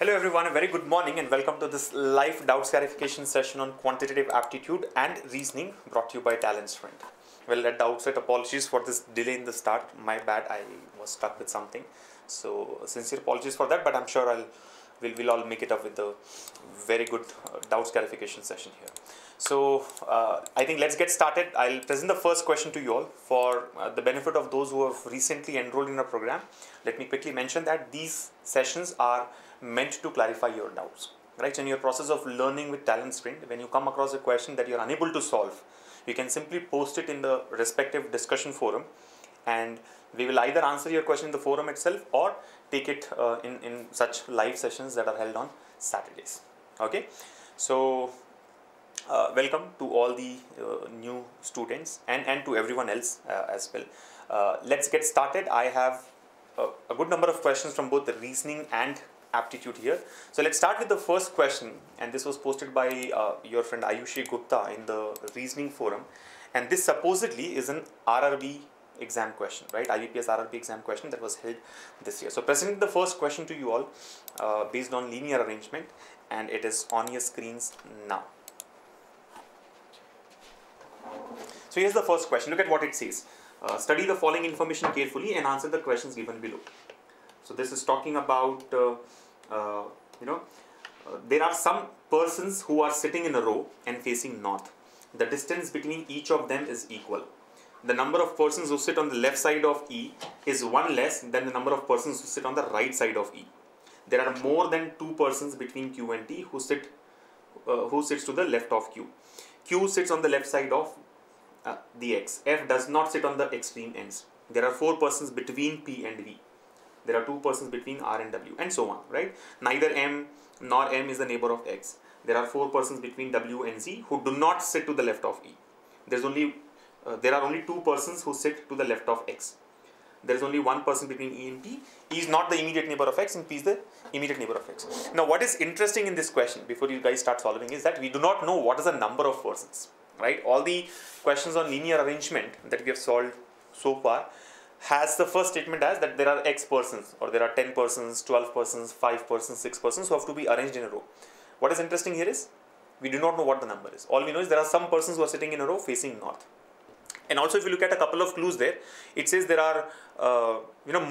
Hello everyone, a very good morning and welcome to this live doubts clarification session on quantitative aptitude and reasoning brought to you by Talent Sprint. Well, at the outset, apologies for this delay in the start. My bad, I was stuck with something. So sincere apologies for that, but I'm sure we'll all make it up with the very good doubts clarification session here. So I think let's get started. I'll present the first question to you all for the benefit of those who have recently enrolled in our program. Let me quickly mention that these sessions are meant to clarify your doubts, right? So in your process of learning with Talent Sprint, when you come across a question that you're unable to solve, you can simply post it in the respective discussion forum, and we will either answer your question in the forum itself or take it in such live sessions that are held on Saturdays. Okay, so welcome to all the new students and to everyone else as well. Let's get started. I have a good number of questions from both the reasoning and aptitude here. So let's start with the first question, and this was posted by your friend Ayushi Gupta in the reasoning forum, and this supposedly is an RRB exam question, right? IBPS RRB exam question that was held this year. So presenting the first question to you all based on linear arrangement, and it is on your screens now. So here's the first question. Look at what it says. Study the following information carefully and answer the questions given below. So this is talking about, there are some persons who are sitting in a row and facing north. The distance between each of them is equal. The number of persons who sit on the left side of E is one less than the number of persons who sit on the right side of E. There are more than two persons between Q and T who sits to the left of Q. Q sits on the left side of the X. F does not sit on the extreme ends. There are four persons between P and V. There are two persons between R and W, and so on, right? Neither M nor M is the neighbor of X. There are four persons between W and Z who do not sit to the left of E. There are only two persons who sit to the left of X. There is only one person between E and P. E is not the immediate neighbor of X, and P is the immediate neighbor of X. Now, what is interesting in this question, before you guys start solving, is that we do not know what is the number of persons, right? All the questions on linear arrangement that we have solved so far has the first statement as that there are X persons, or there are 10 persons, 12 persons, 5 persons, 6 persons who have to be arranged in a row. What is interesting here is we do not know what the number is. All we know is there are some persons who are sitting in a row facing north. And also, if you look at a couple of clues there, it says there are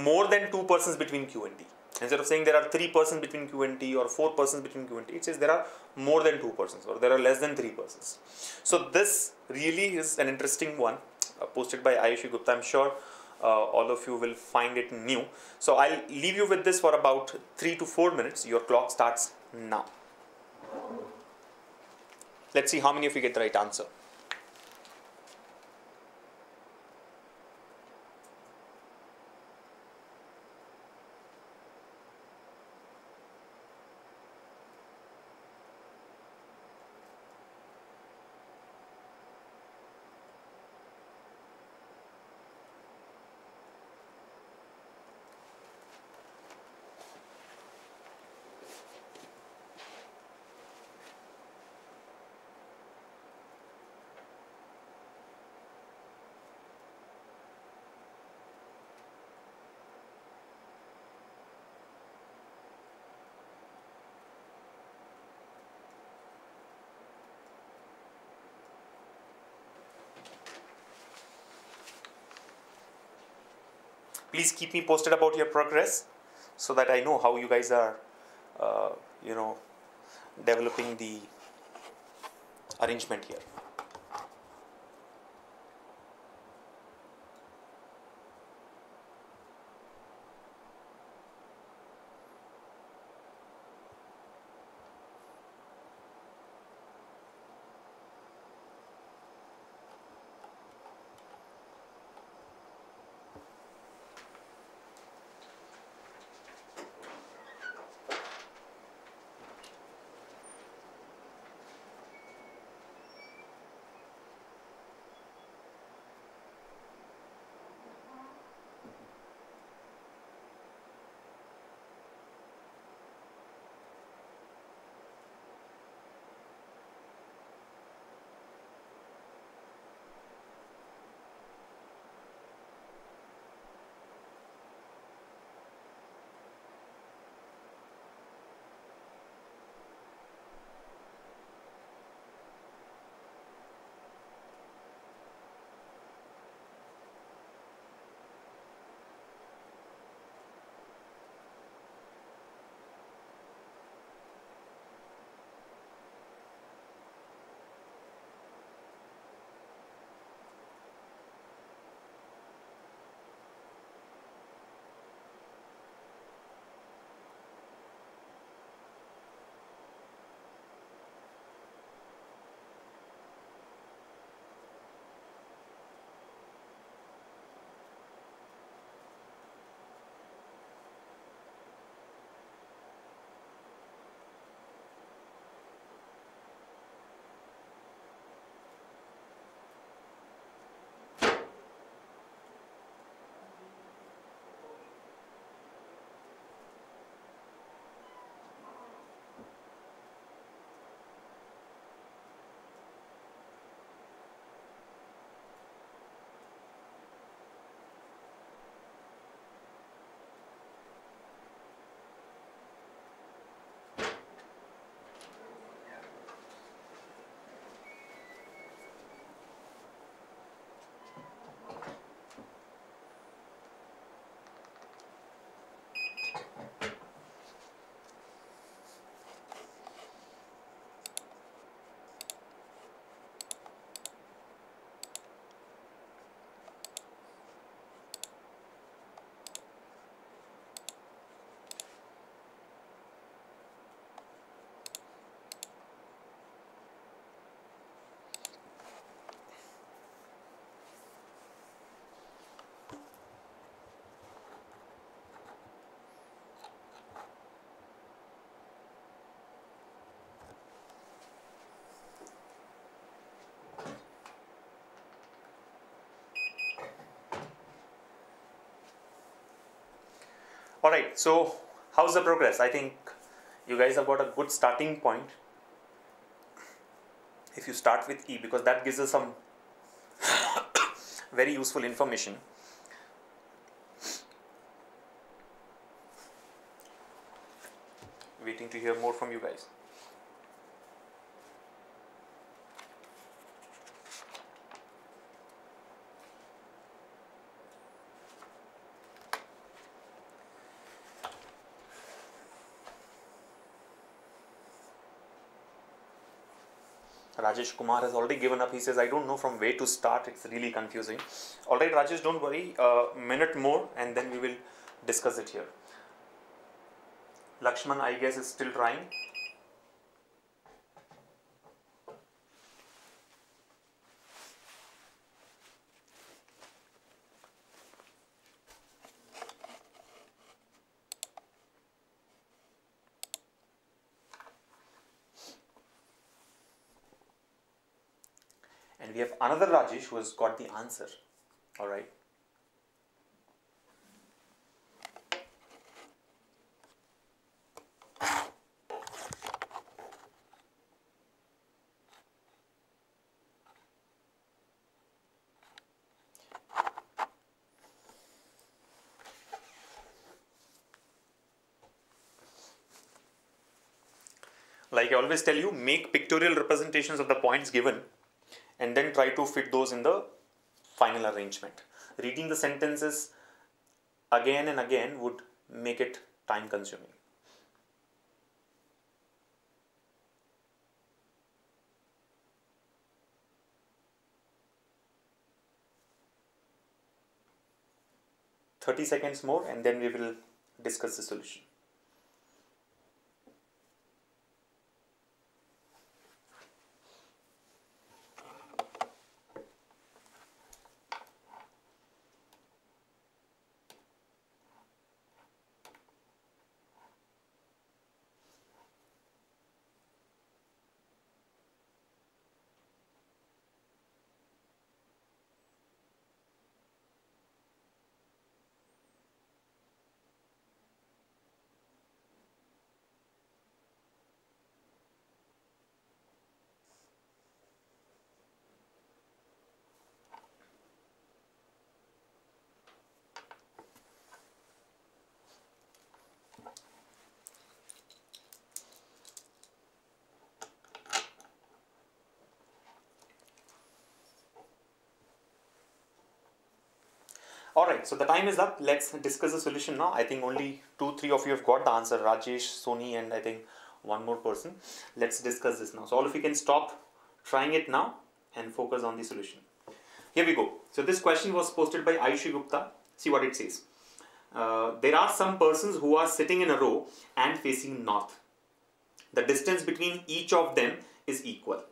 more than two persons between Q and T. Instead of saying there are 3 persons between Q and T or 4 persons between Q and T, it says there are more than 2 persons, or there are less than 3 persons. So this really is an interesting one posted by Ayushi Gupta. I'm sure all of you will find it new. So I'll leave you with this for about 3 to 4 minutes. Your clock starts now. Let's see how many of you get the right answer. Please keep me posted about your progress so that I know how you guys are, developing the arrangement here. Alright, so how's the progress? I think you guys have got a good starting point if you start with E, because that gives us some very useful information. Waiting to hear more from you guys. Rajesh Kumar has already given up. He says, I don't know from where to start. It's really confusing. Alright, Rajesh, don't worry. A minute more and then we will discuss it here. Lakshman, I guess, is still trying. And we have another Rajesh who has got the answer. Alright. Like I always tell you, make pictorial representations of the points given and then try to fit those in the final arrangement. Reading the sentences again and again would make it time consuming. Seconds more and then we will discuss the solution. Alright, so the time is up. Let's discuss the solution now. I think only 2-3 of you have got the answer. Rajesh, Soni, and I think one more person. Let's discuss this now. So all of you can stop trying it now and focus on the solution. Here we go. So this question was posted by Ayushi Gupta. See what it says. There are some persons who are sitting in a row and facing north. The distance between each of them is equal.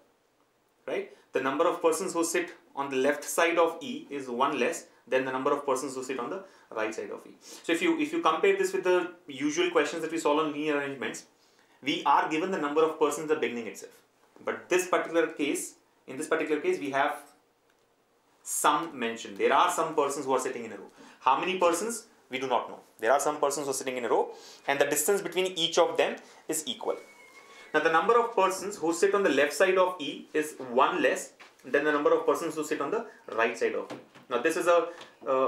Right? The number of persons who sit on the left side of E is one less than the number of persons who sit on the right side of E. So if you compare this with the usual questions that we solve on linear arrangements, we are given the number of persons at the beginning itself. But in this particular case, we have some mentioned. There are some persons who are sitting in a row. How many persons? We do not know. There are some persons who are sitting in a row and the distance between each of them is equal. Now the number of persons who sit on the left side of E is one less than the number of persons who sit on the right side of E. Now this is a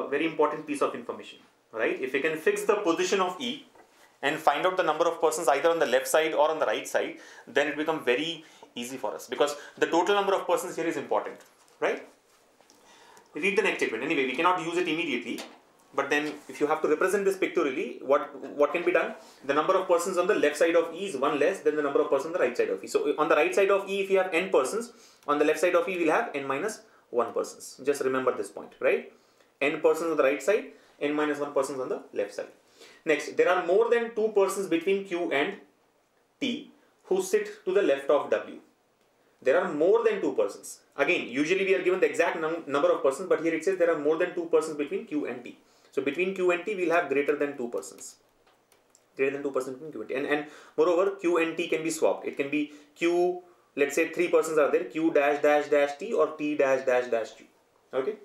very important piece of information, right? If we can fix the position of E and find out the number of persons either on the left side or on the right side, then it becomes very easy for us because the total number of persons here is important, right? Read the next statement. Anyway, we cannot use it immediately, but then if you have to represent this pictorially, what can be done? The number of persons on the left side of E is one less than the number of persons on the right side of E. So on the right side of E, if you have n persons, on the left side of E, we'll have n minus 1 persons. Just remember this point, right? N persons on the right side, n minus 1 persons on the left side. Next, there are more than 2 persons between Q and T who sit to the left of W. There are more than 2 persons. Again, usually we are given the exact number of persons, but here it says there are more than 2 persons between Q and T. So between Q and T, we'll have greater than 2 persons. Greater than 2 persons between Q and T. And moreover, Q and T can be swapped. It can be Q, let's say 3 persons are there, Q dash dash dash T or T dash dash dash Q. Okay.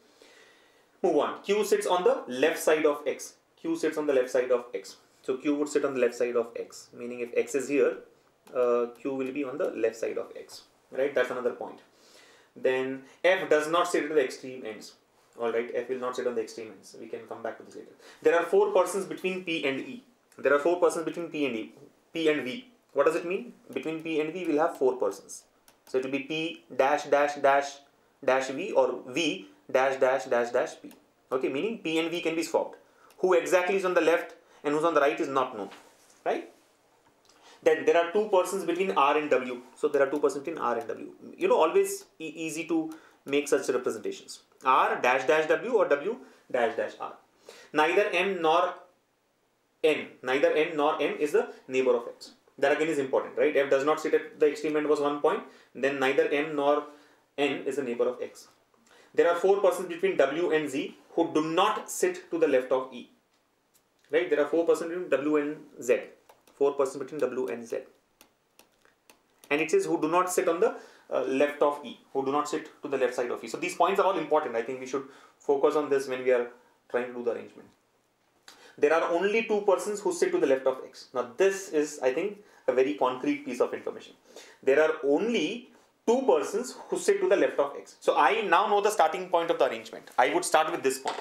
Move on. Q sits on the left side of X. Q sits on the left side of X. So Q would sit on the left side of X, meaning if X is here, Q will be on the left side of X, right? That's another point. Then F does not sit at the extreme ends. Alright, F will not sit on the extreme ends. We can come back to this later. There are 4 persons between P and E. There are 4 persons between P and E. P and V. What does it mean? Between P and V, we'll have 4 persons. So it will be P dash dash dash dash V or V dash dash dash dash P. Okay, meaning P and V can be swapped. Who exactly is on the left and who's on the right is not known. Right? Then there are 2 persons between R and W. So there are 2 persons between R and W. You know, always easy to make such representations. R dash dash W or W dash dash R. Neither M nor N is the neighbor of X. That again is important, right? F does not sit at the extreme end was 1 point. Then neither M nor N is the neighbor of X. There are 4 persons between W and Z who do not sit to the left of E. Right? There are 4 persons between W and Z. 4 persons between W and Z. And it says who do not sit on the left of E. Who do not sit to the left side of E. So these points are all important. I think we should focus on this when we are trying to do the arrangement. There are only 2 persons who sit to the left of X. Now this is, I think, a very concrete piece of information. There are only 2 persons who sit to the left of X. So I now know the starting point of the arrangement. I would start with this point.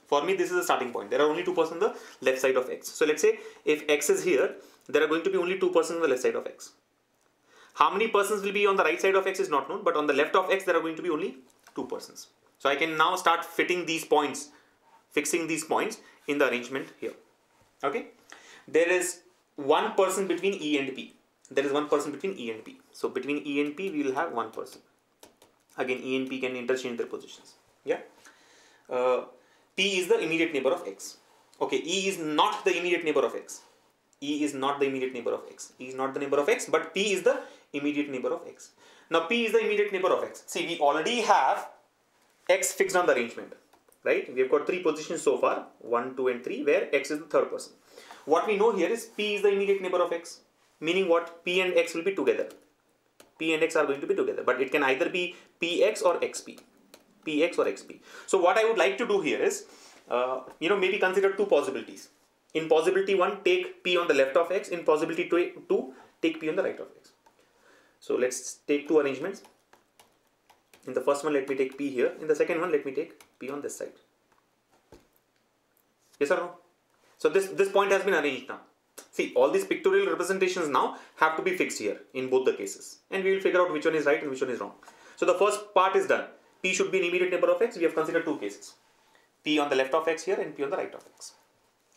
For me, this is the starting point. There are only 2 persons on the left side of X. So let's say if X is here, there are going to be only 2 persons on the left side of X. How many persons will be on the right side of X is not known, but on the left of X, there are going to be only 2 persons. So I can now start fitting these points, fixing these points in the arrangement here. Okay. There is 1 person between E and P. There is 1 person between E and P. So between E and P, we will have 1 person. Again, E and P can interchange their positions. Yeah. P is the immediate neighbor of X. Okay, E is not the immediate neighbor of X. E is not the immediate neighbor of X. E is not the neighbor of X, but P is the immediate neighbor of X. Now P is the immediate neighbor of X. See, we already have X fixed on the arrangement. Right? We have got 3 positions so far. 1, 2 and 3 where X is the 3rd person. What we know here is P is the immediate neighbor of X. Meaning what? P and X will be together. P and X are going to be together. But it can either be PX or XP. PX or XP. So what I would like to do here is, maybe consider 2 possibilities. In possibility 1, take P on the left of X. In possibility 2, take P on the right of X. So let's take 2 arrangements. In the first one, let me take P here. In the second one, let me take P on this side. Yes or no? So this point has been arranged now. See, all these pictorial representations now have to be fixed here in both the cases. And we will figure out which one is right and which one is wrong. So the first part is done. P should be an immediate neighbor of X. We have considered 2 cases. P on the left of X here and P on the right of X.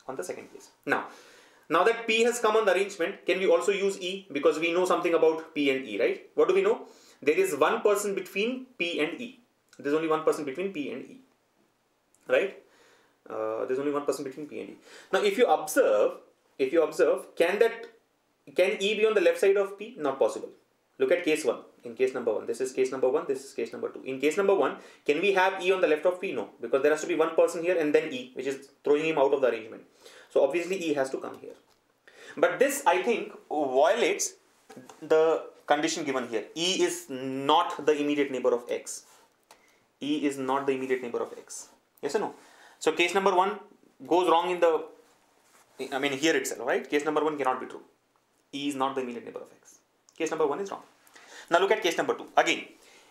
On the second case. Now that P has come on the arrangement, can we also use E? Because we know something about P and E, right? What do we know? There is 1 person between P and E. There is only 1 person between P and E. Right? There is only 1 person between P and E. Now if you observe, can E be on the left side of P? Not possible. Look at case 1. In case number 1. This is case number 1. This is case number 2. In case number 1, can we have E on the left of P? No. Because there has to be 1 person here and then E, which is throwing him out of the arrangement. So obviously E has to come here. But this, I think, violates the condition given here. E is not the immediate neighbor of X. E is not the immediate neighbor of X. Yes or no? So case number 1 goes wrong here itself, right? Case number 1 cannot be true. E is not the immediate neighbor of X. Case number 1 is wrong. Now look at case number 2. Again,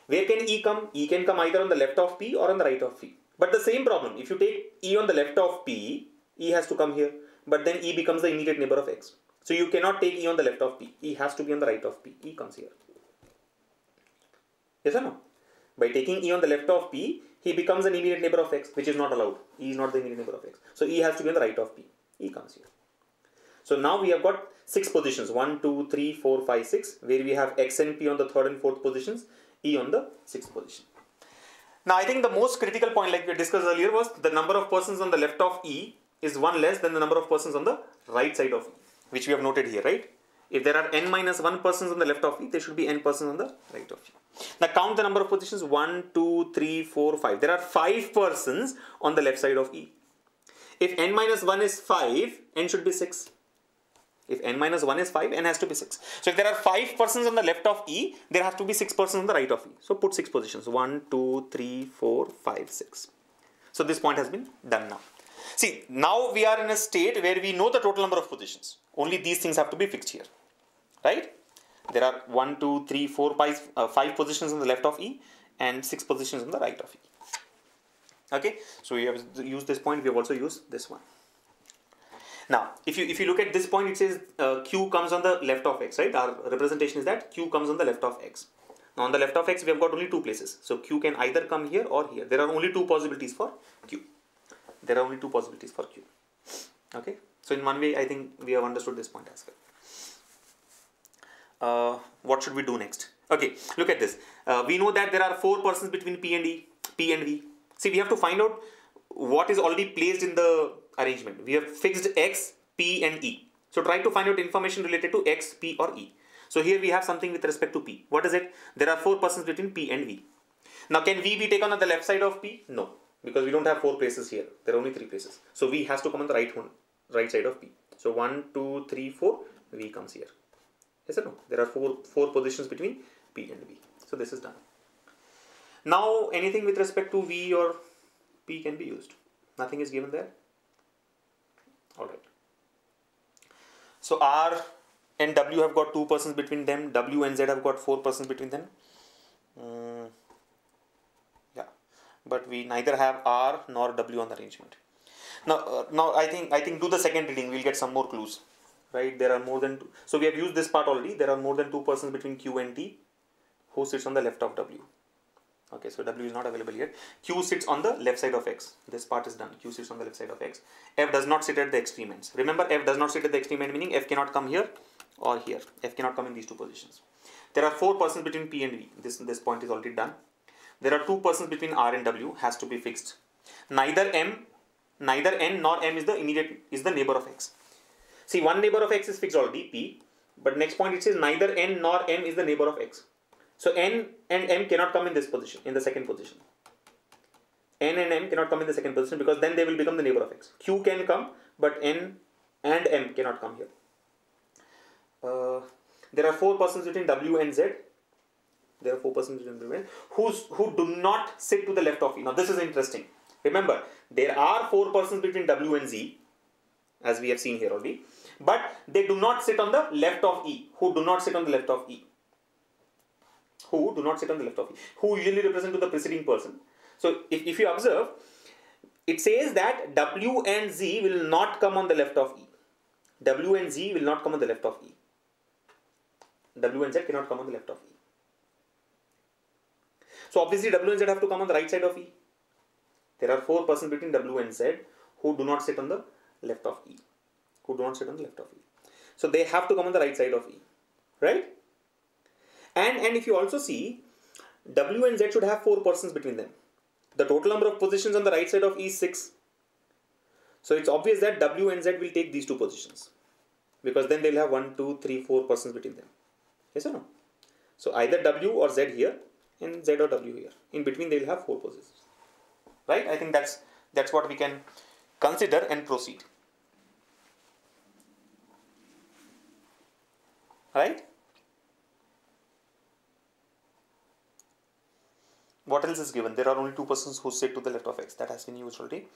where can E come? E can come either on the left of P or on the right of P. But the same problem. If you take E on the left of P, E has to come here. But then E becomes the immediate neighbor of X. So you cannot take E on the left of P. E has to be on the right of P. E comes here. Yes or no? By taking E on the left of P, he becomes an immediate neighbor of X, which is not allowed. E is not the immediate neighbor of X. So E has to be on the right of P. E comes here. So now we have got 6 positions. 1, 2, 3, 4, 5, 6. Where we have X and P on the 3rd and 4th positions. E on the 6th position. Now I think the most critical point, like we discussed earlier, was the number of persons on the left of E is 1 less than the number of persons on the right side of E, which we have noted here, right? If there are n minus 1 persons on the left of E, there should be n persons on the right of E. Now count the number of positions. 1, 2, 3, 4, 5. There are 5 persons on the left side of E. If n minus 1 is 5, n should be 6. If n minus 1 is 5, n has to be 6. So if there are 5 persons on the left of E, there has to be 6 persons on the right of E. So put 6 positions. 1, 2, 3, 4, 5, 6. So this point has been done now. See, now we are in a state where we know the total number of positions. Only these things have to be fixed here, right? There are 1, 2, 3, 4, 5 positions on the left of E and 6 positions on the right of E. Okay, so we have used this point. We have also used this one. Now, if you look at this point, it says Q comes on the left of X, right? Our representation is that Q comes on the left of X. Now, on the left of X, we have got only 2 places. So, Q can either come here or here. There are only 2 possibilities for Q. There are only 2 possibilities for Q. Okay, so in one way, I think we have understood this point as well. What should we do next? Okay, look at this. We know that there are 4 persons between P and E, P and V. See, we have to find out what is already placed in the arrangement. We have fixed X, P and E. So try to find out information related to X, P or E. So here we have something with respect to P. What is it? There are 4 persons between P and V. Now can V be taken on the left side of P? No, because we don't have 4 places here. There are only 3 places. So V has to come on the right side of P. So 1, 2, 3, 4, V comes here. Yes or no? There are 4 positions between P and V. So this is done. Now anything with respect to V or P can be used. Nothing is given there. Alright. So R and W have got 2 persons between them. W and Z have got 4 persons between them. Yeah. But we neither have R nor W on the arrangement. Now I think do the second reading. We'll get some more clues. Right? There are more than 2. So we have used this part already. There are more than 2 persons between Q and T. Who sits on the left of W? Okay, so W is not available here. Q sits on the left side of X. This part is done. Q sits on the left side of X. F does not sit at the extreme ends. Remember, F does not sit at the extreme end, meaning F cannot come here or here. F cannot come in these 2 positions. There are 4 persons between P and V. This point is already done. There are 2 persons between R and W. Has to be fixed. Neither N nor M is the neighbor of X. See, one neighbor of X is fixed already, P. But next point it says neither N nor M is the neighbor of X. So N and M cannot come in this position, in the second position. N and M cannot come in the second position because then they will become the neighbor of X. Q can come, but N and M cannot come here. There are 4 persons between W and Z. There are 4 persons between W and Z who do not sit to the left of E. Now this is interesting. Remember, there are 4 persons between W and Z, as we have seen here already, but they do not sit on the left of E. Who do not sit on the left of E? Who do not sit on the left of E? Who usually represent to the preceding person. So if you observe, it says that W and Z will not come on the left of E. W and Z will not come on the left of E. W and Z cannot come on the left of E. So obviously W and Z have to come on the right side of E. There are 4 persons between W and Z who do not sit on the left of E. Who do not sit on the left of E. So they have to come on the right side of E. Right? And if you also see, W and Z should have 4 persons between them. The total number of positions on the right side of E is 6. So it's obvious that W and Z will take these 2 positions. Because then they'll have 1, 2, 3, 4 persons between them. Yes or no? So either W or Z here and Z or W here. In between they'll have 4 positions. Right? I think that's what we can consider and proceed. Right? What else is given? There are only 2 persons who sit to the left of X. That has been used already.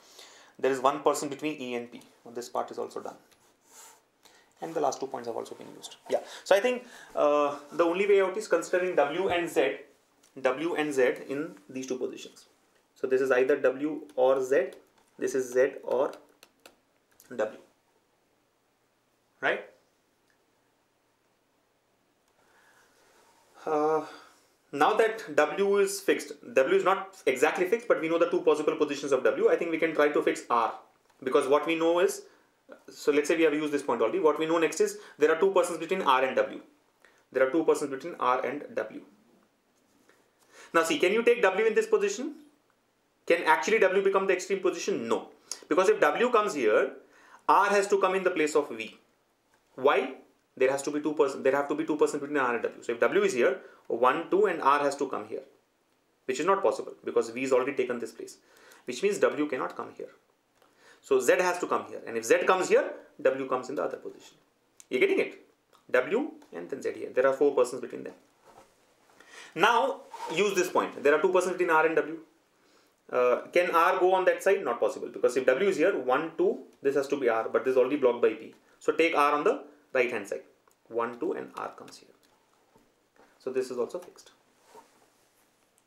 There is 1 person between E and P. This part is also done. And the last 2 points have also been used. Yeah. So I think the only way out is considering W and Z in these 2 positions. So this is either W or Z. This is Z or W. Right? Now that W is fixed, W is not exactly fixed, but we know the 2 possible positions of W. I think we can try to fix R, because what we know is, so let's say we have used this point already. What we know next is there are 2 persons between R and W. There are 2 persons between R and W. Now see, can you take W in this position? Can actually W become the extreme position? No, because if W comes here, R has to come in the place of V. Why? There has to be 2 persons. There have to be 2 persons between R and W. So if W is here, 1, 2, and R has to come here, which is not possible because V is already taken this place, which means W cannot come here. So Z has to come here, and if Z comes here, W comes in the other position. You're getting it? W and then Z here. There are 4 persons between them. Now use this point. There are 2 persons between R and W. Can R go on that side? Not possible, because if W is here, 1, 2, this has to be R, but this is already blocked by P. So take R on the right hand side. 1, 2 and R comes here. So this is also fixed.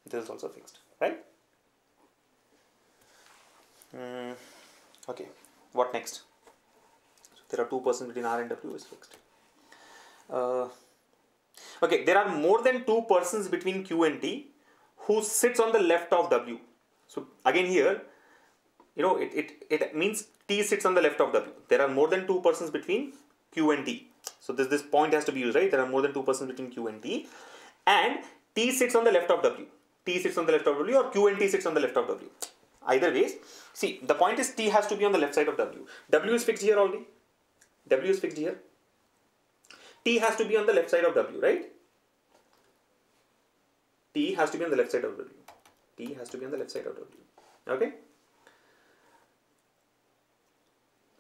This is also fixed, right? Okay, what next? So there are 2 persons between R and W is fixed. Okay, there are more than 2 persons between Q and T who sits on the left of W. So again here, it means T sits on the left of W. There are more than 2 persons between Q and T. So this point has to be used, right? There are more than 2 persons between Q and T, and T sits on the left of W. T sits on the left of W, or Q and T sits on the left of W. Either ways, see, the point is T has to be on the left side of W. W is fixed here already. W is fixed here. T has to be on the left side of W, right? T has to be on the left side of W. T has to be on the left side of W. Okay?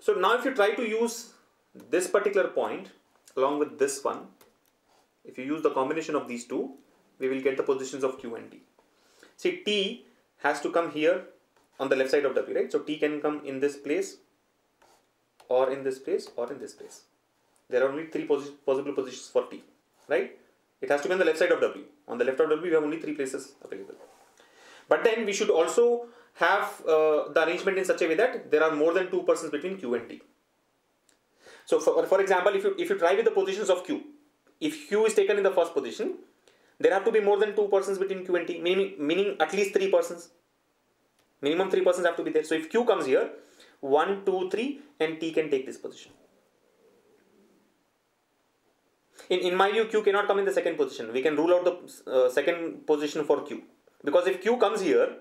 So now if you try to use this particular point along with this one, if you use the combination of these two, we will get the positions of Q and T. See, T has to come here on the left side of W, right? So T can come in this place, or in this place, or in this place. There are only 3 possible positions for T, right? It has to be on the left side of W. On the left of W, we have only 3 places available. But then we should also have the arrangement in such a way that there are more than 2 persons between Q and T. So for example, if you try with the positions of Q, if Q is taken in the first position, there have to be more than 2 persons between Q and T, meaning at least 3 persons. Minimum 3 persons have to be there. So if Q comes here, 1, 2, 3, and T can take this position. In my view, Q cannot come in the second position. We can rule out the second position for Q. Because if Q comes here,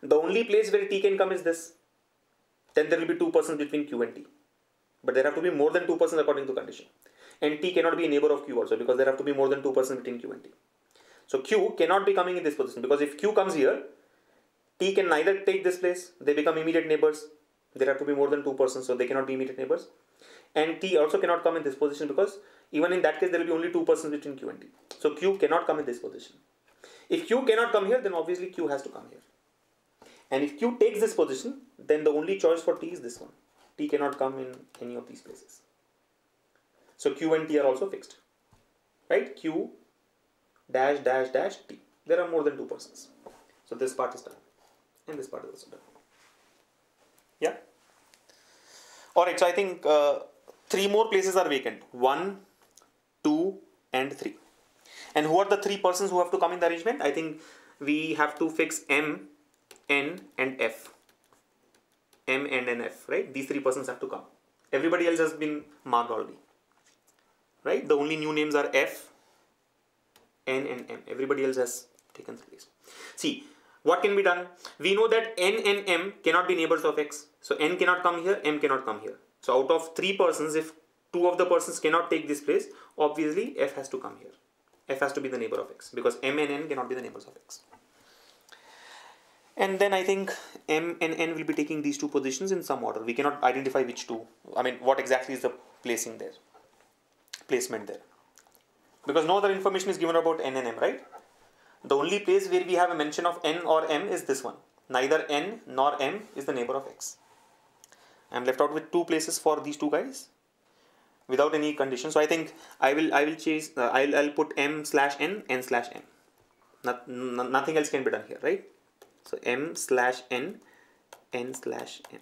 the only place where T can come is this. Then there will be 2 persons between Q and T. But there have to be more than 2 persons according to condition. And T cannot be a neighbor of Q also, because there have to be more than 2 persons between Q and T. So Q cannot be coming in this position, because if Q comes here, T can neither take this place, they become immediate neighbors. There have to be more than 2 persons, so they cannot be immediate neighbors. And T also cannot come in this position, because even in that case there will be only 2 persons between Q and T. So Q cannot come in this position. If Q cannot come here, then obviously Q has to come here. And if Q takes this position, then the only choice for T is this one. T cannot come in any of these places. So Q and T are also fixed. Right? Q dash dash dash T. There are more than 2 persons. So this part is done. And this part is also done. Yeah? Alright, so I think 3 more places are vacant. 1, 2 and 3. And who are the 3 persons who have to come in the arrangement? I think we have to fix M, N and F. M, N and F, right? These 3 persons have to come. Everybody else has been marked already. Right? The only new names are F, N and M. Everybody else has taken place. See, what can be done? We know that N and M cannot be neighbors of X. So N cannot come here, M cannot come here. So out of 3 persons, if 2 of the persons cannot take this place, obviously F has to come here. F has to be the neighbor of X, because M and N cannot be the neighbors of X. And then I think M and N will be taking these 2 positions in some order. We cannot identify which 2. I mean, what exactly is the placement there. Because no other information is given about N and M, right? The only place where we have a mention of N or M is this one. Neither N nor M is the neighbor of X. I am left out with 2 places for these 2 guys without any condition. So I think I'll put M slash N, N slash M. Nothing else can be done here, right? So M slash N, N slash M.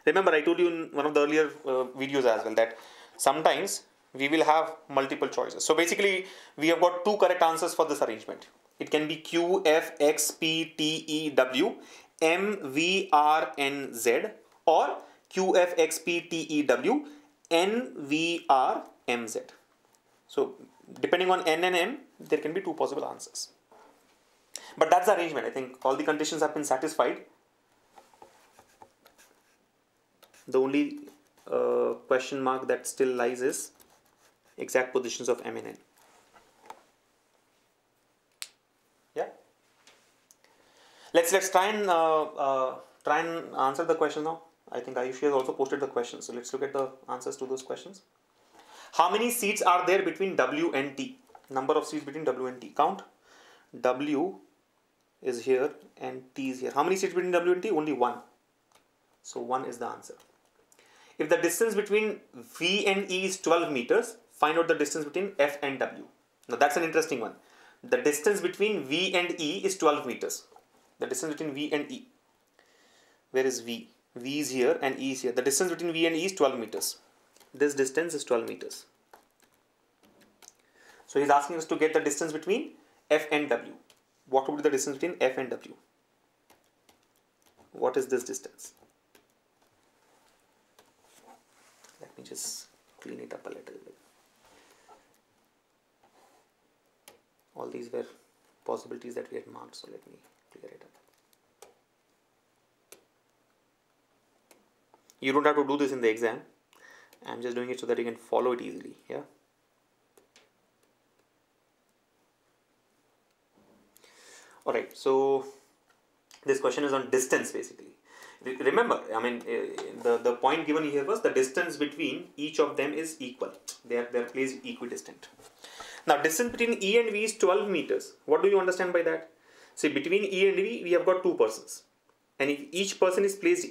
Remember, I told you in one of the earlier videos as well that sometimes we will have multiple choices. So basically, we have got 2 correct answers for this arrangement. It can be Q, F, X, P, T, E, W, M, V, R, N, Z, or Q, F, X, P, T, E, W, N, V, R, M, Z. So depending on N and M, there can be 2 possible answers. But that's the arrangement. I think all the conditions have been satisfied. The only question mark that still lies is exact positions of M and N. Yeah. Let's try and answer the question now. I think Ayushi has also posted the questions. So let's look at the answers to those questions. How many seats are there between W and T? Number of seats between W and T. Count. W, is here and T is here. How many seats between W and T? Only one. So 1 is the answer. If the distance between V and E is 12 meters, find out the distance between F and W. Now that's an interesting one. The distance between V and E is 12 meters. The distance between V and E. Where is V? V is here and E is here. The distance between V and E is 12 meters. This distance is 12 meters. So he's asking us to get the distance between F and W. What would be the distance between F and W? What is this distance? Let me just clean it up a little bit. All these were possibilities that we had marked, so let me clear it up. You don't have to do this in the exam. I'm just doing it so that you can follow it easily. Yeah. Alright, so this question is on distance basically. Remember, I mean, the point given here was the distance between each of them is equal. They are placed equidistant. Now, distance between E and V is 12 meters. What do you understand by that? See, between E and V, we have got two persons. And if each person is placed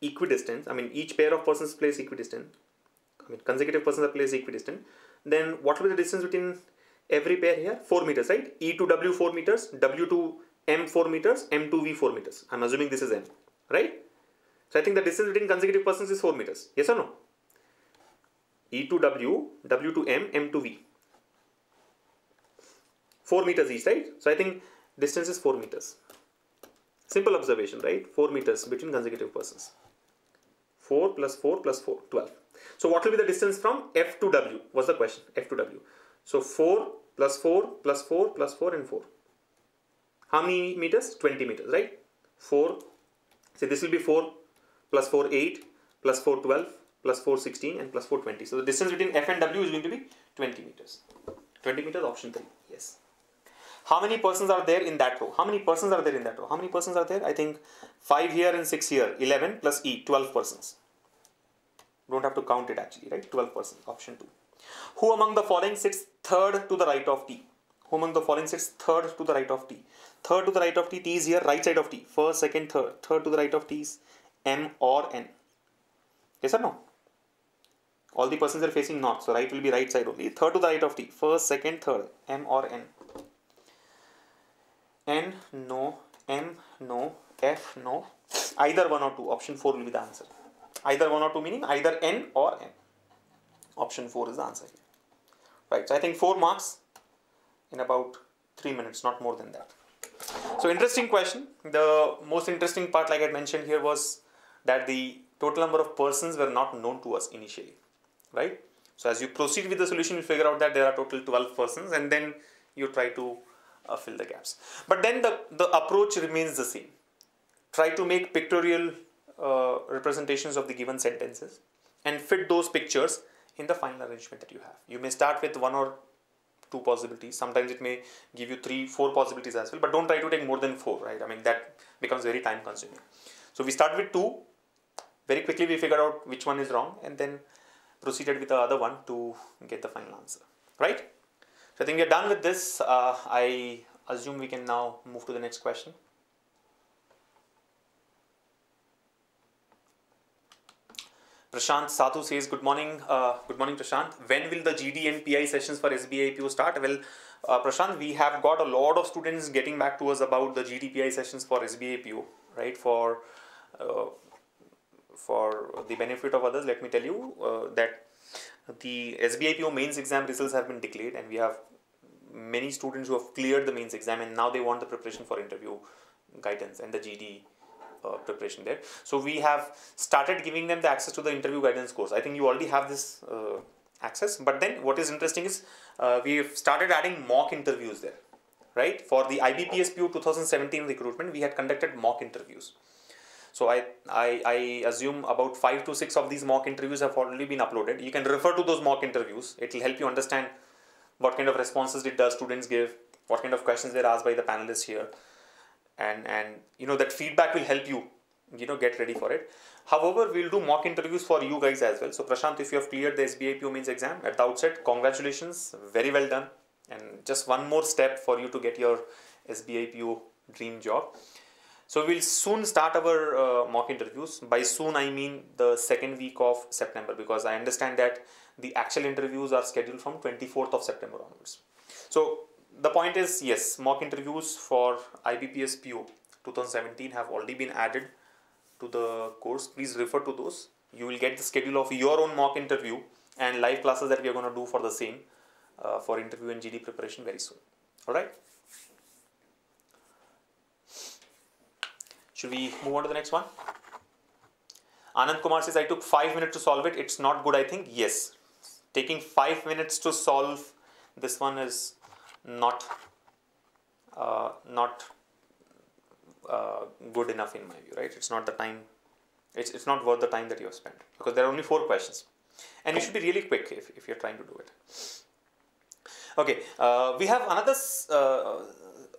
equidistant, I mean, each pair of persons is placed equidistant, I mean, consecutive persons are placed equidistant, then what will be the distance between every pair here? 4 meters, right? E to W 4 meters, W to M 4 meters, M to V 4 meters. I'm assuming this is M, right? So I think the distance between consecutive persons is 4 meters. Yes or no? E to W, W to M, M to V. 4 meters each, right? So I think distance is 4 meters. Simple observation, right? 4 meters between consecutive persons. 4 plus 4 plus 4, 12. So what will be the distance from F to W? What's the question? F to W. So 4 plus 4 plus 4 plus 4 and 4. How many meters? 20 meters, right? 4. So this will be 4 plus 4, 8 plus 4, 12 plus 4, 16 and plus 4, 20. So the distance between F and W is going to be 20 meters. 20 meters, option 3. Yes. How many persons are there in that row? How many persons are there in that row? How many persons are there? I think 5 here and 6 here. 11 plus E, 12 persons. Don't have to count it actually, right? 12 persons, option 2. Who among the following sits third to the right of T? Who among the following sits third to the right of T? Third to the right of T, T is here, right side of T. First, second, third. Third to the right of T is M or N. Yes or no? All the persons are facing north, so right will be right side only. Third to the right of T. First, second, third. M or N. N, no. M, no. F, no. Either 1 or 2. Option 4 will be the answer. Either 1 or 2 meaning either N or M. Option 4 is the answer here. Right, so I think 4 marks in about 3 minutes, not more than that. So interesting question. The most interesting part, like I mentioned here, was that the total number of persons were not known to us initially. Right? So as you proceed with the solution, you figure out that there are total 12 persons and then you try to fill the gaps. But then the approach remains the same. Try to make pictorial representations of the given sentences and fit those pictures in the final arrangement that you have. You may start with 1 or 2 possibilities. Sometimes it may give you 3, 4 possibilities as well, but don't try to take more than 4, right? I mean, that becomes very time consuming. So we start with 2. Very quickly we figured out which one is wrong and then proceeded with the other one to get the final answer, right? So I think we are done with this. I assume we can now move to the next question. Prashant Sadhu says, good morning. Good morning, Prashant. When will the GD and PI sessions for SBI IPO start? Well, Prashant, we have got a lot of students getting back to us about the GD PI sessions for SBI IPO, right? For the benefit of others, let me tell you that the SBI IPO mains exam results have been declared and we have many students who have cleared the mains exam and now they want the preparation for interview guidance and the GD preparation there. So we have started giving them the access to the interview guidance course. I think you already have this access, but then what is interesting is we have started adding mock interviews there, right? For the IBPSPO 2017 recruitment, we had conducted mock interviews. So I assume about 5 to 6 of these mock interviews have already been uploaded. You can refer to those mock interviews. It will help you understand what kind of responses did the students give, what kind of questions they're asked by the panelists here. And you know, that feedback will help you, you know, get ready for it. However, we'll do mock interviews for you guys as well. So Prashant, if you have cleared the SBI IPO mains exam at the outset, congratulations, very well done. And just one more step for you to get your SBI IPO dream job. So we'll soon start our mock interviews. By soon I mean the second week of September, because I understand that the actual interviews are scheduled from 24th of September onwards. So the point is, yes, mock interviews for IBPS PO 2017 have already been added to the course. Please refer to those. You will get the schedule of your own mock interview and live classes that we are going to do for the same for interview and GD preparation very soon. Alright. Should we move on to the next one? Anand Kumar says, I took 5 minutes to solve it. It's not good, I think. Yes. Taking 5 minutes to solve this one is not good enough in my view, right? It's not the time. It's not worth the time that you have spent, because there are only 4 questions. And you should be really quick if you're trying to do it. Okay. We have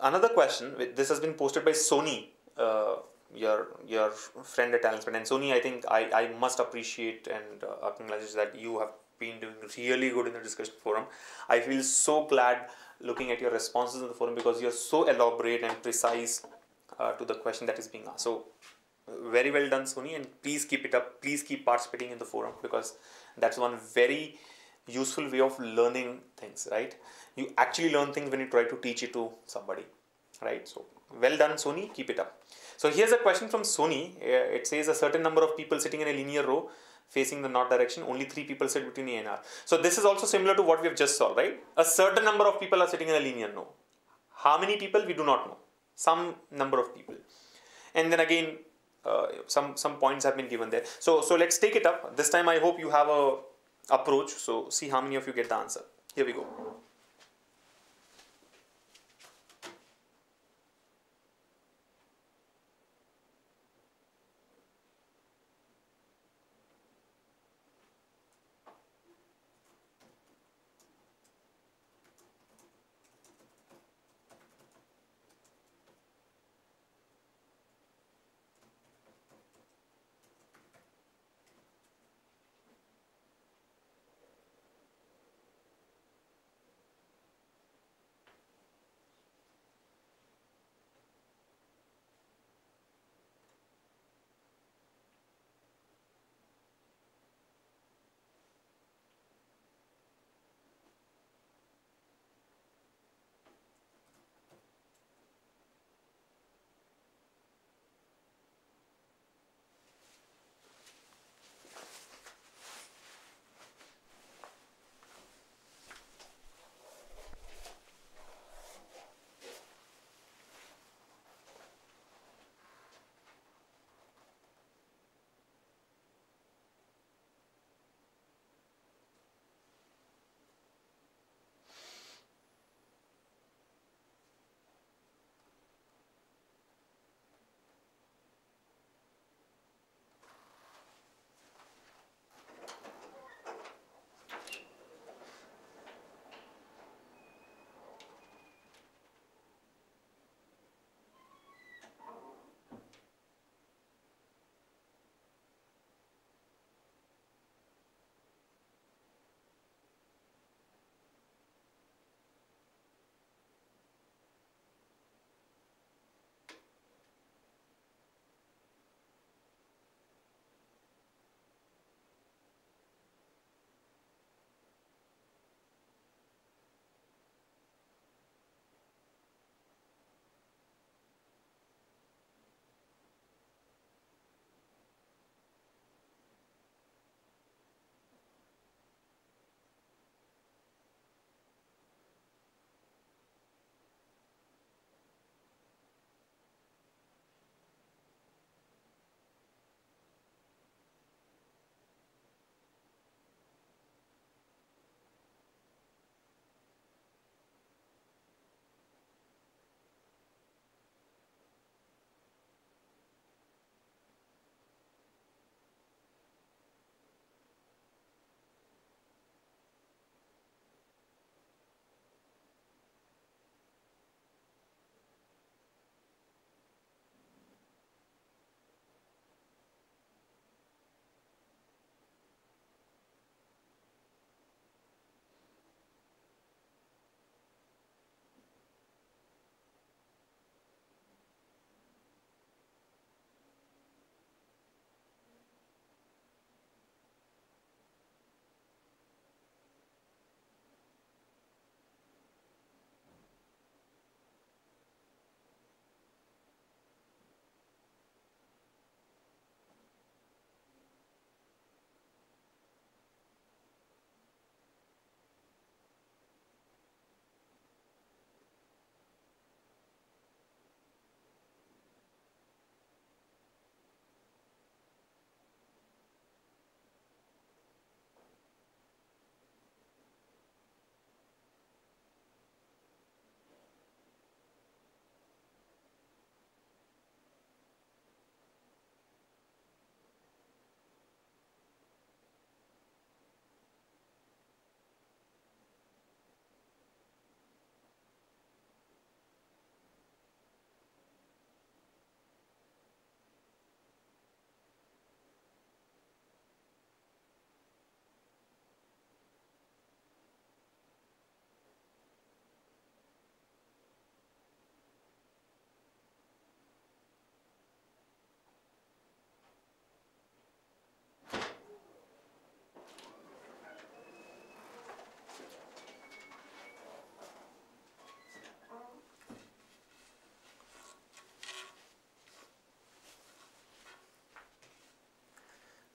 another question. This has been posted by Sony. Your friend at Talent Spend. And Sony, I think I must appreciate and acknowledge that you have been doing really good in the discussion forum. I feel so glad looking at your responses in the forum, because you're so elaborate and precise to the question that is being asked. So very well done, Sony, and please keep it up. Please keep participating in the forum, because that's one very useful way of learning things, right? You actually learn things when you try to teach it to somebody, right? So well done, Sony, keep it up. So here's a question from Sony. It says a certain number of people sitting in a linear row facing the north direction, only 3 people sit between A and R. So this is also similar to what we have just solved, right? A certain number of people are sitting in a linear row. How many people? We do not know. Some number of people. And then again, some points have been given there. So let's take it up. This time I hope you have a approach. So see how many of you get the answer. Here we go.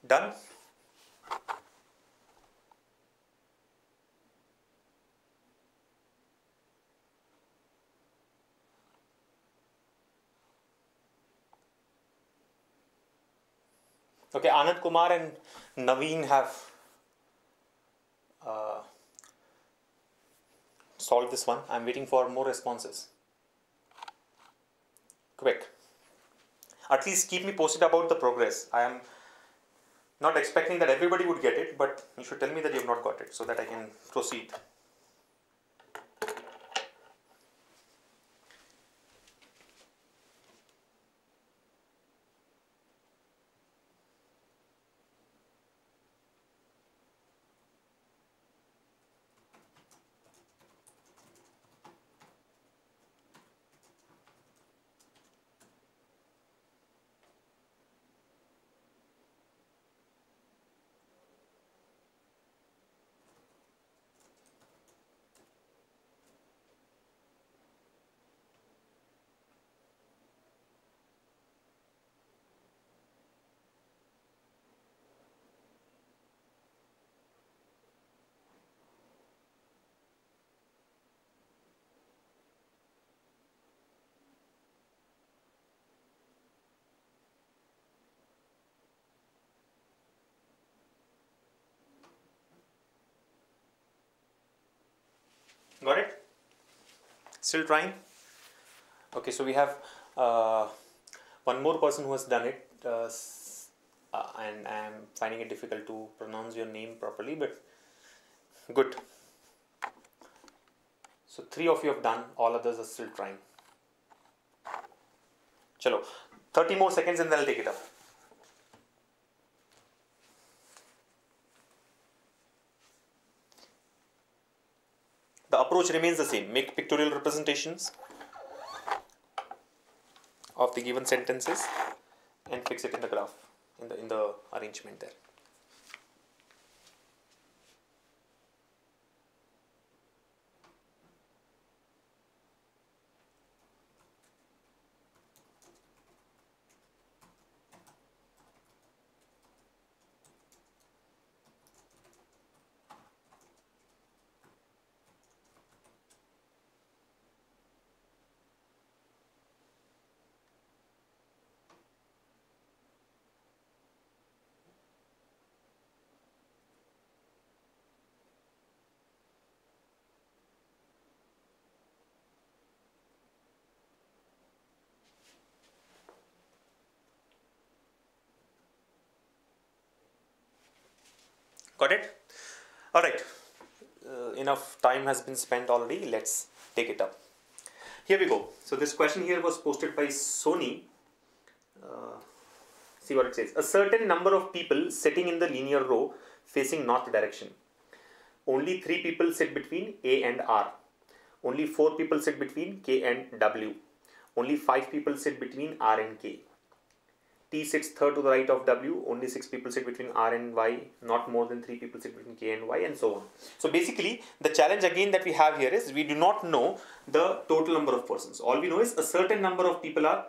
Done? Okay, Anand Kumar and Naveen have solved this one. I'm waiting for more responses. Quick. At least keep me posted about the progress. I am not expecting that everybody would get it, but you should tell me that you have not got it so that I can proceed. Got it? Still trying? Okay, so we have one more person who has done it, and I am finding it difficult to pronounce your name properly, but good. So 3 of you have done, all others are still trying. Chalo, 30 more seconds and then I'll take it up. The approach remains the same. Make pictorial representations of the given sentences and fix it in the graph, in the arrangement there. Got it? Alright, enough time has been spent already. Let's take it up. Here we go. So this question here was posted by Sony. See what it says. A certain number of people sitting in the linear row facing north direction. Only 3 people sit between A and R. Only 4 people sit between K and W. Only 5 people sit between R and K. T sits third to the right of W, only 6 people sit between R and Y, not more than 3 people sit between K and Y, and so on. So basically, the challenge again that we have here is we do not know the total number of persons. All we know is a certain number of people are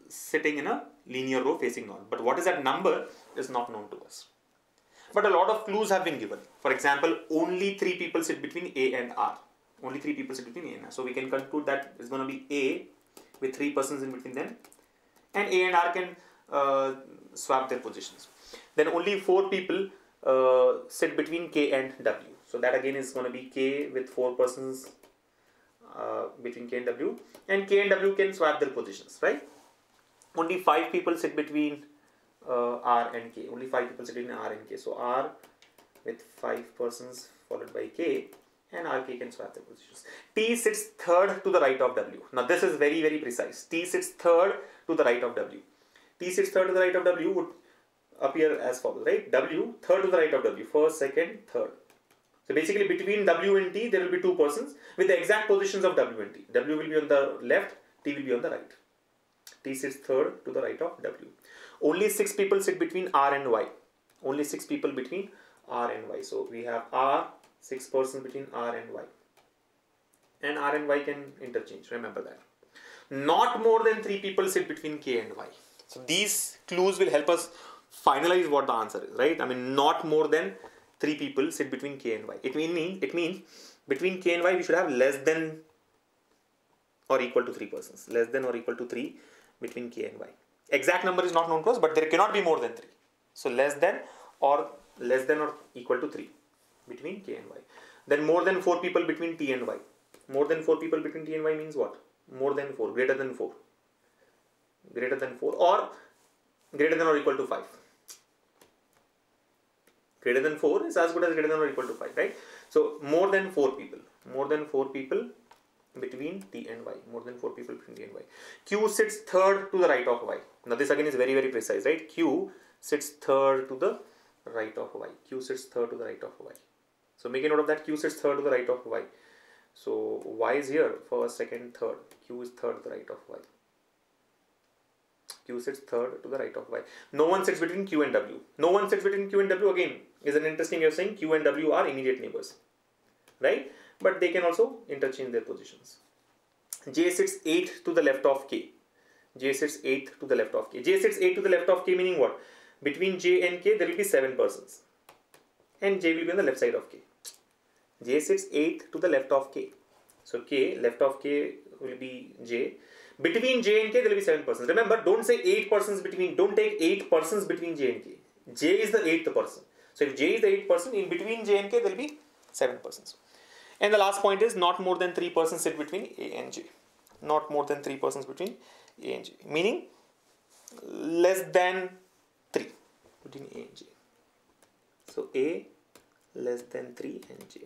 sitting in a linear row facing north. But what is that number is not known to us. But a lot of clues have been given. For example, only 3 people sit between A and R. Only 3 people sit between A and R. So we can conclude that it's going to be A with 3 persons in between them. And A and R can swap their positions. Then only 4 people sit between K and W. So that again is going to be K with 4 persons between K and W. And K and W can swap their positions, right? Only 5 people sit between R and K. Only 5 people sit between R and K. So R with 5 persons followed by K, and RK can swap their positions. T sits third to the right of W. Now this is very, very precise. T sits third to the right of W. T sits third to the right of W would appear as follows, right? W, third to the right of W. First, second, third. So basically between W and T, there will be 2 persons with the exact positions of W and T. W will be on the left, T will be on the right. T sits third to the right of W. Only 6 people sit between R and Y. Only 6 people between R and Y. So we have R, 6 persons between R and Y. And R and Y can interchange, remember that. Not more than 3 people sit between K and Y. So these clues will help us finalize what the answer is, right? I mean, not more than 3 people sit between k and y. It means between k and y we should have less than or equal to 3 persons. Less than or equal to 3 between k and y. Exact number is not known to us, but there cannot be more than 3. So less than or equal to 3 between k and y. Then more than 4 people between t and y. More than 4 people between t and y means what? More than 4, greater than 4. Greater than 4 or greater than or equal to 5. Greater than 4 is as good as greater than or equal to 5, right? So more than 4 people. More than 4 people between t and y. More than 4 people between t and y. Q sits third to the right of y. Now this again is very, very precise, right? Q sits third to the right of y. Q sits third to the right of y. So make a note of that. Q sits third to the right of y. So y is here, first, second, third. Q is third to the right of y. Q sits third to the right of y. No one sits between Q and W. No one sits between Q and W again is an interesting way of saying Q and W are immediate neighbors, right? But they can also interchange their positions. J sits 8th to the left of K. J sits 8th to the left of K. J sits 8th to the left of K meaning what? Between J and K there will be 7 persons. And J will be on the left side of K. J sits 8th to the left of K. So K, left of K will be J. Between J and K there will be 7 persons. Remember, don't say 8 persons between, don't take 8 persons between J and K. J is the 8th person. So if J is the 8th person, in between J and K there will be 7 persons. And the last point is not more than 3 persons sit between A and J. Not more than 3 persons between A and J. Meaning less than 3 between A and J. So A less than 3 and J.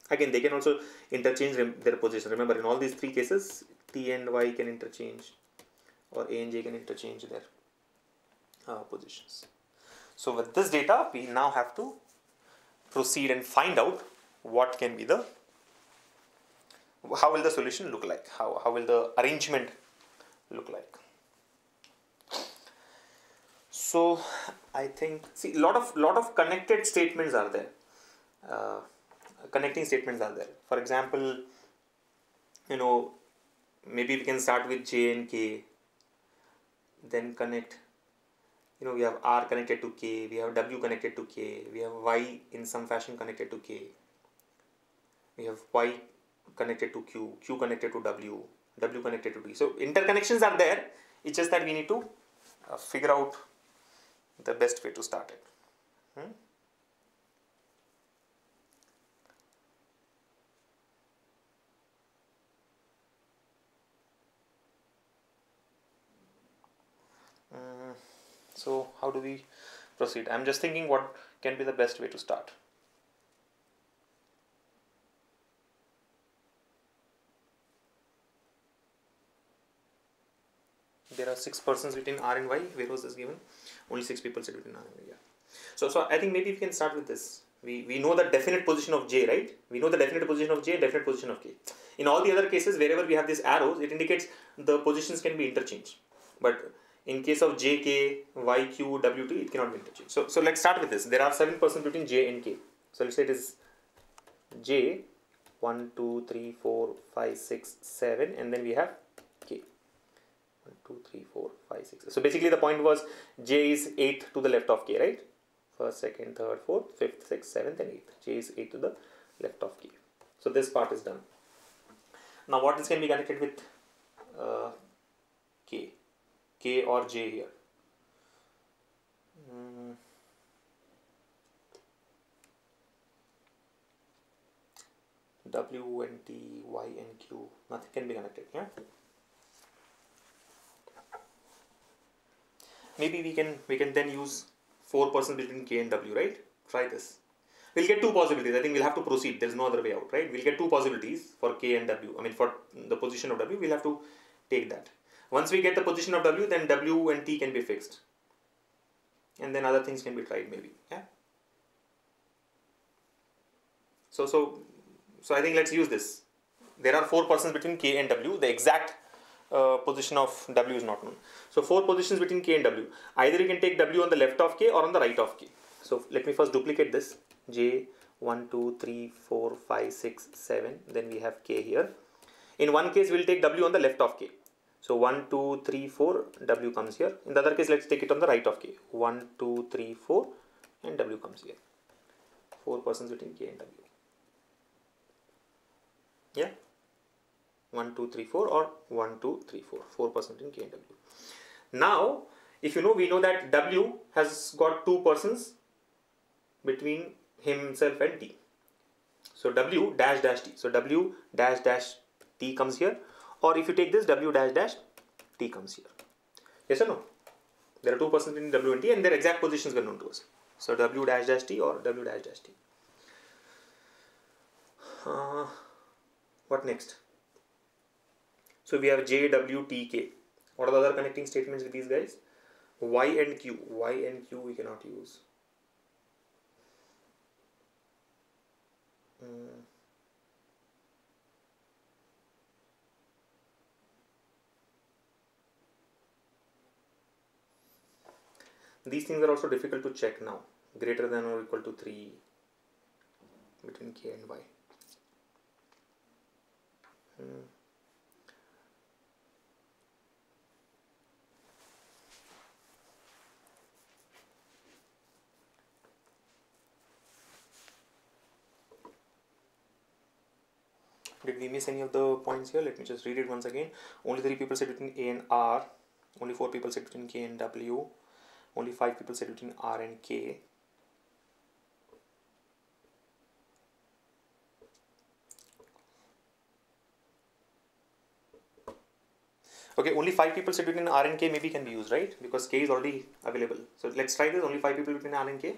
Again, they can also interchange their position. Remember, in all these 3 cases, T and Y can interchange or A and J can interchange their positions. So with this data, we now have to proceed and find out what can be the, how will the solution look like? How will the arrangement look like? So I think, see, lot of connected statements are there. Connecting statements are there. For example, maybe we can start with J and K, then connect, we have R connected to K, we have W connected to K, we have Y in some fashion connected to K, we have Y connected to Q, Q connected to W, W connected to D. So interconnections are there, it's just that we need to figure out the best way to start it. So how do we proceed? I'm just thinking what can be the best way to start. There are 6 persons between R and Y. Where was this given? Only 6 people sit between R and Y. Yeah. So I think maybe we can start with this. We know the definite position of J, right? We know the definite position of J, definite position of K. In all the other cases, wherever we have these arrows, it indicates the positions can be interchanged. But in case of J, K, Y, Q, W, T, it cannot be interchanged. So let's start with this. There are 7 persons between J and K. So let's say it is J, 1, 2, 3, 4, 5, 6, 7, and then we have K. 1, 2, 3, 4, 5, 6. So basically the point was J is 8th to the left of K, right? First, second, third, fourth, fifth, sixth, seventh, and 8th. J is 8th to the left of K. So this part is done. Now what is can be connected with K? K or J here. W and T, Y and Q, nothing can be connected, yeah? Maybe we can then use 4 persons between K and W, right? Try this. We'll get 2 possibilities. I think we'll have to proceed. There's no other way out, right? We'll get 2 possibilities for K and W. I mean, for the position of W, we'll have to take that. Once we get the position of W, then W and T can be fixed. And then other things can be tried maybe, yeah? So I think let's use this. There are 4 persons between K and W. The exact position of W is not known. So 4 positions between K and W. Either you can take W on the left of K or on the right of K. So let me first duplicate this. J, 1, 2, 3, 4, 5, 6, 7. Then we have K here. In one case, we'll take W on the left of K. So 1, 2, 3, 4, W comes here. In the other case, let's take it on the right of K. 1, 2, 3, 4, and W comes here. 4 persons between K and W. Yeah? 1, 2, 3, 4 or 1, 2, 3, 4. 4 persons between K and W. Now, if you know, we know that W has got 2 persons between himself and T. So W dash dash T. So W dash dash T comes here. Or if you take this, W dash dash T comes here. Yes or no? There are 2 persons between W and T and their exact positions were known to us. So W dash dash T or W dash dash T. What next? So we have J, W, T, K. What are the other connecting statements with these guys? Y and Q. Y and Q we cannot use. These things are also difficult to check now. Greater than or equal to 3 between K and Y. Did we miss any of the points here? Let me just read it once again. Only 3 people sit between A and R. Only 4 people sit between K and W. Only 5 people sit between R and K. Okay, only 5 people sit between R and K maybe can be used, right? Because K is already available. So let's try this. Only 5 people between R and K.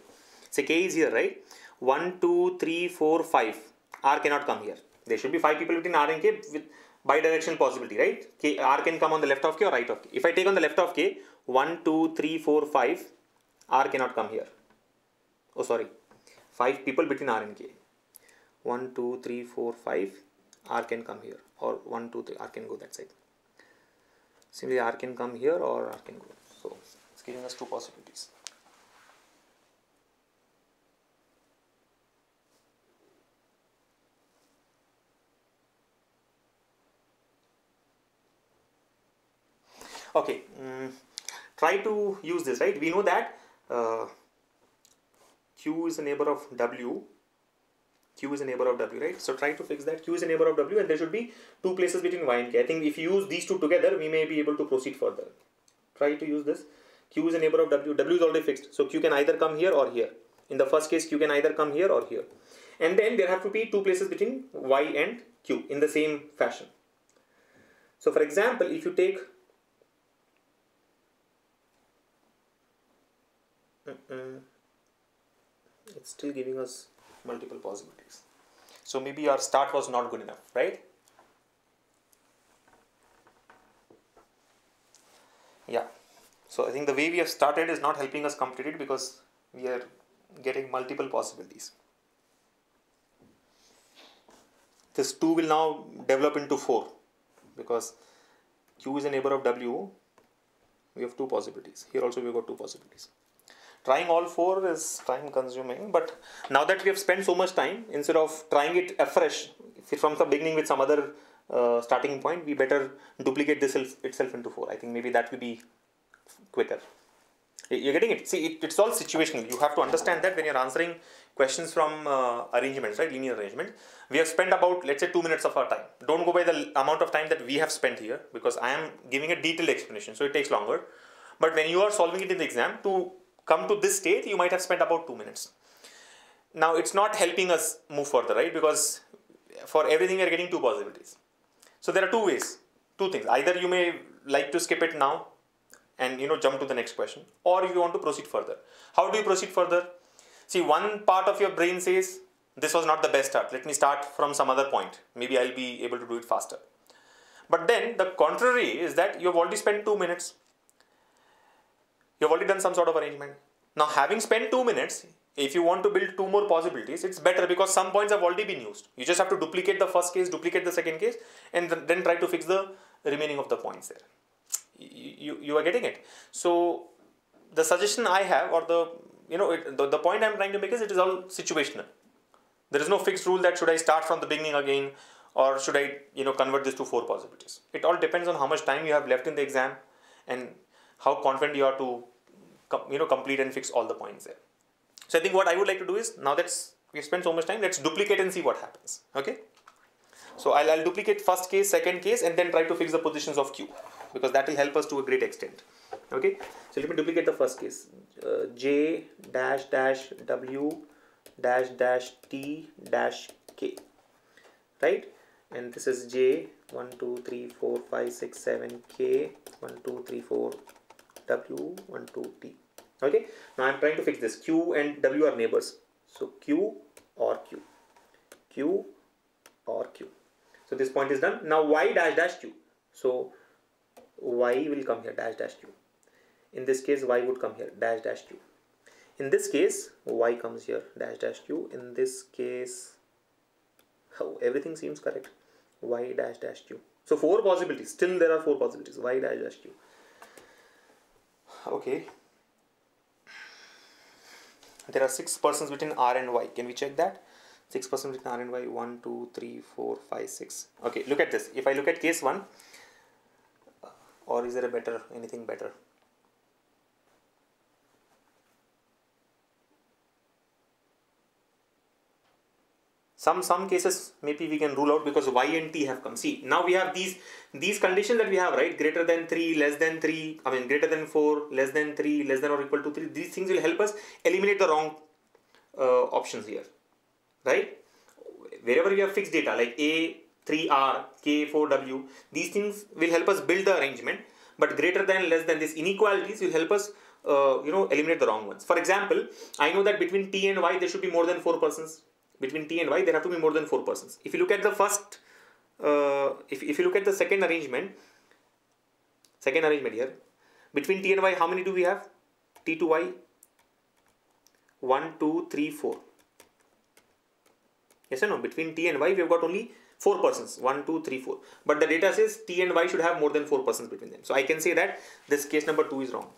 Say K is here, right? 1, 2, 3, 4, 5. R cannot come here. There should be 5 people between R and K with bidirectional possibility, right? K, R can come on the left of K or right of K. If I take on the left of K, 1, 2, 3, 4, 5, R cannot come here. Oh, sorry. 5 people between R and K. 1, 2, 3, 4, 5, R can come here. Or 1, 2, 3, R can go that side. Simply R can come here or R can go. So it's giving us 2 possibilities. Okay, try to use this, right? We know that Q is a neighbor of W. Q is a neighbor of W, right? So try to fix that. Q is a neighbor of W and there should be 2 places between Y and K. I think if you use these 2 together, we may be able to proceed further. Try to use this. Q is a neighbor of W. W is already fixed. So Q can either come here or here. In the first case, Q can either come here or here. And then there have to be 2 places between Y and Q in the same fashion. So for example, if you take it's still giving us multiple possibilities. So maybe our start was not good enough, right? Yeah. So I think the way we have started is not helping us complete it because we are getting multiple possibilities. This 2 will now develop into 4 because Q is a neighbor of W. We have 2 possibilities. Here also we have got 2 possibilities. Trying all 4 is time consuming, but now that we have spent so much time, instead of trying it afresh from the beginning with some other starting point, we better duplicate this itself into 4. I think maybe that will be quicker. You're getting it? See, it's all situational. You have to understand that when you're answering questions from arrangements, right? Linear arrangement. We have spent about, let's say, 2 minutes of our time. Don't go by the amount of time that we have spent here because I am giving a detailed explanation, so it takes longer. But when you are solving it in the exam, to come to this state, you might have spent about 2 minutes. Now, it's not helping us move further, right? Because for everything, we are getting 2 possibilities. So there are 2 ways, 2 things. Either you may like to skip it now and jump to the next question, or if you want to proceed further. How do you proceed further? See, one part of your brain says, this was not the best start. Let me start from some other point. Maybe I'll be able to do it faster. But then the contrary is that you have already spent 2 minutes. You have already done some sort of arrangement. Now, having spent 2 minutes, if you want to build 2 more possibilities, it's better because some points have already been used. You just have to duplicate the first case, duplicate the second case, and then try to fix the remaining of the points there. You are getting it. So the suggestion I have, or the point I'm trying to make is it is all situational. There is no fixed rule that should I start from the beginning again, or should I, convert this to 4 possibilities? It all depends on how much time you have left in the exam and how confident you are to, complete and fix all the points there. So I think what I would like to do is, now that we spent so much time, let's duplicate and see what happens. Okay. So I'll duplicate first case, second case, and then try to fix the positions of Q, because that will help us to a great extent. Okay. So let me duplicate the first case. J dash dash W dash dash T dash K. Right. And this is J 1 2 3 4 5 6 7 K 1 2 3 4 W 1 2 T. Okay. Now I'm trying to fix this. Q and W are neighbors. So Q or Q. Q or Q. So this point is done. Now Y dash dash Q. So Y will come here, dash dash Q. In this case, Y would come here, dash dash Q. In this case, Y comes here, dash dash Q. In this case, everything seems correct. Y dash dash Q. So 4 possibilities. Still there are 4 possibilities. Y dash dash Q. Okay. There are 6 persons between R and Y. Can we check that? 6 persons between R and Y. 1, 2, 3, 4, 5, 6. Okay, look at this. If I look at case 1, or is there a better, anything better? Some cases maybe we can rule out because Y and T have come. See, now we have these conditions that we have, right? Greater than 3, less than 3, greater than 4, less than 3, less than or equal to 3. These things will help us eliminate the wrong options here, right? Wherever we have fixed data like A, 3R, K, 4W, these things will help us build the arrangement, but greater than, less than, these inequalities will help us eliminate the wrong ones. For example, I know that between T and Y there should be more than 4 persons. Between T and Y there have to be more than 4 persons. If you look at the first, if you look at the second arrangement here, between T and Y, how many do we have? T to Y, 1, 2, 3, 4. Yes or no? Between T and Y, we have got only 4 persons. 1, 2, 3, 4. But the data says T and Y should have more than 4 persons between them. So I can say that this case number 2 is wrong.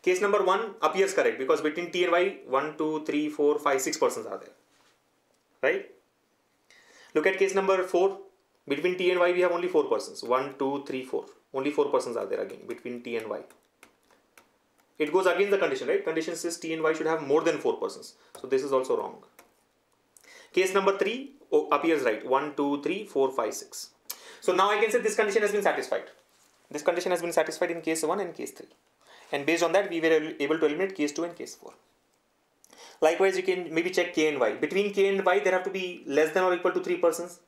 Case number 1 appears correct because between T and Y, 1, 2, 3, 4, 5, 6 persons are there. Right? Look at case number 4. Between T and Y, we have only 4 persons. 1, 2, 3, 4. Only 4 persons are there again between T and Y. It goes against the condition, right? Condition says T and Y should have more than 4 persons. So this is also wrong. Case number 3 appears right. 1, 2, 3, 4, 5, 6. So now I can say this condition has been satisfied. This condition has been satisfied in case 1 and case 3. And based on that, we were able to eliminate case 2 and case 4. Likewise, you can maybe check K and Y. Between K and Y, there have to be less than or equal to 3 persons.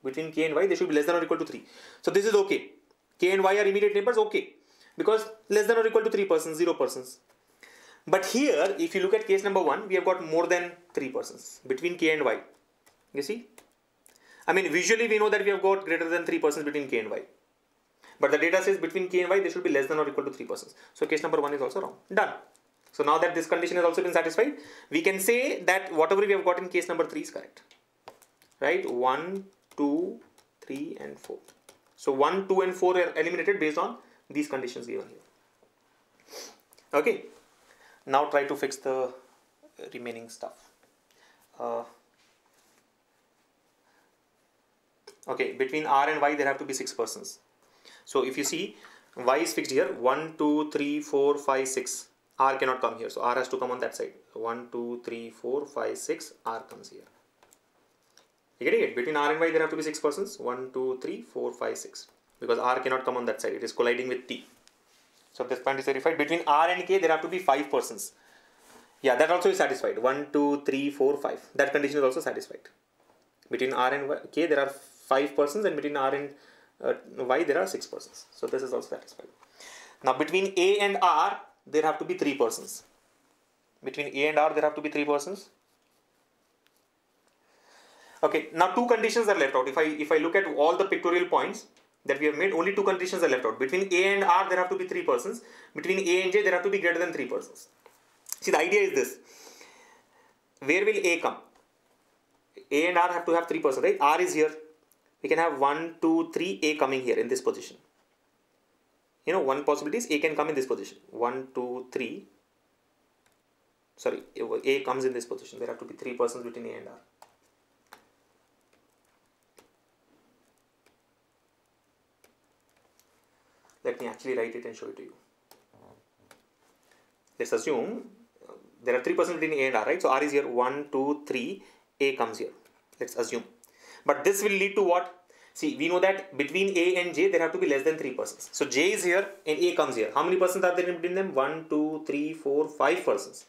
Between K and Y, there should be less than or equal to 3. So this is okay. K and Y are immediate neighbors, okay. Because less than or equal to 3 persons, 0 persons. But here, if you look at case number 1, we have got more than 3 persons between K and Y. You see? Visually we know that we have got greater than 3 persons between K and Y. But the data says between K and Y, there should be less than or equal to 3 persons. So case number 1 is also wrong. Done. So now that this condition has also been satisfied, we can say that whatever we have got in case number 3 is correct. Right? 1, 2, 3 and 4. So 1, 2 and 4 are eliminated based on these conditions given here. Okay. Now try to fix the remaining stuff. Okay. Between R and Y, there have to be 6 persons. So if you see, Y is fixed here, 1, 2, 3, 4, 5, 6. R cannot come here. So R has to come on that side. 1, 2, 3, 4, 5, 6. R comes here. You getting it? Between R and Y, there have to be 6 persons. 1, 2, 3, 4, 5, 6. Because R cannot come on that side. It is colliding with T. So this point is verified. Between R and K, there have to be 5 persons. Yeah, that also is satisfied. 1, 2, 3, 4, 5. That condition is also satisfied. Between R and K, there are 5 persons, and between R and Y, there are 6 persons. So this is also satisfied. Now between A and R, there have to be 3 persons. Between A and R, there have to be 3 persons. Okay, now 2 conditions are left out. If I look at all the pictorial points that we have made, only 2 conditions are left out. Between A and R, there have to be 3 persons. Between A and J, there have to be greater than 3 persons. See, the idea is this. Where will A come? A and R have to have 3 persons, right? R is here. We can have 1, 2, 3, A coming here in this position. One possibility is A can come in this position. 1, 2, 3. Sorry, A comes in this position. There have to be 3 persons between A and R. Let me actually write it and show it to you. Let's assume there are 3% between A and R, right? So R is here, 1, 2, 3, A comes here. Let's assume. But this will lead to what? See, we know that between A and J, there have to be less than 3 persons. So J is here and A comes here. How many persons are there in between them? 1, 2, 3, 4, 5 persons.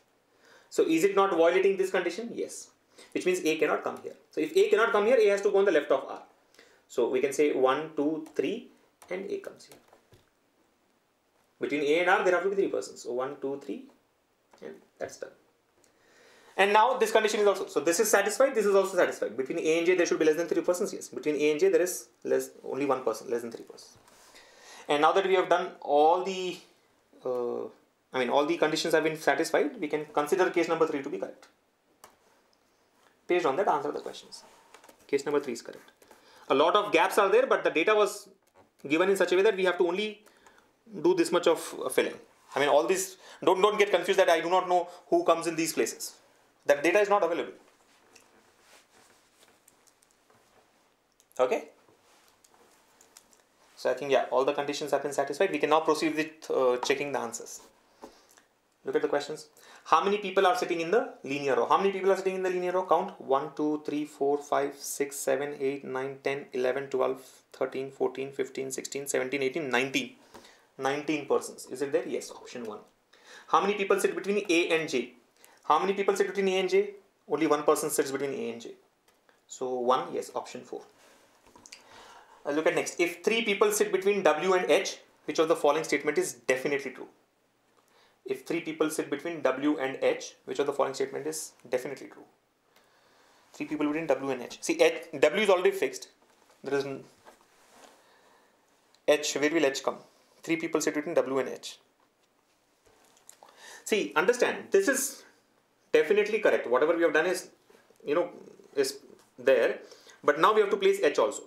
So is it not violating this condition? Yes. Which means A cannot come here. So if A cannot come here, A has to go on the left of R. So we can say 1, 2, 3 and A comes here. Between A and R, there have to be 3 persons. So 1, 2, 3 and that's done. And now this condition is also, so this is satisfied, this is also satisfied. Between A and J, there should be less than 3 persons. Yes. Between A and J, there is only 1 person, less than 3 persons. And now that we have done all the, all the conditions have been satisfied, we can consider case number 3 to be correct. Based on that, answer the questions. Case number 3 is correct. A lot of gaps are there, but the data was given in such a way that we have to only do this much of filling. All this, don't get confused that I do not know who comes in these places. That data is not available. Okay. So I think, yeah, all the conditions have been satisfied. We can now proceed with checking the answers. Look at the questions. How many people are sitting in the linear row? How many people are sitting in the linear row? Count. 1, 2, 3, 4, 5, 6, 7, 8, 9, 10, 11, 12, 13, 14, 15, 16, 17, 18, 19. 19 persons. Is it there? Yes. Option 1. How many people sit between A and J? How many people sit between A and J? Only 1 person sits between A and J. So 1, yes, option 4. Look at next. If 3 people sit between W and H, which of the following statement is definitely true? If 3 people sit between W and H, which of the following statement is definitely true? 3 people between W and H. See, W is already fixed. There is H. Where will H come? 3 people sit between W and H. See, understand, this is definitely correct. Whatever we have done is, is there. But now we have to place H also.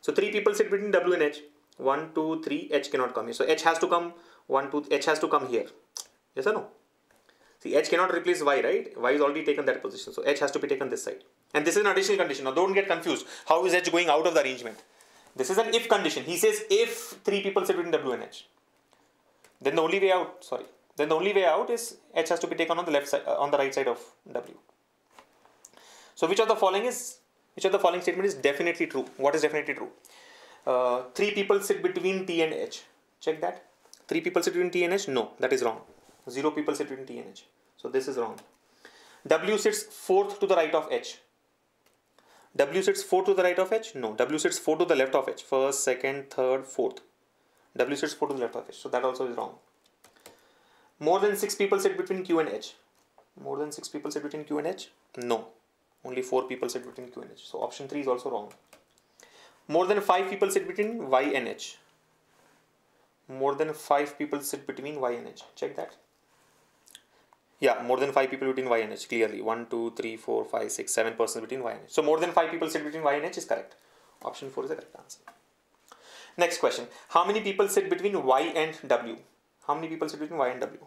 So 3 people sit between W and H. 1, 2, 3, H cannot come here. So H has to come, 1, 2, H has to come here. Yes or no? See, H cannot replace Y, right? Y is already taken that position. So H has to be taken this side. And this is an additional condition. Now don't get confused. How is H going out of the arrangement? This is an if condition. He says if 3 people sit between W and H. Then the only way out, is H has to be taken on the left side, on the right side of W. So which of the following statement is definitely true? What is definitely true? 3 people sit between T and H. Check that. 3 people sit between T and H? No, that is wrong. 0 people sit between T and H. So this is wrong. W sits 4th to the right of H. W sits 4 to the right of H? No. W sits 4 to the left of H. First, second, third, fourth. W sits 4 to the left of H. So that also is wrong. More than 6 people sit between Q and H. More than 6 people sit between Q and H? No. Only 4 people sit between Q and H. So option 3 is also wrong. More than 5 people sit between Y and H. More than 5 people sit between Y and H. Check that. Yeah, more than 5 people between Y and H, clearly. 1, 2, 3, 4, 5, 6, 7 persons between Y and H. So more than 5 people sit between Y and H is correct. Option 4 is the correct answer. Next question. How many people sit between Y and W? How many people sit between Y and W?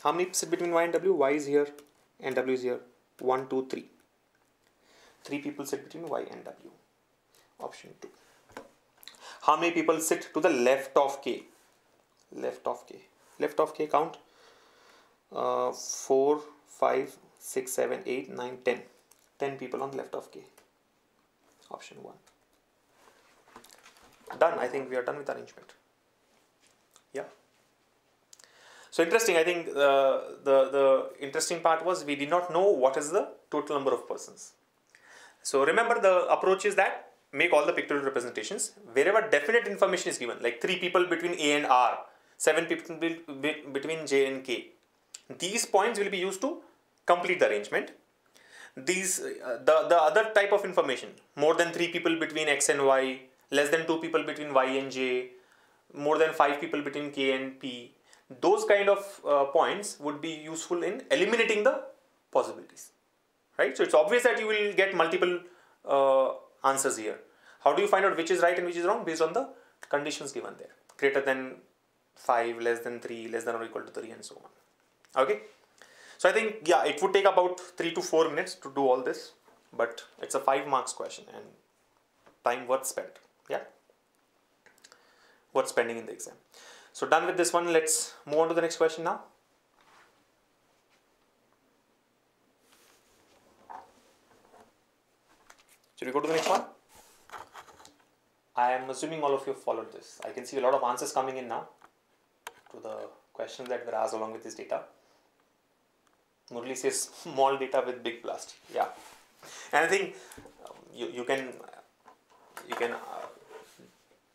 How many sit between Y and W? Y is here and W is here. 1, 2, 3. 3 people sit between Y and W. Option 2. How many people sit to the left of K? Left of K. Left of K, count. 4, 5, 6, 7, 8, 9, 10. 10 people on the left of K. Option 1. Done. I think we are done with arrangement. Yeah. So interesting. I think the interesting part was we did not know what is the total number of persons. So remember, the approach is that make all the pictorial representations wherever definite information is given, like 3 people between A and R, 7 people between J and K. These points will be used to complete the arrangement. These the other type of information, more than 3 people between X and Y, less than 2 people between Y and J, more than 5 people between K and P. Those kind of points would be useful in eliminating the possibilities, right? So it's obvious that you will get multiple answers here. How do you find out which is right and which is wrong? Based on the conditions given there. Greater than 5, less than 3, less than or equal to 3, and so on. Okay. So I think, yeah, it would take about 3 to 4 minutes to do all this, but it's a 5 marks question and time worth spent. Yeah. Worth spending in the exam. So done with this one, let's move on to the next question now. Should we go to the next one? I am assuming all of you have followed this. I can see a lot of answers coming in now to the questions that were asked along with this data. Murli says small data with big blast. Yeah, and I think you can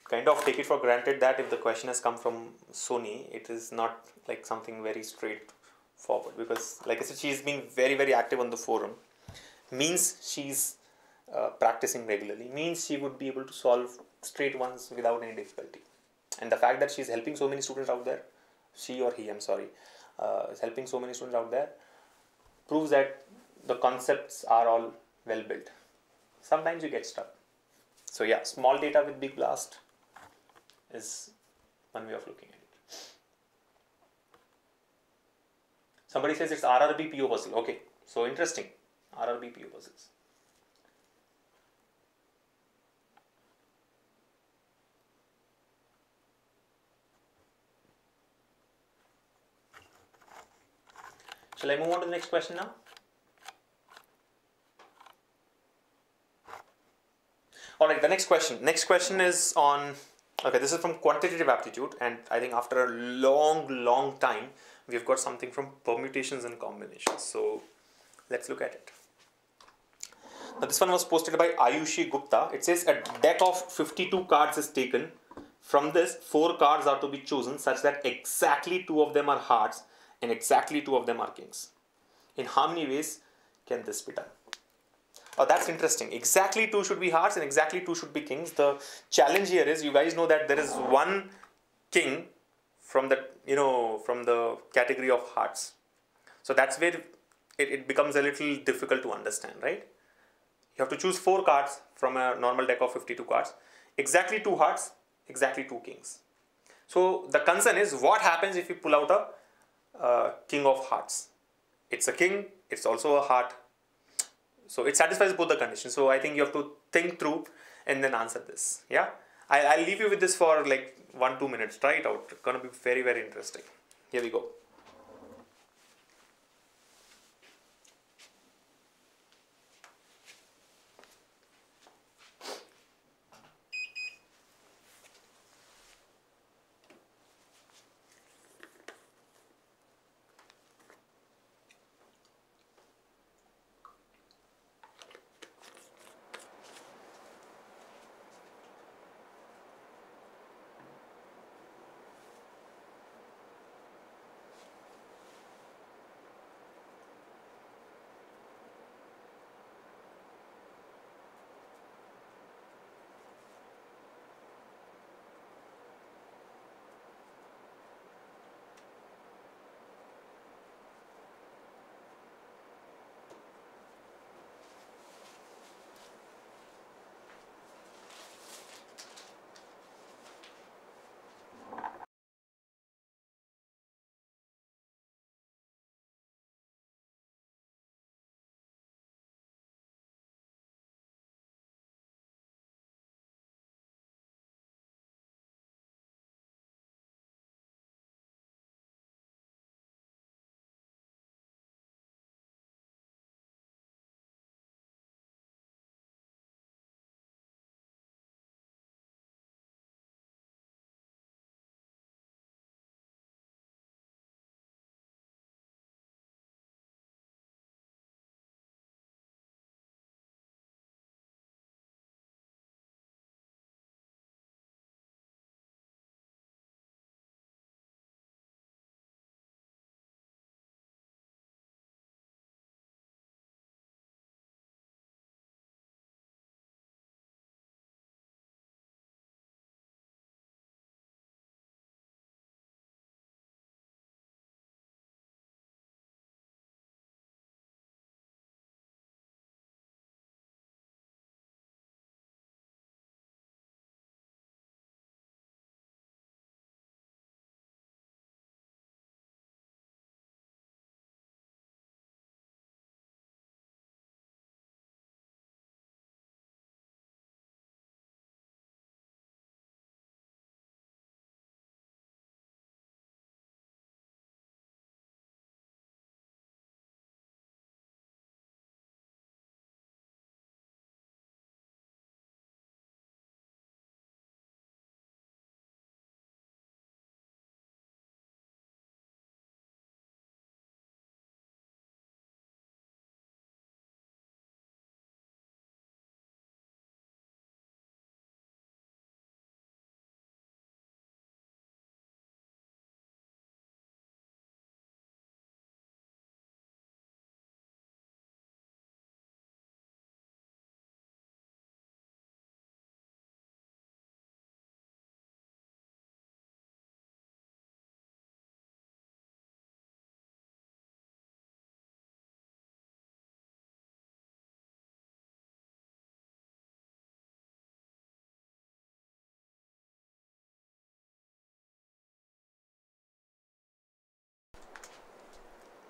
kind of take it for granted that if the question has come from Sony, it is not like something very straightforward, because like I said, she's been very active on the forum. Means she's practicing regularly, means she would be able to solve straight ones without any difficulty. And the fact that she's helping so many students out there, she or he, I'm sorry, is helping so many students out there, proves that the concepts are all well built. Sometimes you get stuck. So yeah, small data with big blast is one way of looking at it. Somebody says it's RRB PO puzzle. Okay, so interesting. RRB PO puzzles. Shall I move on to the next question now? Alright, the next question. Next question is on, okay, this is from Quantitative Aptitude, and I think after a long time, we've got something from permutations and combinations. So let's look at it. Now this one was posted by Ayushi Gupta. It says a deck of 52 cards is taken. From this, 4 cards are to be chosen such that exactly 2 of them are hearts and exactly 2 of them are kings. In how many ways can this be done? Oh, that's interesting. Exactly 2 should be hearts and exactly 2 should be kings. The challenge here is, you guys know that there is one king from the, from the category of hearts. So that's where it becomes a little difficult to understand, right? You have to choose 4 cards from a normal deck of 52 cards. Exactly 2 hearts, exactly 2 kings. So the concern is, what happens if you pull out a king of hearts? It's a king, it's also a heart. So it satisfies both the conditions. So I think you have to think through and then answer this. Yeah, I'll leave you with this for like 1-2 minutes. Try it out. It's gonna be very interesting. Here we go.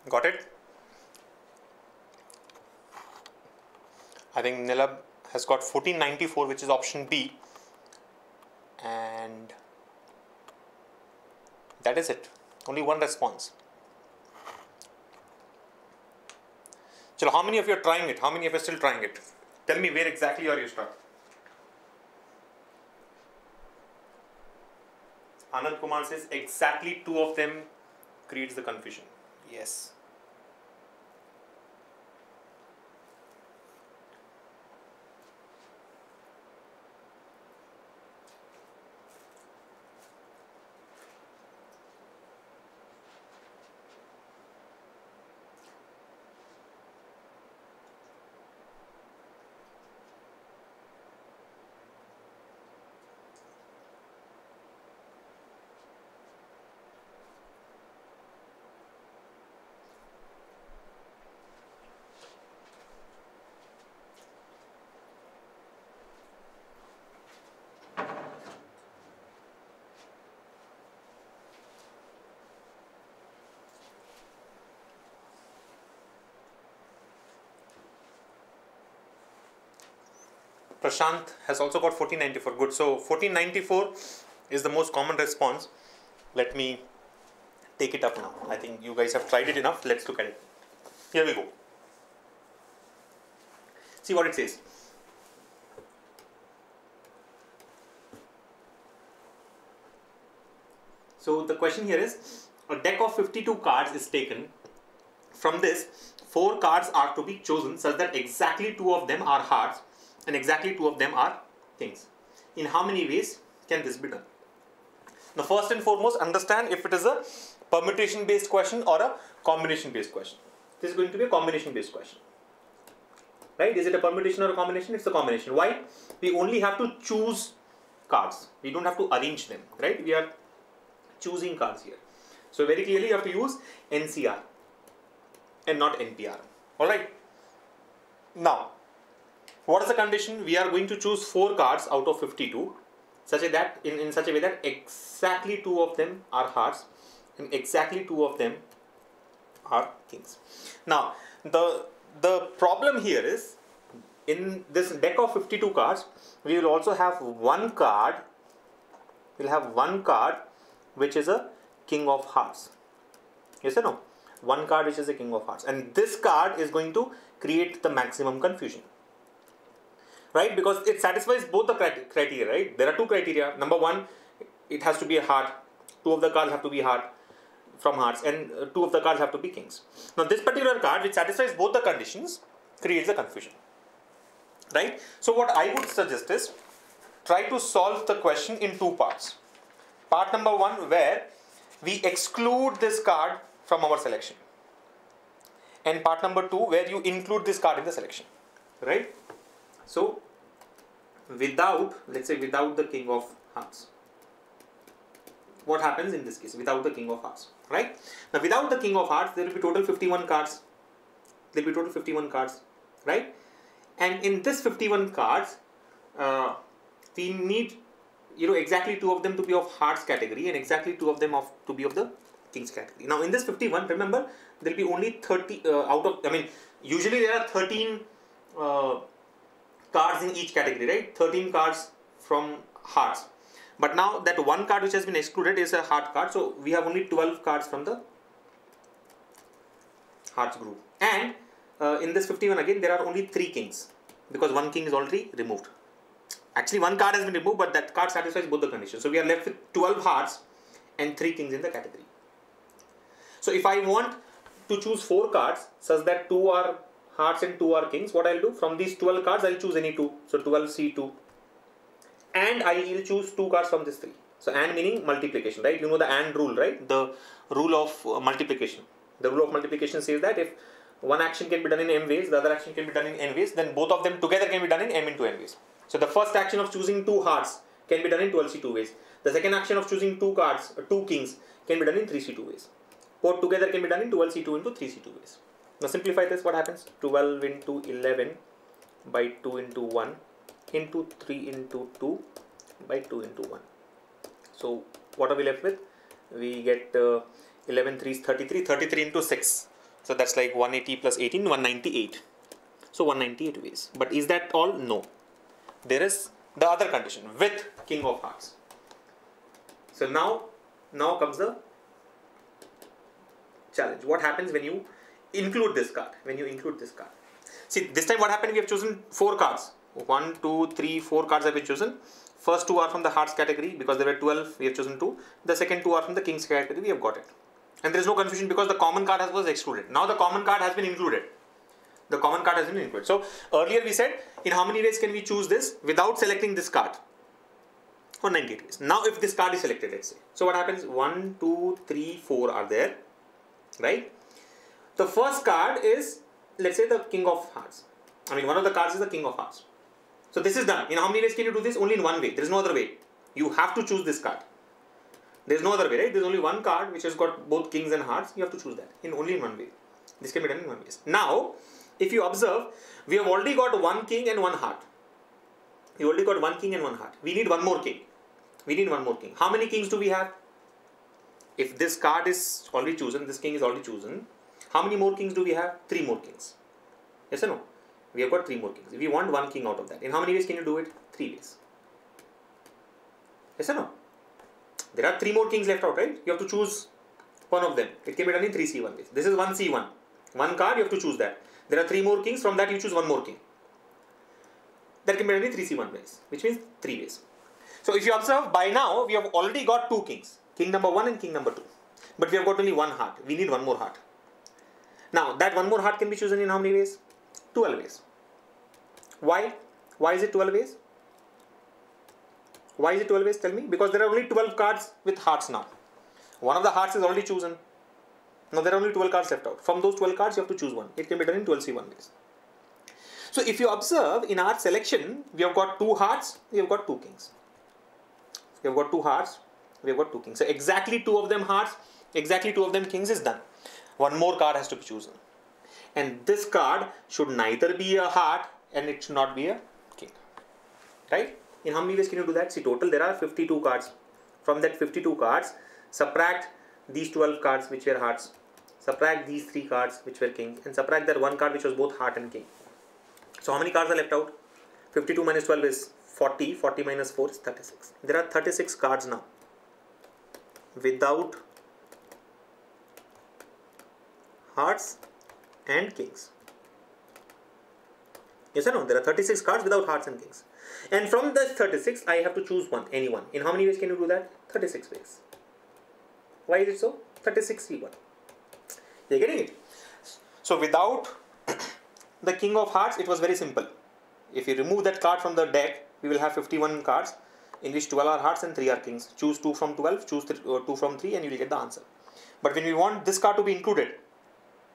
Got it? I think Nilab has got 1494, which is option B. And that is it. Only one response. Chalo, how many of you are trying it? How many of you are still trying it? Tell me where exactly are you stuck. Anand Kumar says exactly 2 of them creates the confusion. Yes. Prashant has also got 1494. Good. So 1494 is the most common response. Let me take it up now. I think you guys have tried it enough. Let's look at it. Here we go. See what it says. So the question here is, a deck of 52 cards is taken. From this, 4 cards are to be chosen such that exactly 2 of them are hearts and exactly 2 of them are kings. In how many ways can this be done? Now, first and foremost, understand if it is a permutation based question or a combination based question. This is going to be a combination based question. Right? Is it a permutation or a combination? It's a combination. Why? We only have to choose cards. We don't have to arrange them. Right? We are choosing cards here. So very clearly you have to use NCR and not NPR. Alright. Now, what is the condition? We are going to choose 4 cards out of 52 such that in such a way that exactly 2 of them are hearts and exactly 2 of them are kings. Now, the problem here is, in this deck of 52 cards, we will also have one card. We'll have one card which is a king of hearts. Yes or no? One card which is a king of hearts, and this card is going to create the maximum confusion. Right? Because it satisfies both the criteria, right? There are 2 criteria. Number 1, it has to be a heart. 2 of the cards have to be heart from hearts, and 2 of the cards have to be kings. Now, this particular card, which satisfies both the conditions, creates the confusion. Right? So, what I would suggest is, try to solve the question in 2 parts. Part number 1, where we exclude this card from our selection. And part number 2, where you include this card in the selection. Right? So, let's say without the king of hearts. What happens in this case? Without the king of hearts. Right? Now, without the king of hearts, there will be total 51 cards. There will be total 51 cards. Right? And in this 51 cards, we need, exactly 2 of them to be of hearts category and exactly 2 of them to be of the kings category. Now, in this 51, remember, there will be only 30 usually there are 13 cards in each category, right? 13 cards from hearts. But now that one card which has been excluded is a heart card. So we have only 12 cards from the hearts group. And in this 51 again, there are only 3 kings because 1 king is already removed. Actually, 1 card has been removed, but that card satisfies both the conditions. So we are left with 12 hearts and 3 kings in the category. So if I want to choose 4 cards such that 2 are hearts and 2 are kings, what I'll do? From these 12 cards, I'll choose any 2. So 12C2. And I will choose 2 cards from this 3. So AND meaning multiplication, right? You know the AND rule, right? The rule of multiplication. The rule of multiplication says that if one action can be done in m ways, the other action can be done in n ways, then both of them together can be done in m into n ways. So the first action of choosing 2 hearts can be done in 12C2 ways. The second action of choosing 2 cards, 2 kings, can be done in 3C2 ways. Both together can be done in 12C2 into 3C2 ways. Now simplify this, what happens? 12 into 11 by 2 into 1 into 3 into 2 by 2 into 1. So what are we left with? We get 11 3 is 33, 33 into 6. So that's like 180 plus 18, 198. So 198 ways. But is that all? No. There is the other condition with king of hearts. So now comes the challenge. What happens when you include this card? See, this time what happened? We have chosen 4 cards. 1, 2, 3, 4 cards have been chosen. First 2 are from the hearts category because there were 12. We have chosen 2. The second 2 are from the kings category. We have got it. And there is no confusion because the common card was excluded. Now the common card has been included. So earlier we said, in how many ways can we choose this without selecting this card? 198 ways. Now if this card is selected, let's say. So what happens? 1, 2, 3, 4 are there. Right? The first card is, let's say, the king of hearts. I mean, one of the cards is the king of hearts. So this is done. In how many ways can you do this? Only in one way. There is no other way. You have to choose this card. There is no other way, right? There is only one card which has got both kings and hearts. You have to choose that only in one way. This can be done in one way. Now, if you observe, we have already got one king and one heart. We need one more king. How many kings do we have? If this card is already chosen, this king is already chosen, how many more kings do we have? 3 more kings. Yes or no? We have got 3 more kings. We want one king out of that. In how many ways can you do it? 3 ways. Yes or no? There are 3 more kings left out, right? You have to choose one of them. It can be done in 3C1 ways. This is 1C1. One card, you have to choose that. There are 3 more kings. From that, you choose one more king. That can be done in 3C1 ways, which means 3 ways. So if you observe, by now, we have already got 2 kings. King number 1 and king number 2. But we have got only one heart. We need one more heart. Now, that one more heart can be chosen in how many ways? 12 ways. Why? Why is it 12 ways? Why is it 12 ways? Tell me. Because there are only 12 cards with hearts now. One of the hearts is already chosen. Now, there are only 12 cards left out. From those 12 cards, you have to choose one. It can be done in 12C1 ways. So, if you observe, in our selection, we have got 2 hearts, we have got 2 kings. We have got 2 hearts, we have got 2 kings. So, exactly 2 of them hearts, exactly 2 of them kings is done. One more card has to be chosen. And this card should neither be a heart and it should not be a king. Right? In how many ways can you do that? See, total there are 52 cards. From that 52 cards, subtract these 12 cards which were hearts. Subtract these 3 cards which were king. And subtract that one card which was both heart and king. So how many cards are left out? 52 minus 12 is 40. 40 minus 4 is 36. There are 36 cards now without hearts and kings. Yes or no? There are 36 cards without hearts and kings. And from the 36, I have to choose one, any one. In how many ways can you do that? 36 ways. Why is it so? 36C1. You're getting it? So without the king of hearts, it was very simple. If you remove that card from the deck, we will have 51 cards in which 12 are hearts and 3 are kings. Choose 2 from 12, choose 2 from 3 and you will get the answer. But when we want this card to be included,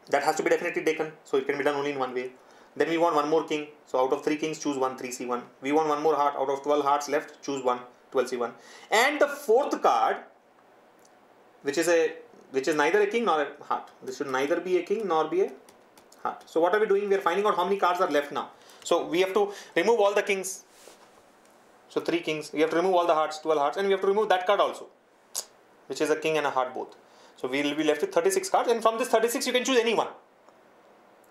that has to be definitely taken. So it can be done only in one way. Then we want one more king. So out of 3 kings, choose 1, 3C1. We want one more heart. Out of 12 hearts left, choose 1, 12C1. And the 4th card, which is neither a king nor a heart. This should neither be a king nor be a heart. So what are we doing? We are finding out how many cards are left now. So we have to remove all the kings. So 3 kings. We have to remove all the hearts, 12 hearts. And we have to remove that card also, which is a king and a heart both. So we will be left with 36 cards. And from this 36, you can choose any one.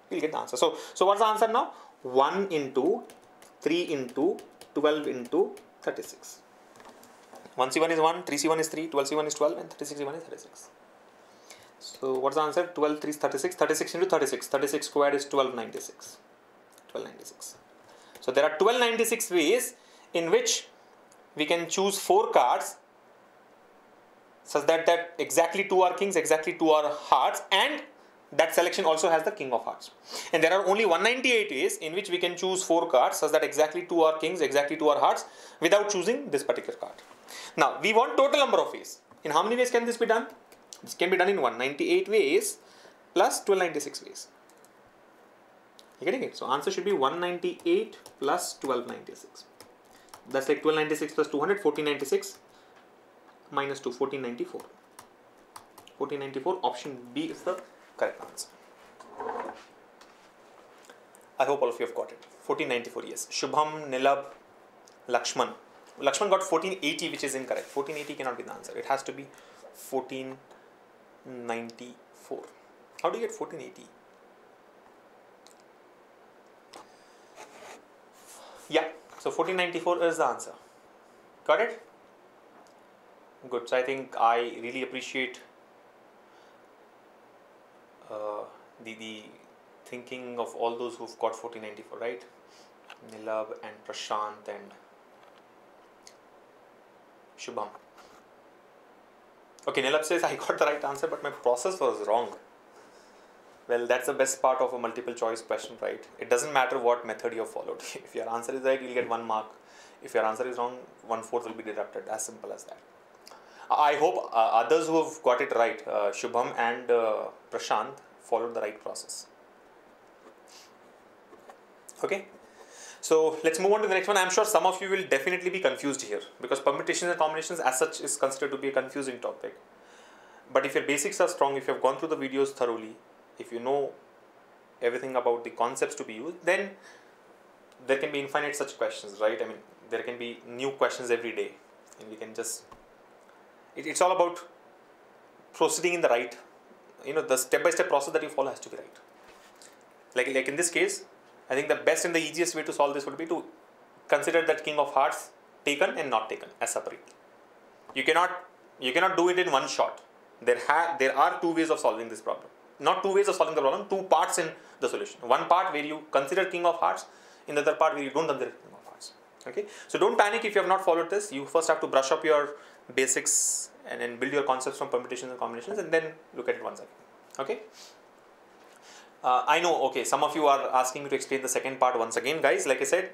We'll get the answer. So what's the answer now? 1 into 3 into 12 into 36. 1C1 is 1, 3C1 is 3, 12C1 is 12 and 36C1 is 36. So what's the answer? 12, 3 is 36, 36 into 36. 36 squared is 1296. 1296. So there are 1296 ways in which we can choose 4 cards such that exactly 2 are kings, exactly 2 are hearts, and that selection also has the king of hearts. And there are only 198 ways in which we can choose 4 cards such that exactly 2 are kings, exactly 2 are hearts without choosing this particular card. Now, we want total number of ways. In how many ways can this be done? This can be done in 198 ways plus 1296 ways. You getting it? So, answer should be 198 plus 1296. That's like 1296 plus 200, 1496 minus 2, 1494. 1494, option B is the correct answer. I hope all of you have got it. 1494, yes. Shubham, Nilab, Lakshman. Lakshman got 1480, which is incorrect. 1480 cannot be the answer. It has to be 1494. How do you get 1480? Yeah, so 1494 is the answer. Got it? Good. So I think I really appreciate the thinking of all those who've got 1494, right? Nilab and Prashant and Shubham. Okay, Nilab says I got the right answer, but my process was wrong. Well, that's the best part of a multiple choice question, right? It doesn't matter what method you have followed. If your answer is right, you'll get 1 mark. If your answer is wrong, 1/4 will be deducted. As simple as that. I hope others who have got it right, Shubham and Prashant, followed the right process. Okay. So let's move on to the next one. I'm sure some of you will definitely be confused here because permutations and combinations as such is considered to be a confusing topic. But if your basics are strong, if you have gone through the videos thoroughly, if you know everything about the concepts to be used, then there can be infinite such questions, right? I mean, there can be new questions every day, and we can just. It's all about proceeding in the right, the step-by-step process that you follow has to be right. Like in this case, I think the best and the easiest way to solve this would be to consider that King of Hearts taken and not taken as separate. You cannot do it in one shot. There are 2 ways of solving this problem. Not 2 ways of solving the problem, 2 parts in the solution. One part where you consider King of Hearts, in the other part where you don't consider King of Hearts. Okay, so don't panic if you have not followed this. You first have to brush up your basics and then build your concepts from permutations and combinations, and then look at it once again. Okay. I know. Okay, some of you are asking me to explain the second part once again, guys. Like I said,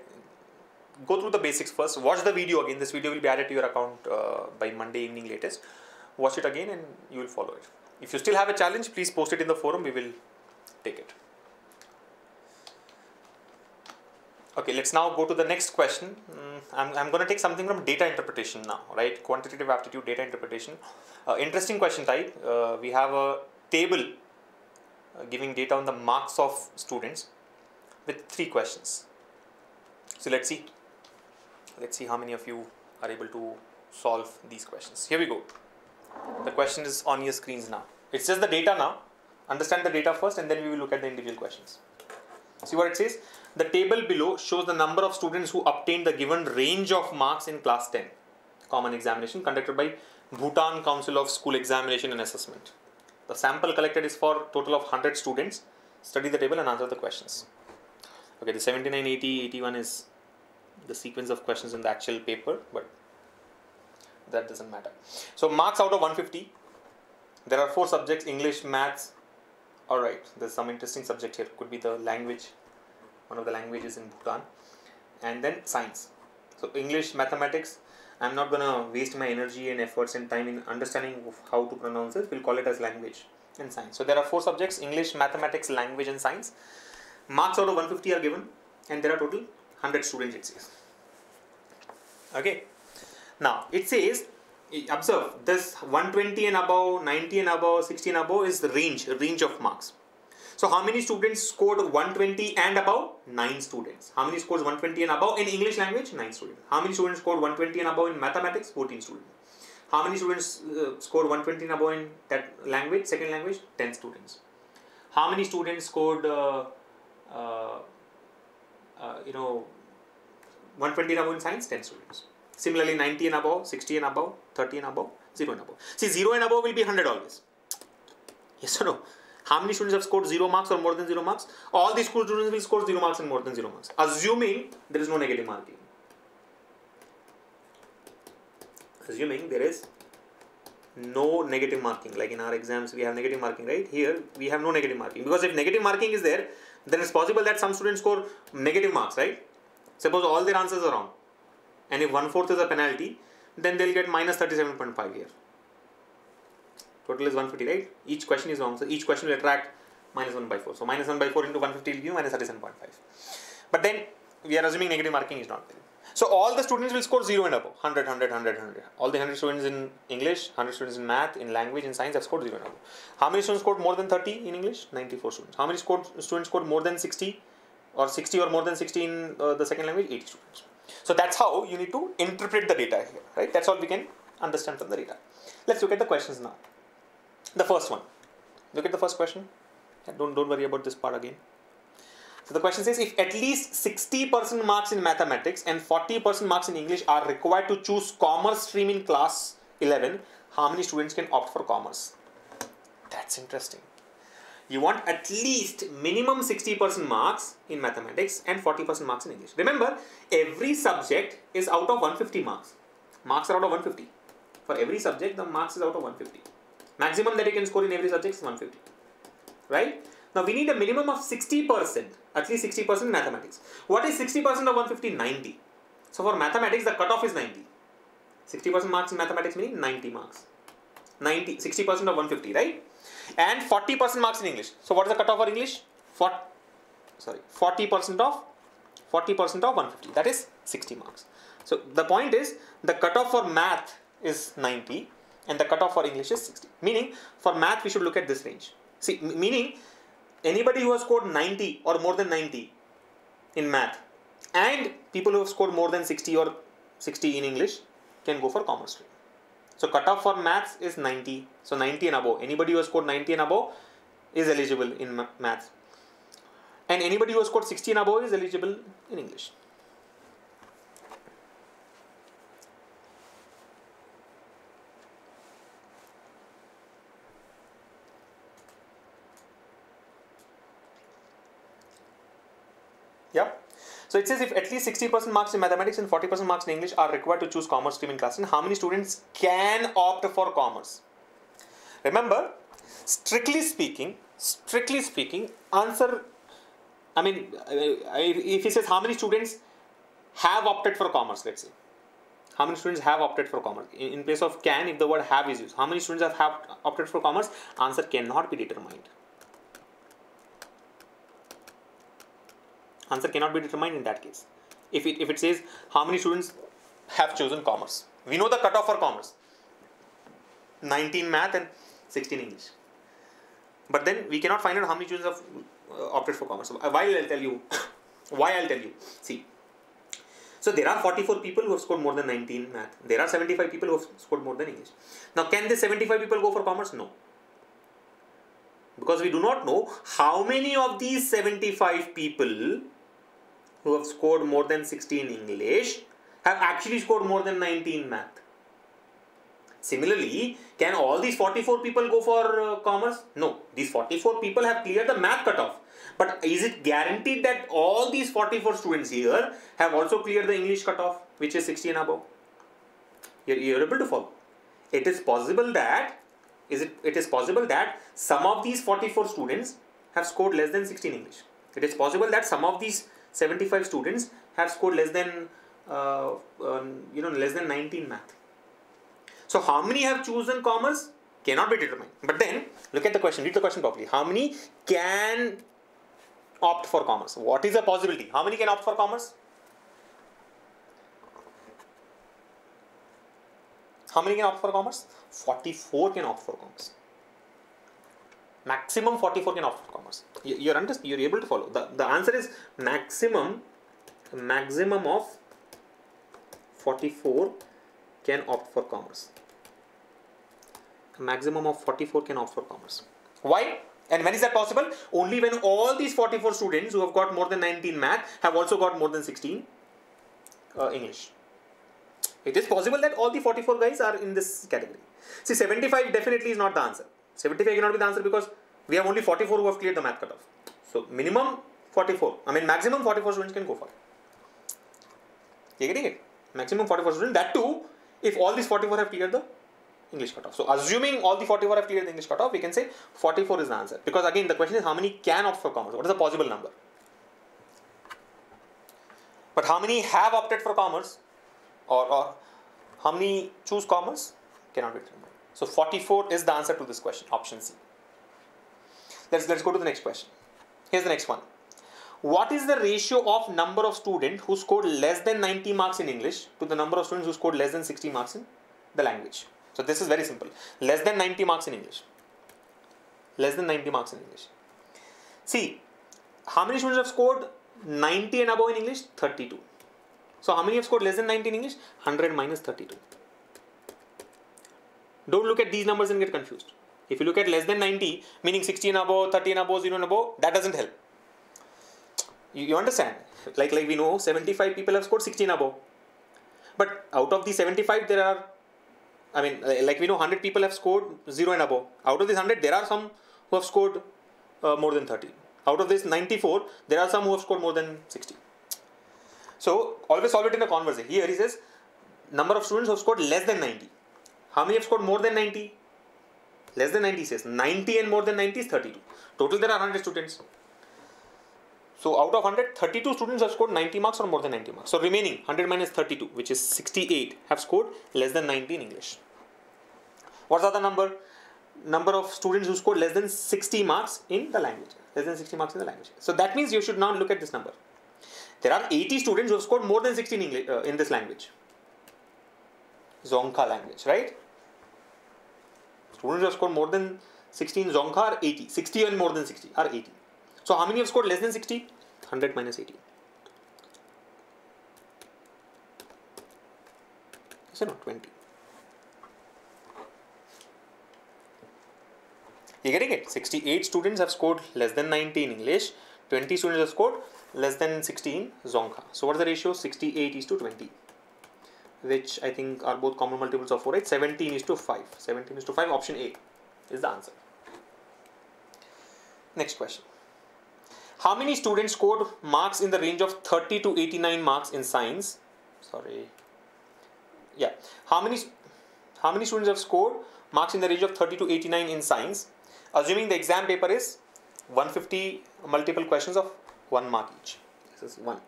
go through the basics first. Watch the video again. This video will be added to your account by Monday evening latest. Watch it again, and you will follow it. If you still have a challenge, please post it in the forum. We will take it. Okay, let's now go to the next question. I'm going to take something from data interpretation now, right? Quantitative aptitude data interpretation. Interesting question type. We have a table giving data on the marks of students with 3 questions. So let's see. Let's see how many of you are able to solve these questions. Here we go. The question is on your screens now. It's just the data now. Understand the data first, and then we will look at the individual questions. See what it says? The table below shows the number of students who obtained the given range of marks in class 10 common examination conducted by Bhutan Council of School Examination and Assessment. The sample collected is for total of 100 students. Study the table and answer the questions. Okay, the 79, 80, 81 is the sequence of questions in the actual paper, but that doesn't matter. So marks out of 150. There are 4 subjects: English, Maths. Alright, there's some interesting subject here. Could be the language, one of the languages in Bhutan. And then science. So English, mathematics. I'm not going to waste my energy and efforts and time in understanding how to pronounce it. We'll call it as language and science. So there are 4 subjects: English, mathematics, language and science. Marks out of 150 are given, and there are total 100 students, it says. Okay. Now it says, observe this 120 and above, 90 and above, 60 and above is the range of marks. So how many students scored 120 and above? 9 students. How many scores 120 and above in English language? 9 students. How many students scored 120 and above in mathematics? 14 students. How many students scored 120 and above in that language, second language? 10 students. How many students scored 120 and above in science? 10 students. Similarly, 90 and above, 60 and above, 30 and above, 0 and above. See, 0 and above will be 100 always. Yes or no? How many students have scored 0 marks or more than 0 marks? All these school students will score 0 marks and more than 0 marks. Assuming there is no negative marking. Assuming there is no negative marking. Like in our exams, we have negative marking, right? Here, we have no negative marking. Because if negative marking is there, then it's possible that some students score negative marks, right? Suppose all their answers are wrong. And if 1/4 is a penalty, then they'll get minus 37.5 here. Total is 150, right? Each question is wrong. So each question will attract minus 1/4. So minus 1/4 into 150 will give you minus 37.5. But then we are assuming negative marking is not there. So all the students will score 0 and above. 100, 100, 100, 100. All the 100 students in English, 100 students in math, in language, in science have scored 0 and above. How many students scored more than 30 in English? 94 students. How many students scored more than 60 or 60 or more than 60 in the second language? 80 students. So that's how you need to interpret the data here, right? That's all we can understand from the data. Let's look at the questions now. The first one. Look at the first question. Don't worry about this part again. So the question says, if at least 60% marks in mathematics and 40% marks in English are required to choose commerce stream in class 11, how many students can opt for commerce? That's interesting. You want at least minimum 60% marks in mathematics and 40% marks in English. Remember, every subject is out of 150 marks. Marks are out of 150. For every subject, the marks is out of 150. Maximum that you can score in every subject is 150. Right? Now we need a minimum of 60%, at least 60% in mathematics. What is 60% of 150? 90. So for mathematics, the cutoff is 90. 60% marks in mathematics meaning 90 marks. 60% of 150, right? And 40% marks in English. So what is the cutoff for English? 40% of 150. That is 60 marks. So the point is, the cutoff for math is 90 and the cutoff for English is 60. Meaning, for math we should look at this range. See, meaning anybody who has scored 90 or more than 90 in math and people who have scored more than 60 or 60 in English can go for commerce stream. So cutoff for maths is 90. So 90 and above. Anybody who has scored 90 and above is eligible in maths. And anybody who has scored 60 and above is eligible in English. Yeah. So it says, if at least 60% marks in mathematics and 40% marks in English are required to choose commerce stream in class, and how many students can opt for commerce? Remember, strictly speaking, answer, I mean, if he says how many students have opted for commerce, let's say. How many students have opted for commerce? In place of can, if the word have is used, how many students have opted for commerce? Answer cannot be determined. Answer cannot be determined in that case. If it says how many students have chosen commerce. We know the cutoff for commerce. 19 math and 16 English. But then we cannot find out how many students have opted for commerce. Why I'll tell you. See. So there are 44 people who have scored more than 19 math. There are 75 people who have scored more than English. Now can the 75 people go for commerce? No. Because we do not know how many of these 75 people who have scored more than 60 in English have actually scored more than 90 in math. Similarly, can all these 44 people go for commerce? No. These 44 people have cleared the math cutoff. But is it guaranteed that all these 44 students here have also cleared the English cutoff, which is 60 and above? You're able to follow. It is possible that some of these 44 students have scored less than 60 in English. It is possible that some of these 75 students have scored less than less than 90 in math. So how many have chosen commerce? Cannot be determined. But then look at the question. Read the question properly. How many can opt for commerce? What is the possibility? How many can opt for commerce? How many can opt for commerce? 44 can opt for commerce. Maximum 44 can opt for commerce. You're able to follow. The answer is maximum of 44 can opt for commerce. A maximum of 44 can opt for commerce. Why? And when is that possible? Only when all these 44 students who have got more than 19 math have also got more than 16 English. It is possible that all the 44 guys are in this category. See, 75 definitely is not the answer. 75 cannot be the answer because we have only 44 who have cleared the math cutoff. So maximum 44 students can go for it. You getting it? Maximum 44 students. That too, if all these 44 have cleared the English cutoff. So assuming all the 44 have cleared the English cutoff, we can say 44 is the answer. Because again, the question is how many can opt for commerce? What is the possible number? But how many have opted for commerce? Or how many choose commerce? Cannot be determined. So 44 is the answer to this question, option C. Let's go to the next question. Here's the next one. What is the ratio of number of students who scored less than 90 marks in English to the number of students who scored less than 60 marks in the language? So this is very simple. Less than 90 marks in English. Less than 90 marks in English. See, how many students have scored 90 and above in English? 32. So how many have scored less than 90 in English? 100 minus 32. Don't look at these numbers and get confused. If you look at less than 90, meaning 60 and above, 30 and above, 0 and above, that doesn't help. You understand? Like we know 75 people have scored 60 and above. But out of the 75, there are, I mean, like we know 100 people have scored 0 and above. Out of these 100, there are some who have scored more than 30. Out of this 94, there are some who have scored more than 60. So always solve it in a converse. Here he says, number of students who have scored less than 90. How many have scored more than 90? Less than 90 says 90 and more than 90 is 32. Total there are 100 students. So out of 100, 32 students have scored 90 marks or more than 90 marks. So remaining 100 minus 32, which is 68, have scored less than 90 in English. What's the other number? Number of students who scored less than 60 marks in the language. Less than 60 marks in the language. So that means you should now look at this number. There are 80 students who have scored more than 60 in English, in this language. Dzongkha language, right? Students who have scored more than 60 in Dzongkha are 80. 60 and more than 60 are 80. So how many have scored less than 60? 100 minus 80. Is it not 20? You getting it? 68 students have scored less than 90 in English. 20 students have scored less than 60 in Dzongkha. So what is the ratio? 68 is to 20. Which I think are both common multiples of 4, right? 17 is to 5. 17 is to 5. Option A is the answer. Next question. How many students scored marks in the range of 30 to 89 marks in science? Sorry. Yeah. How many students have scored marks in the range of 30 to 89 in science? Assuming the exam paper is 150 multiple questions of 1 mark each. This is 1.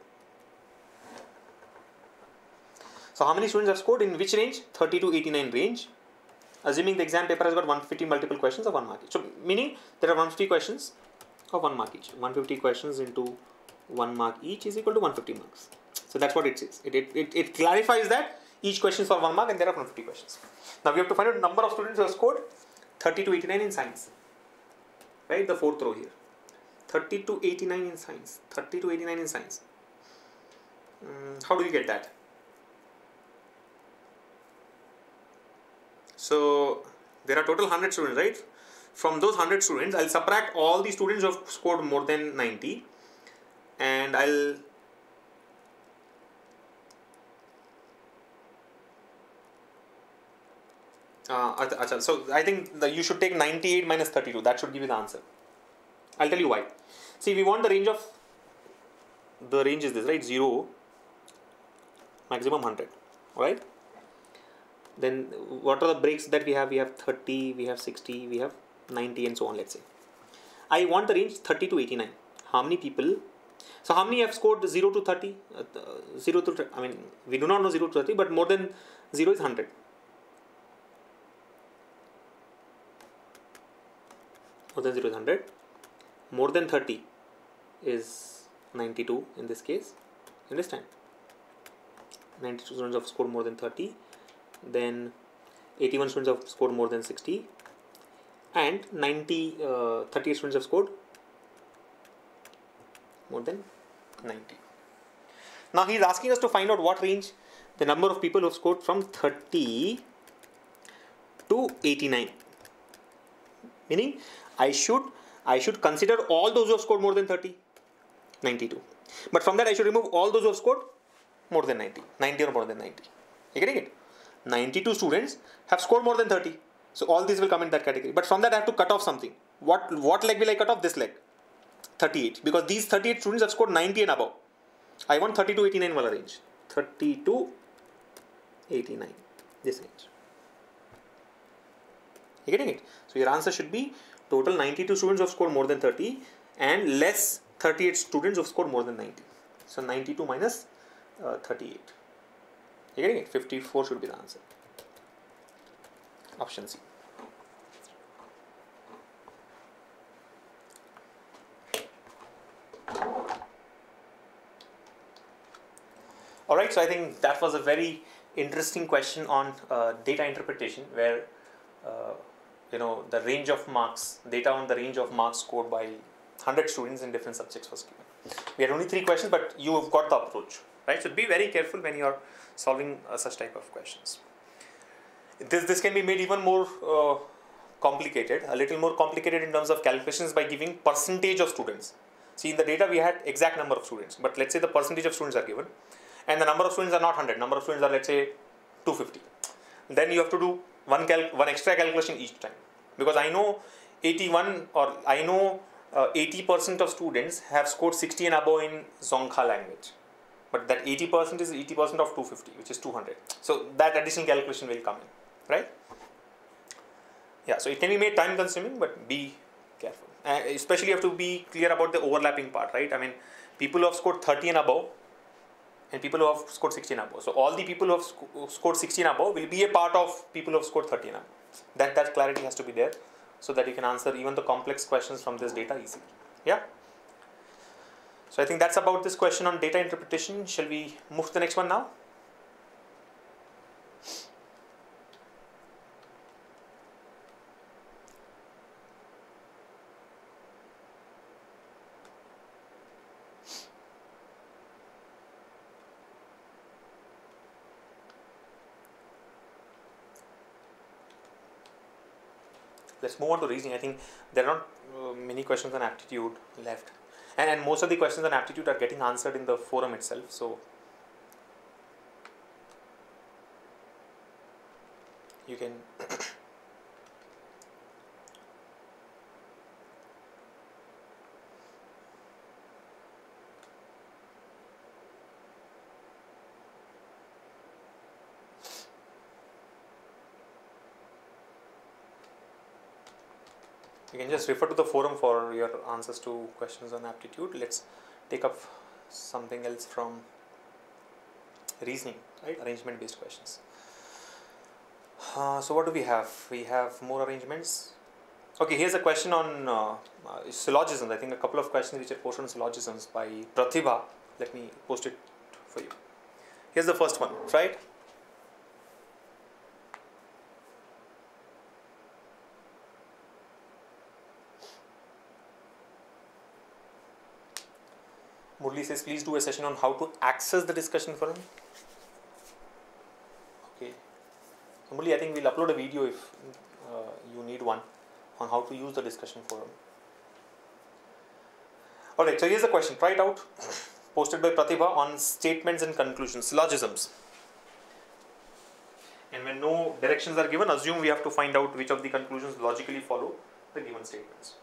So how many students have scored in which range? 30 to 89 range. Assuming the exam paper has got 150 multiple questions of 1 mark each. So meaning there are 150 questions of 1 mark each. 150 questions into 1 mark each is equal to 150 marks. So that's what it says. It clarifies that each question is for 1 mark and there are 150 questions. Now we have to find out the number of students who have scored 30 to 89 in science. Right, the fourth row here. 30 to 89 in science. 30 to 89 in science. How do you get that? So there are total 100 students, right? From those 100 students, I'll subtract all the students who have scored more than 90 and I'll so I think you should take 98 minus 32. That should give you the answer. I'll tell you why. See, we want the range is this, right? 0, maximum 100, right? Then what are the breaks that we have? We have 30, we have 60, we have 90 and so on, let's say. I want the range 30 to 89. How many people? So how many have scored 0 to 30? 0 to 30, I mean, we do not know 0 to 30, but more than 0 is 100. More than 0 is 100. More than 30 is 92 in this case. Understand? 92 students have scored more than 30. Then 81 students have scored more than 60. And 38 students have scored more than 90. Now he is asking us to find out what range the number of people who have scored from 30 to 89. Meaning I should consider all those who have scored more than 30, 92. But from that I should remove all those who have scored more than 90, 90 or more than 90. You getting it? 92 students have scored more than 30. So all these will come in that category. But from that I have to cut off something. What leg will I cut off? This leg. 38. Because these 38 students have scored 90 and above. I want 30 to 89 wala range. 30 to 89. This range. You getting it? So your answer should be total 92 students who have scored more than 30 and less 38 students who have scored more than 90. So 92 minus 38. You getting it? 54 should be the answer. Option C. Alright, so I think that was a very interesting question on data interpretation where the range of marks, data on the range of marks scored by 100 students in different subjects was given. We had only 3 questions, but you have got the approach, right? So be very careful when you are solving such type of questions. This can be made even more complicated, a little more complicated in terms of calculations by giving percentage of students. See, in the data we had exact number of students, but let's say the percentage of students are given and the number of students are not 100, number of students are, let's say, 250. Then you have to do one extra calculation each time, because I know 81 or I know 80% of students have scored 60 and above in Dzongkha language, but that 80% is 80% of 250, which is 200. So that additional calculation will come in, right? Yeah, so it can be made time consuming, but be careful. Especially you have to be clear about the overlapping part, right? I mean, people who have scored 30 and above and people who have scored 60 and above. So all the people who have scored 60 and above will be a part of people who have scored 30 and above. That clarity has to be there so that you can answer even the complex questions from this data easily. Yeah. So I think that's about this question on data interpretation. Shall we move to the next one now? Let's move on to reasoning. I think there are not many questions on aptitude left, and most of the questions on aptitude are getting answered in the forum itself. So you can just refer to the forum for your answers to questions on aptitude. Let's take up something else from reasoning, right? Arrangement based questions. So what do we have? We have more arrangements. Okay, here's a question on syllogisms. I think a couple of questions which are posted on syllogisms by Pratibha. Let me post it for you. Here's the first one, right? Murli says, please do a session on how to access the discussion forum. Okay. So Murli, I think we'll upload a video if you need one on how to use the discussion forum. Alright, so here's the question. Try it out. Posted by Pratibha on statements and conclusions, syllogisms. And when no directions are given, assume we have to find out which of the conclusions logically follow the given statements.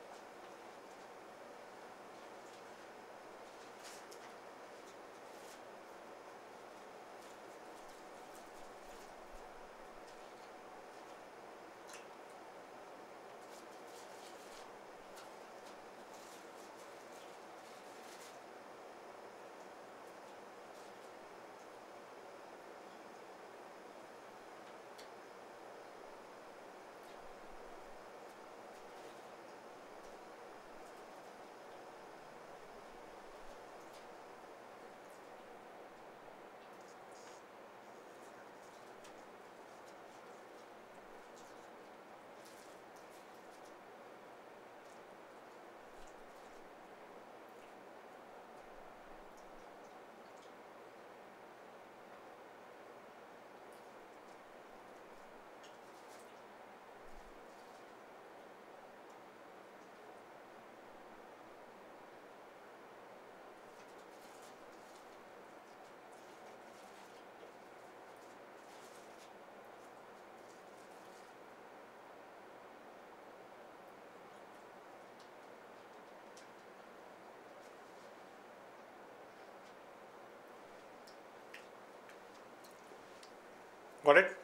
Got it?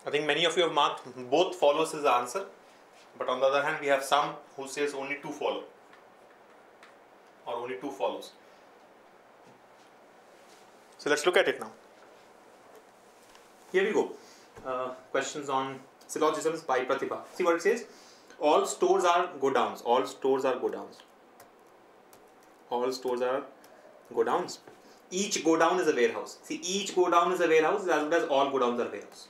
I think many of you have marked both follows as the answer, but on the other hand we have some who says only two follow or only two follows. So let's look at it now. Here we go. Questions on syllogisms by Pratibha. See what it says? All stores are go downs. All stores are go downs. All stores are go downs. Each go down is a warehouse. See, each go down is a warehouse as good as all go downs are warehouse.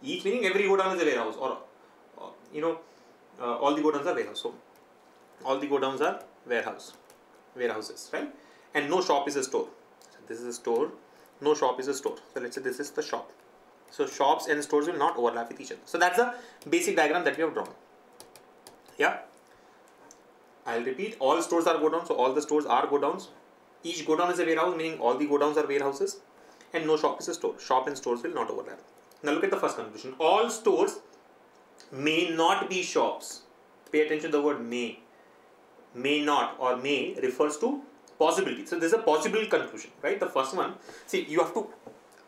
Each meaning every go down is a warehouse, or all the godowns are warehouse. So all the godowns are warehouses, right? And no shop is a store. So this is a store, no shop is a store. So let's say this is the shop. So shops and stores will not overlap with each other. So that's the basic diagram that we have drawn. Yeah. I'll repeat, all stores are godowns, so all the stores are godowns. Each godown is a warehouse, meaning all the godowns are warehouses. And no shop is a store. Shop and stores will not overlap. Now look at the first conclusion. All stores may not be shops. Pay attention to the word may. May not or may refers to possibility. So this is a possible conclusion, right? The first one, see, you have to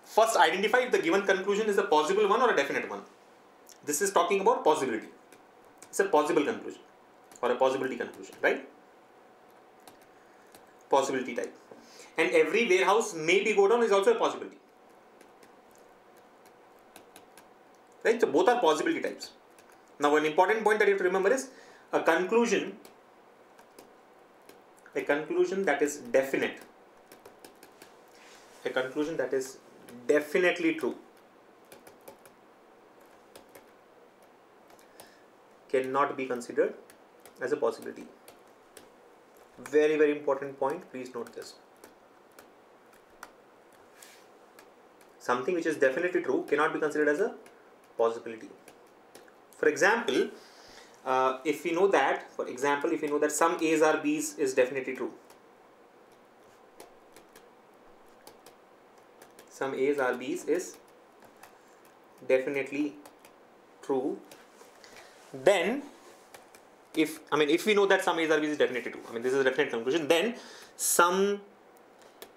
first identify if the given conclusion is a possible one or a definite one. This is talking about possibility. It's a possible conclusion or a possibility conclusion, right? Possibility type. And every warehouse may be godown is also a possibility. Right? So both are possibility types. Now an important point that you have to remember is a conclusion that is definite. A conclusion that is definitely true cannot be considered as a possibility. Very, very important point. Please note this. Something which is definitely true cannot be considered as a possibility. For example, if we know that some A's are B's is definitely true. Some A's are B's is definitely true. Then, if we know that some A's are B's is definitely true, this is a definite conclusion, then some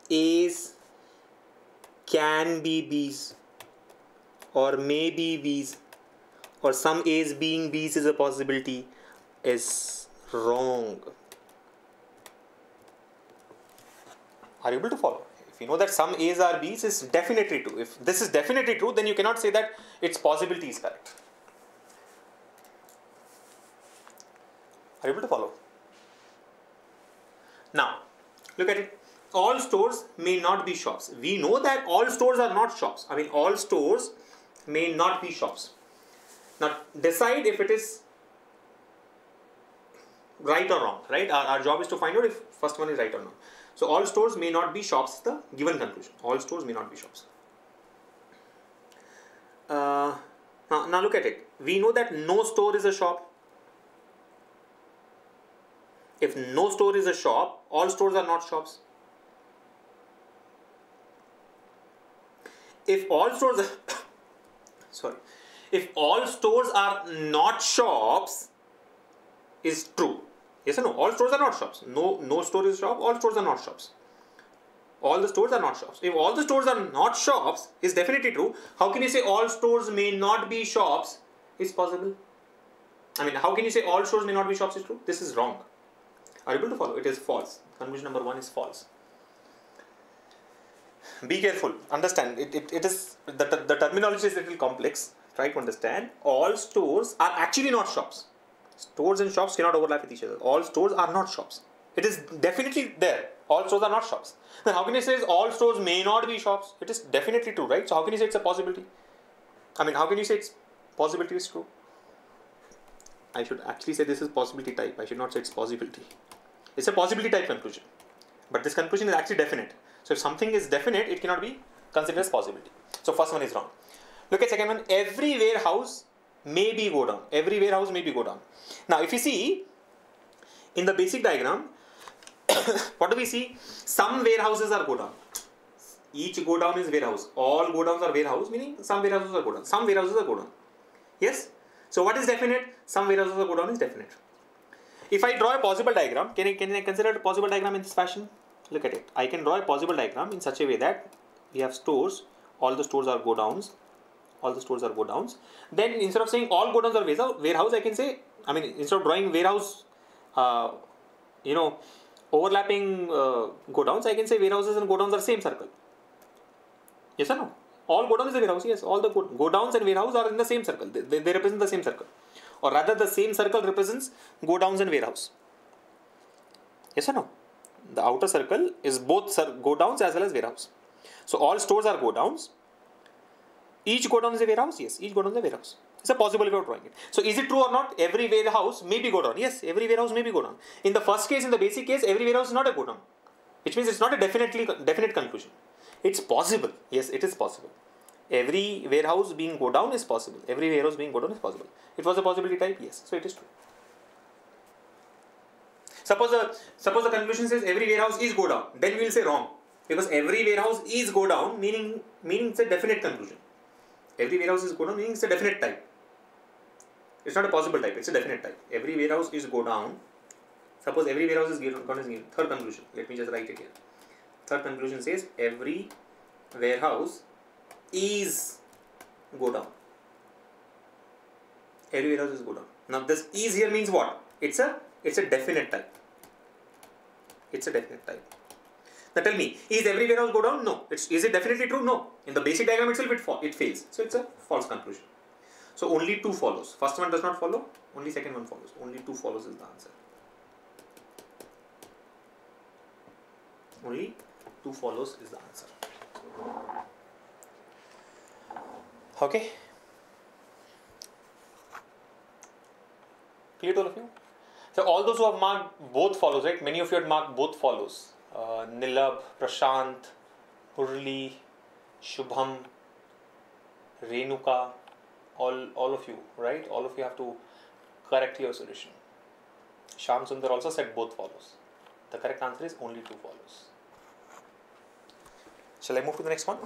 A's can be B's or may be B's, or some A's being B's is a possibility, is wrong. Are you able to follow? If you know that some A's are B's is definitely true. If this is definitely true, then you cannot say that its possibility is correct. Are you able to follow? Now, look at it. All stores may not be shops. We know that all stores are not shops. All stores may not be shops. Now, decide if it is right or wrong, right? Our job is to find out if first one is right or not. So, all stores may not be shops, the given conclusion. All stores may not be shops. Now look at it. We know that no store is a shop. If no store is a shop, all stores are not shops. If all stores are if all stores are not shops is true. Yes or no? All stores are not shops. No store is a shop. All stores are not shops. All the stores are not shops. If all the stores are not shops is definitely true. How can you say all stores may not be shops is possible? How can you say all stores may not be shops is true? This is wrong. Are you able to follow? It is false. Conclusion number 1 is false. Be careful. Understand. It is the terminology is a little complex. Try to understand. All stores are actually not shops. Stores and shops cannot overlap with each other. All stores are not shops. It is definitely there. All stores are not shops. Then how can you say all stores may not be shops? It is definitely true, right? So how can you say it's a possibility? How can you say it's possibility is true? I should actually say this is possibility type. I should not say it's possibility. It's a possibility type conclusion. But this conclusion is actually definite. So if something is definite, it cannot be considered as possibility. So first one is wrong. Look at second one. Every warehouse may be go down. Every warehouse may be go down. Now if you see in the basic diagram, what do we see? Some warehouses are go down. Each go down is warehouse. All go downs are warehouse, meaning some warehouses are go down. Some warehouses are go down. Yes? So what is definite? Some warehouses are go down is definite. If I draw a possible diagram, can I consider a possible diagram in this fashion? Look at it. I can draw a possible diagram in such a way that we have stores. All the stores are go downs. All the stores are go downs. Then instead of saying all go downs are warehouse, I can say, instead of drawing warehouse, overlapping go downs, I can say warehouses and go downs are same circle. Yes or no? All go down is a warehouse. Yes, all the go downs and warehouse are in the same circle. They represent the same circle. Or rather, the same circle represents go downs and warehouse. Yes or no? The outer circle is both go downs as well as warehouse. So all stores are go downs. Each go down is a warehouse. Yes, each go down is a warehouse. It's a possible way of drawing it. So is it true or not? Every warehouse may be go down. Yes, every warehouse may be go down. In the first case, in the basic case, every warehouse is not a go down, which means it's not a definite conclusion. It's possible. Yes, it is possible. Every warehouse being go down is possible. Every warehouse being go down is possible. It was a possibility type. Yes, so it is true. Suppose the conclusion says every warehouse is go down. Then we will say wrong, because every warehouse is go down meaning it's a definite conclusion. Every warehouse is go down meaning it's a definite type. It's not a possible type, it's a definite type. Every warehouse is go down. Suppose every warehouse is gone is given. Third conclusion. Let me just write it here. Third conclusion says every warehouse is go down. Every warehouse is go down. Now this is here means what? It's a definite type. It's a definite type. Now tell me, is every warehouse go down? No. Is it definitely true? No. In the basic diagram itself it fails. So it's a false conclusion. So only 2 follows. First one does not follow, only second one follows. Only 2 follows is the answer. Only 2 follows is the answer. Okay. Clear to all of you? So all those who have marked both follows, right? Many of you had marked both follows. Nilab, Prashant, Murli, Shubham, Renuka, all of you, right? All of you have to correct your solution. Sham Sundar also said both follows. The correct answer is only 2 follows. Shall I move to the next one?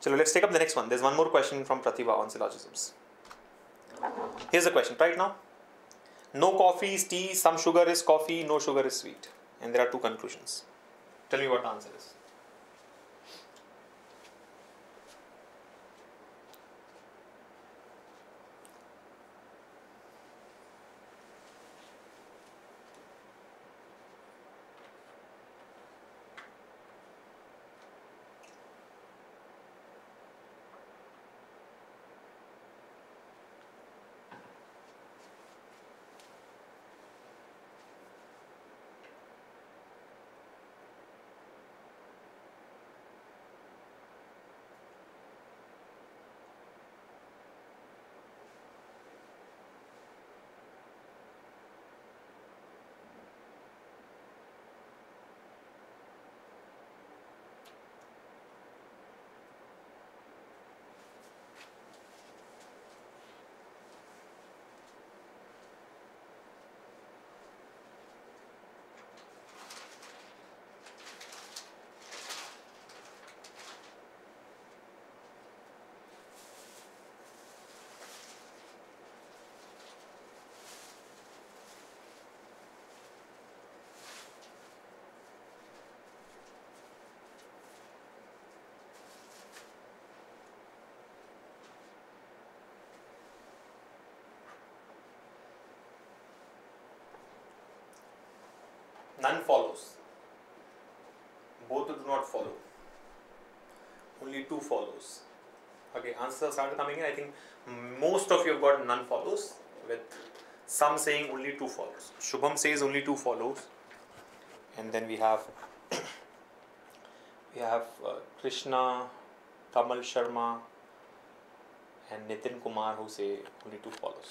So let's take up the next one. There's one more question from Pratibha on syllogisms. Here's the question right now. No coffee is tea, some sugar is coffee, no sugar is sweet. And there are 2 conclusions. Tell me what the answer is. None follows. Both do not follow. Only 2 follows. Okay, answers started coming in. I think most of you have got none follows, with some saying only 2 follows. Shubham says only 2 follows, and then we have Krishna, Kamal Sharma, and Nitin Kumar who say only 2 follows.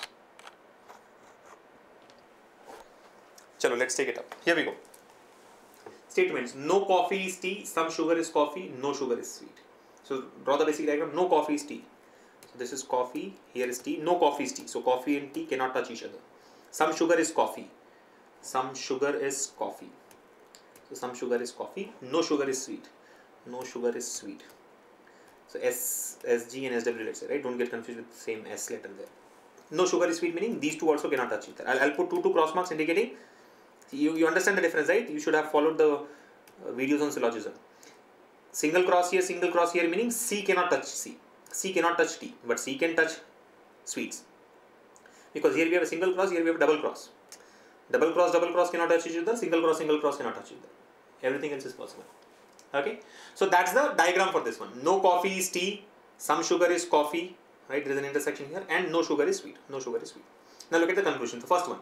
Chalo, let's take it up. Here we go. Statements. No coffee is tea, some sugar is coffee, no sugar is sweet. So draw the basic diagram. No coffee is tea. So this is coffee, here is tea. No coffee is tea. So coffee and tea cannot touch each other. Some sugar is coffee. Some sugar is coffee. So some sugar is coffee. No sugar is sweet. No sugar is sweet. So S, G and SW, let's say, right? Don't get confused with the same S letter there. No sugar is sweet meaning these 2 also cannot touch each other. I'll put 2 cross marks indicating. You understand the difference, right? You should have followed the videos on syllogism. Single cross here meaning C cannot touch C. C cannot touch T, but C can touch sweets. Because here we have a single cross, here we have a double cross. Double cross cannot touch each other, single cross cannot touch each other. Everything else is possible. Okay? So that's the diagram for this one. No coffee is tea, some sugar is coffee, right? There is an intersection here, and no sugar is sweet. No sugar is sweet. Now look at the conclusion. The first one.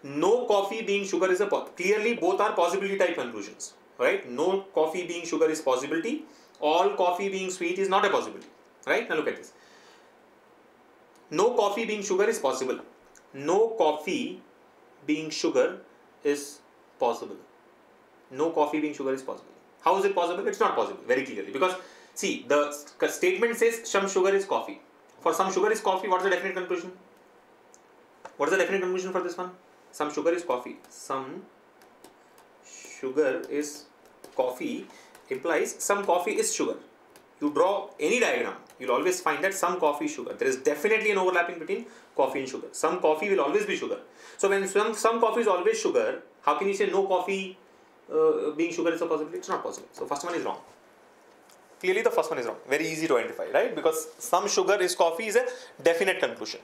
No coffee being sugar is a clearly both are possibility type conclusions, right? No coffee being sugar is possibility. All coffee being sweet is not a possibility, right? Now look at this. No coffee being sugar is possible. No coffee being sugar is possible. No coffee being sugar is possible. How is it possible? It's not possible, very clearly. Because, see, the statement says some sugar is coffee. For some sugar is coffee, what is the definite conclusion? What is the definite conclusion for this one? Some sugar is coffee. Some sugar is coffee implies some coffee is sugar. You draw any diagram, you'll always find that some coffee is sugar. There is definitely an overlapping between coffee and sugar. Some coffee will always be sugar. So when some coffee is always sugar, how can you say no coffee being sugar is a possibility? It's not possible. So first one is wrong. Clearly the first one is wrong. Very easy to identify, right? Because some sugar is coffee is a definite conclusion.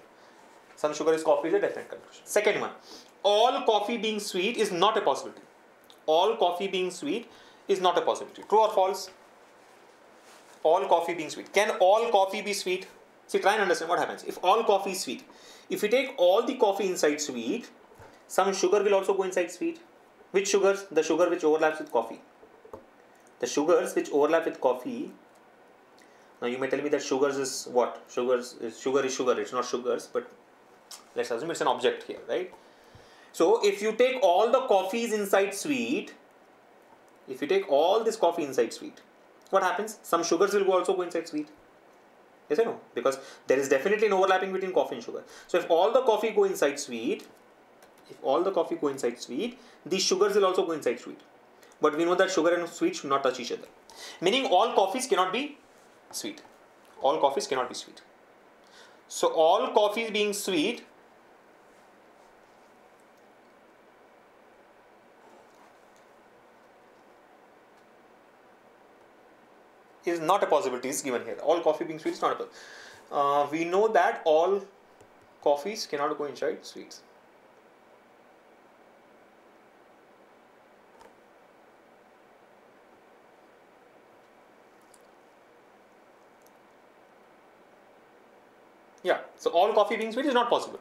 Some sugar is coffee is a definite conclusion. Second one, all coffee being sweet is not a possibility. All coffee being sweet is not a possibility. True or false? All coffee being sweet. Can all coffee be sweet? See, try and understand what happens. If all coffee is sweet, if you take all the coffee inside sweet, some sugar will also go inside sweet. Which sugars? The sugar which overlaps with coffee. The sugars which overlap with coffee. Now you may tell me that sugars is what? Sugar is sugar. It's not sugars, but let's assume it's an object here, right? So if you take all the coffees inside sweet, if you take all this coffee inside sweet, what happens? Some sugars will also go inside sweet. Yes or no? Because there is definitely an overlapping between coffee and sugar. So if all the coffee go inside sweet, these sugars will also go inside sweet. But we know that sugar and sweet should not touch each other. Meaning all coffees cannot be sweet. All coffees cannot be sweet. So all coffees being sweet is not a possibility, is given here. All coffee being sweet is not a possibility. We know that all coffees cannot go inside sweets. Yeah, so all coffee being sweet is not possible.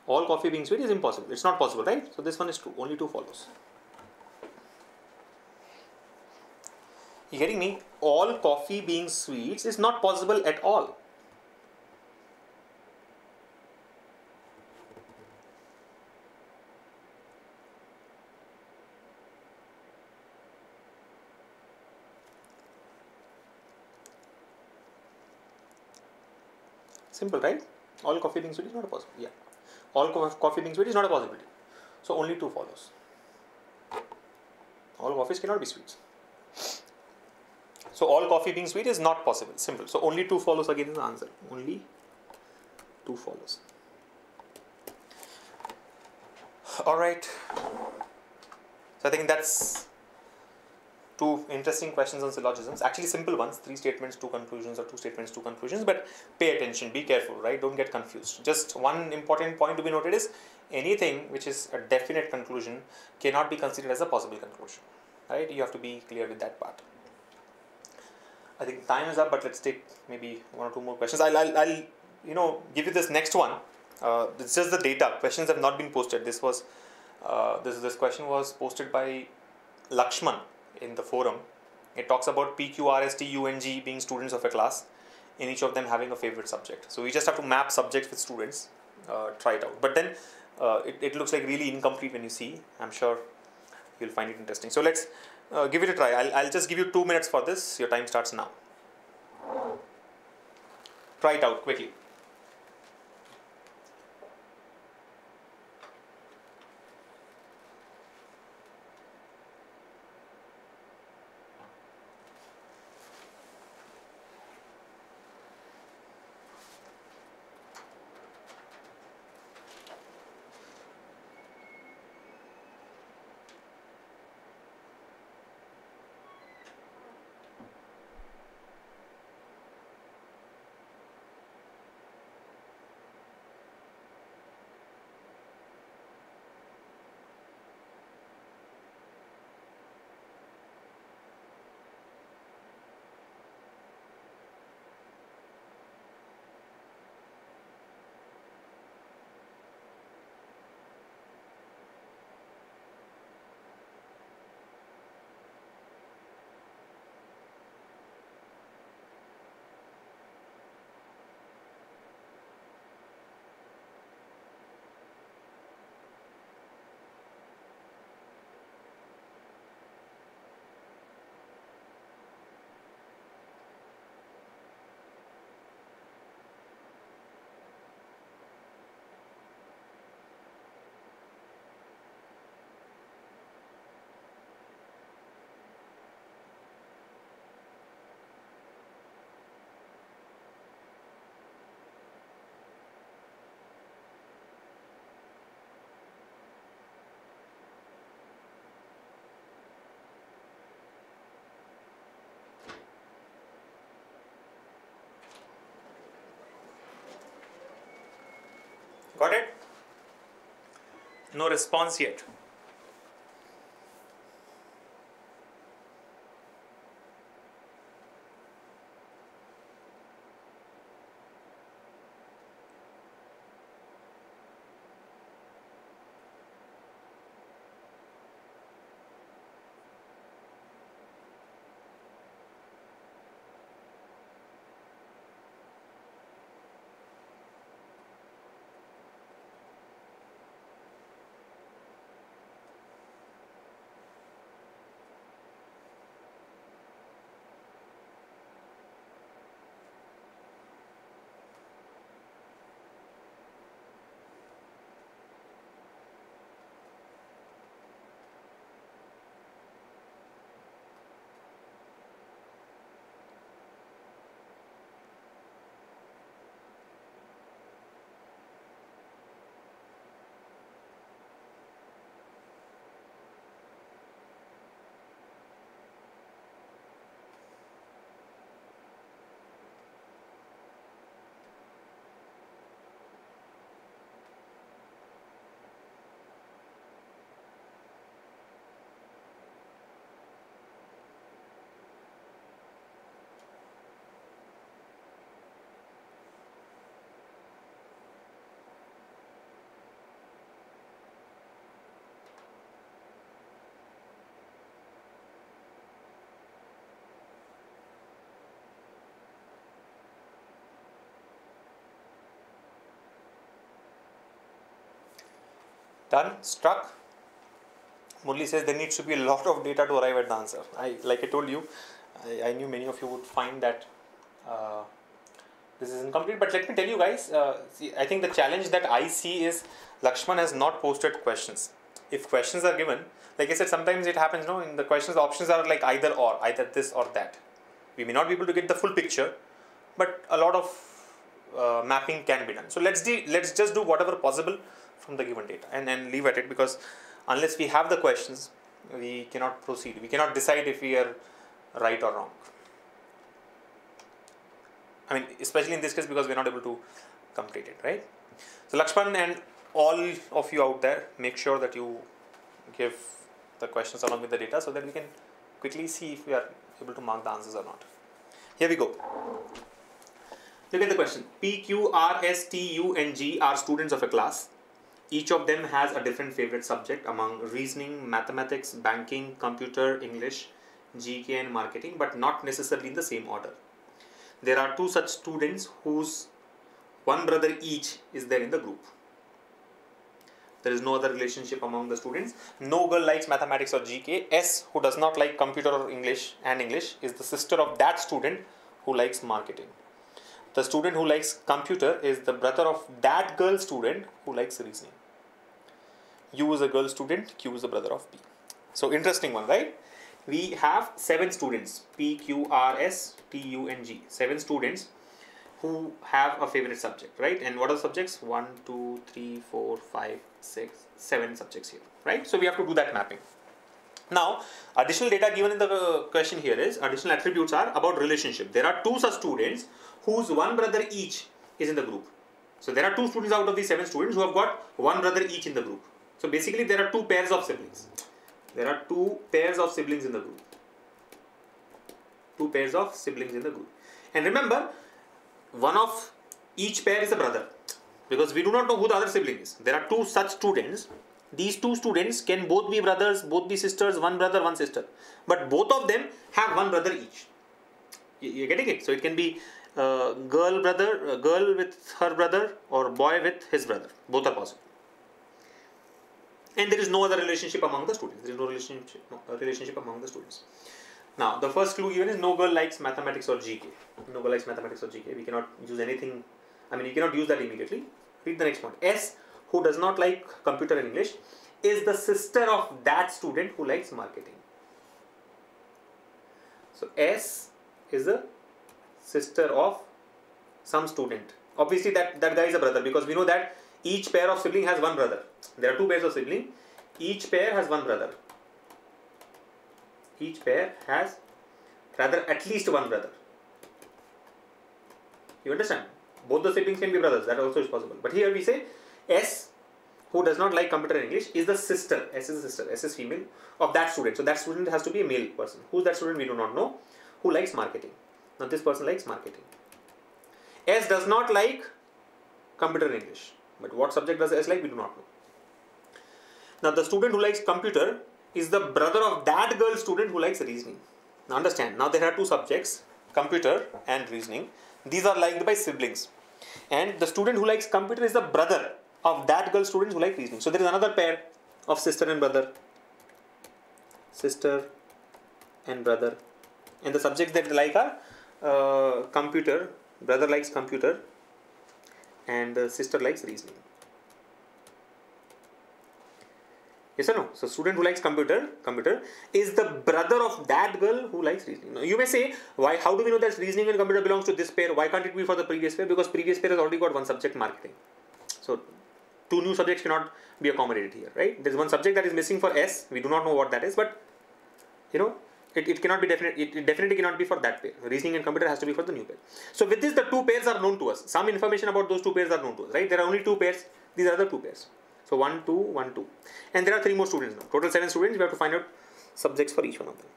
All coffee being sweet is impossible. It's not possible, right? So this one is true. Only 2 follows. You getting me? All coffee being sweets is not possible at all. Simple, right? All coffee being sweet is not possible. Yeah. All coffee being sweet is not a possibility. So only 2 follows. All coffees cannot be sweets. So all coffee being sweet is not possible. Simple. So only 2 follows again is the answer. Only 2 follows. Alright. So I think that's 2 interesting questions on syllogisms. Actually simple ones. 3 statements, 2 conclusions, or 2 statements, 2 conclusions. But pay attention. Be careful, right? Don't get confused. Just one important point to be noted is anything which is a definite conclusion cannot be considered as a possible conclusion. Right? You have to be clear with that part. I think time is up, but let's take maybe 1 or 2 more questions. I'll give you this next one. It's just the data. Questions have not been posted. This question was posted by Lakshman in the forum. It talks about P, Q, R, S, T, U, and G being students of a class, and each of them having a favorite subject. So we just have to map subjects with students, try it out. But then it looks like really incomplete when you see. I'm sure you'll find it interesting. So let's give it a try. I'll just give you 2 minutes for this. Your time starts now. Try it out quickly. Got it? No response yet. Done? Struck? Murli says there needs to be a lot of data to arrive at the answer. Like I told you, I knew many of you would find that this is incomplete. But let me tell you guys, see, I think the challenge that I see is Lakshman has not posted questions. If questions are given, like I said, sometimes it happens, no, in the questions, the options are like either or, either this or that. We may not be able to get the full picture, but a lot of mapping can be done. So let's just do whatever possible from the given data and leave at it, because unless we have the questions, we cannot proceed. We cannot decide if we are right or wrong. I mean, especially in this case, because we're not able to complete it, right? So Lakshman and all of you out there, make sure that you give the questions along with the data so that we can quickly see if we are able to mark the answers or not. Here we go. Look at the question. P, Q, R, S, T, U and G are students of a class. Each of them has a different favorite subject among reasoning, mathematics, banking, computer, English, GK and marketing, but not necessarily in the same order. There are two such students whose one brother each is there in the group. There is no other relationship among the students. No girl likes mathematics or GK. S, who does not like computer or English, is the sister of that student who likes marketing. The student who likes computer is the brother of that girl student who likes reasoning. U is a girl student, Q is the brother of P. So interesting one, right? We have 7 students, P, Q, R, S, T, U and G. 7 students who have a favorite subject, right? And what are the subjects? 1, 2, 3, 4, 5, 6, 7 subjects here, right? So we have to do that mapping. Now, additional data given in the question here is, additional attributes are about relationship. There are 2 such students whose one brother each is in the group. So there are 2 students out of these 7 students who have got one brother each in the group. So basically there are 2 pairs of siblings. There are 2 pairs of siblings in the group. 2 pairs of siblings in the group. And remember, one of each pair is a brother, because we do not know who the other sibling is. There are 2 such students. These 2 students can both be brothers, both be sisters, one brother, one sister. But both of them have one brother each. You're getting it? So it can be girl with her brother or boy with his brother. Both are possible. And there is no other relationship among the students. There is no relationship among the students. Now, the first clue given is no girl likes mathematics or GK. No girl likes mathematics or GK. We cannot use anything. I mean, you cannot use that immediately. Read the next one. S, who does not like computer and English, is the sister of that student who likes marketing. So, S is the sister of some student. Obviously, that guy is a brother, because we know that each pair of sibling has one brother. There are 2 pairs of sibling. Each pair has one brother. Each pair has rather at least one brother. You understand? Both the siblings can be brothers. That also is possible. But here we say S, who does not like computer and English, is the sister. S is the sister. S is female of that student. So that student has to be a male person. Who's that student? We do not know. Who likes marketing? Now this person likes marketing. S does not like computer and English. But what subject does S like? We do not know. Now the student who likes computer is the brother of that girl student who likes reasoning. Now understand. Now there are two subjects, computer and reasoning. These are liked by siblings. And the student who likes computer is the brother of that girl students who like reasoning. So there is another pair of sister and brother. Sister and brother. And the subjects that they like are computer. Brother likes computer. And sister likes reasoning. Yes or no? So student who likes computer is the brother of that girl who likes reasoning. Now you may say, why? How do we know that reasoning and computer belongs to this pair? Why can't it be for the previous pair? Because previous pair has already got one subject, marketing. So two new subjects cannot be accommodated here, right? There is one subject that is missing for S. We do not know what that is, but you know, it cannot be definite. It definitely cannot be for that pair. Reasoning and computer has to be for the new pair. So with this, the two pairs are known to us. Some information about those two pairs are known to us, right? There are only two pairs. These are the two pairs. So 1, 2, 1, 2. And there are 3 more students now. Total 7 students. We have to find out subjects for each one of them.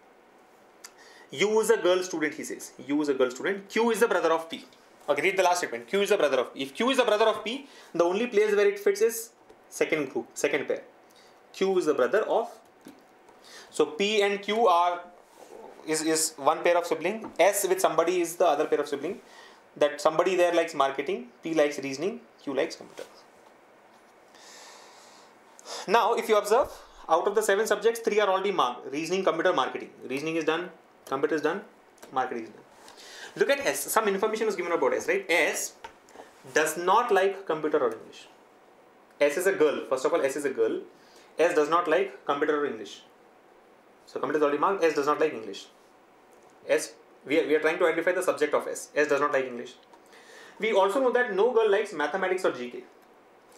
U is a girl student, he says. U is a girl student. Q is the brother of P. Okay, read the last statement. Q is the brother of P. If Q is the brother of P, the only place where it fits is second group, second pair. Q is the brother of P. So P and Q is one pair of sibling. S with somebody is the other pair of sibling. That somebody there likes marketing. P likes reasoning. Q likes computer. Now, if you observe, out of the 7 subjects, 3 are already marked. Reasoning, computer, marketing. Reasoning is done, computer is done, marketing is done. Look at S. Some information was given about S, right? S does not like computer or English. S is a girl. First of all, S is a girl. S does not like computer or English. So, computer is already marked. S does not like English. S, we are trying to identify the subject of S. S does not like English. We also know that no girl likes mathematics or GK.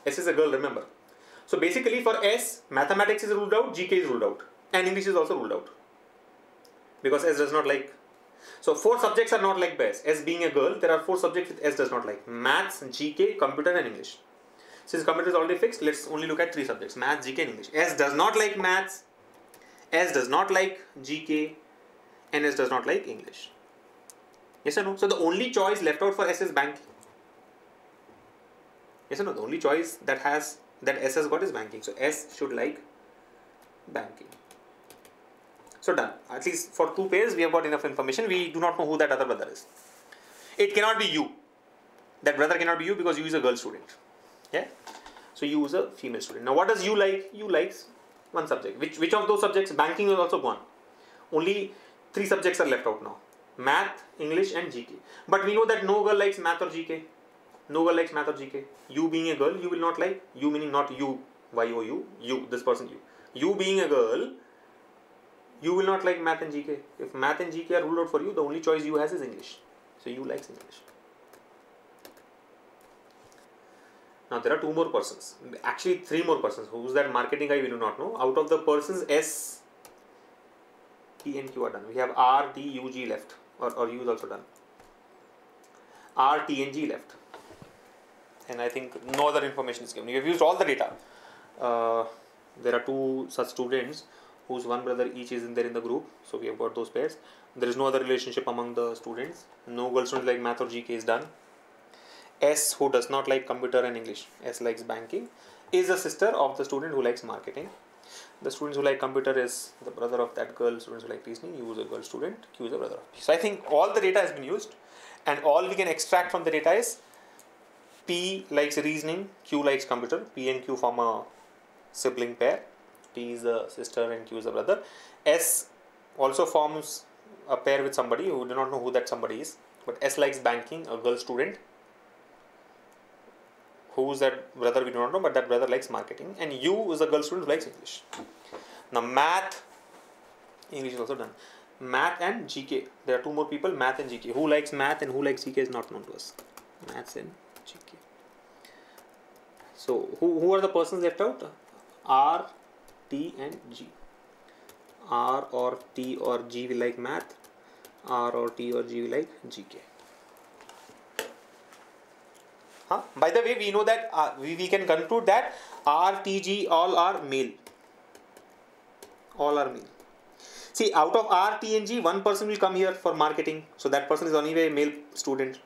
S is a girl, remember. So basically for S, mathematics is ruled out, GK is ruled out. And English is also ruled out. Because S does not like. So 4 subjects are not liked by S. S being a girl, there are 4 subjects that S does not like. Maths, GK, computer and English. Since computer is already fixed, let's only look at 3 subjects. Maths, GK and English. S does not like maths. S does not like GK. And S does not like English. Yes or no? So the only choice left out for S is banking. Yes or no? The only choice that S has got is banking. So S should like banking. So done. At least for 2 pairs we have got enough information. We do not know who that other brother is. It cannot be U. That brother cannot be U because U is a girl student. Yeah. So U is a female student. Now what does U like? U likes one subject. Which of those subjects? Banking is also gone. Only 3 subjects are left out now. Math, English and GK. But we know that no girl likes math or GK. No girl likes math or GK. You being a girl, you will not like. You meaning not you, Y-O-U, you, this person you. You being a girl, you will not like math and GK. If math and GK are ruled out for you, the only choice you has is English. So you likes English. Now there are 2 more persons. Actually 3 more persons. Who's that marketing guy? We do not know. Out of the persons, S, T and Q are done. We have R, T, U, G left. Or U is also done. R, T and G left. And I think no other information is given. We have used all the data. There are 2 such students whose one brother each is there in the group. So we have got those pairs. There is no other relationship among the students. No girl students like math or GK is done. S, who does not like computer and English, S likes banking, is a sister of the student who likes marketing. The students who like computer is the brother of that girl. Students who like reasoning, U is a girl student, Q is a brother of P. So I think all the data has been used, and all we can extract from the data is P likes reasoning, Q likes computer. P and Q form a sibling pair. P is a sister and Q is a brother. S also forms a pair with somebody who do not know who that somebody is. But S likes banking, a girl student. Who is that brother? We do not know, but that brother likes marketing. And U is a girl student who likes English. Now math, English is also done. Math and GK. There are 2 more people, math and GK. Who likes math and who likes GK is not known to us. Maths and GK. So who are the persons left out? R, T and G. R or T or G will like math. R or T or G will like GK. Huh? By the way, we know that we can conclude that R, T, G all are male. All are male. See, out of R, T and G, one person will come here for marketing. So that person is anyway a male student,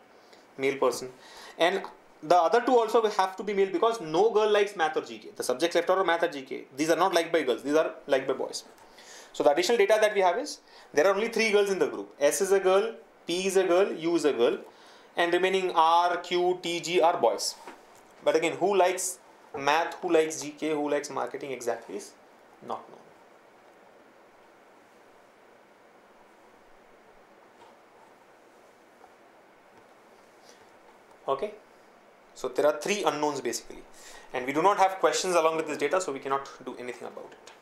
male person. And the other two also will have to be male because no girl likes math or GK. The subjects left out are math or GK. These are not liked by girls. These are liked by boys. So the additional data that we have is there are only 3 girls in the group. S is a girl, P is a girl, U is a girl, and remaining R, Q, T, G are boys. But again, who likes math, who likes GK, who likes marketing exactly is not known. Okay, so there are 3 unknowns basically, and we do not have questions along with this data, so we cannot do anything about it.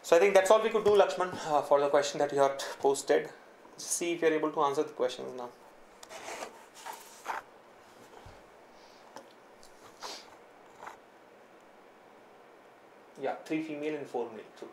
So I think that's all we could do, Lakshman, for the question that you had posted. See if you are able to answer the questions now. Yeah, 3 female and 4 male. True.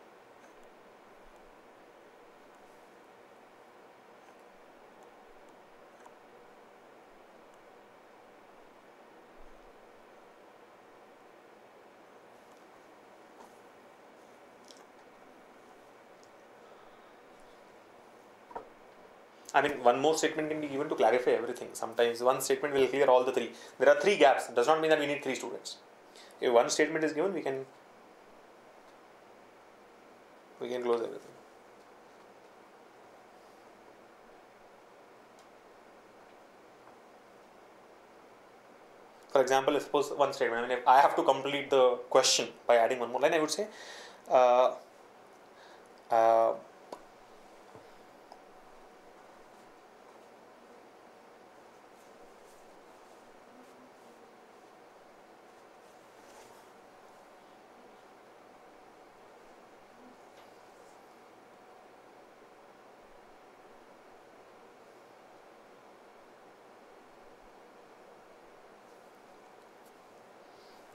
I mean, one more statement can be given to clarify everything. Sometimes one statement will clear all the 3. There are 3 gaps. It does not mean that we need 3 students. If one statement is given, we can close everything. For example, suppose one statement. I mean, if I have to complete the question by adding one more line, I would say,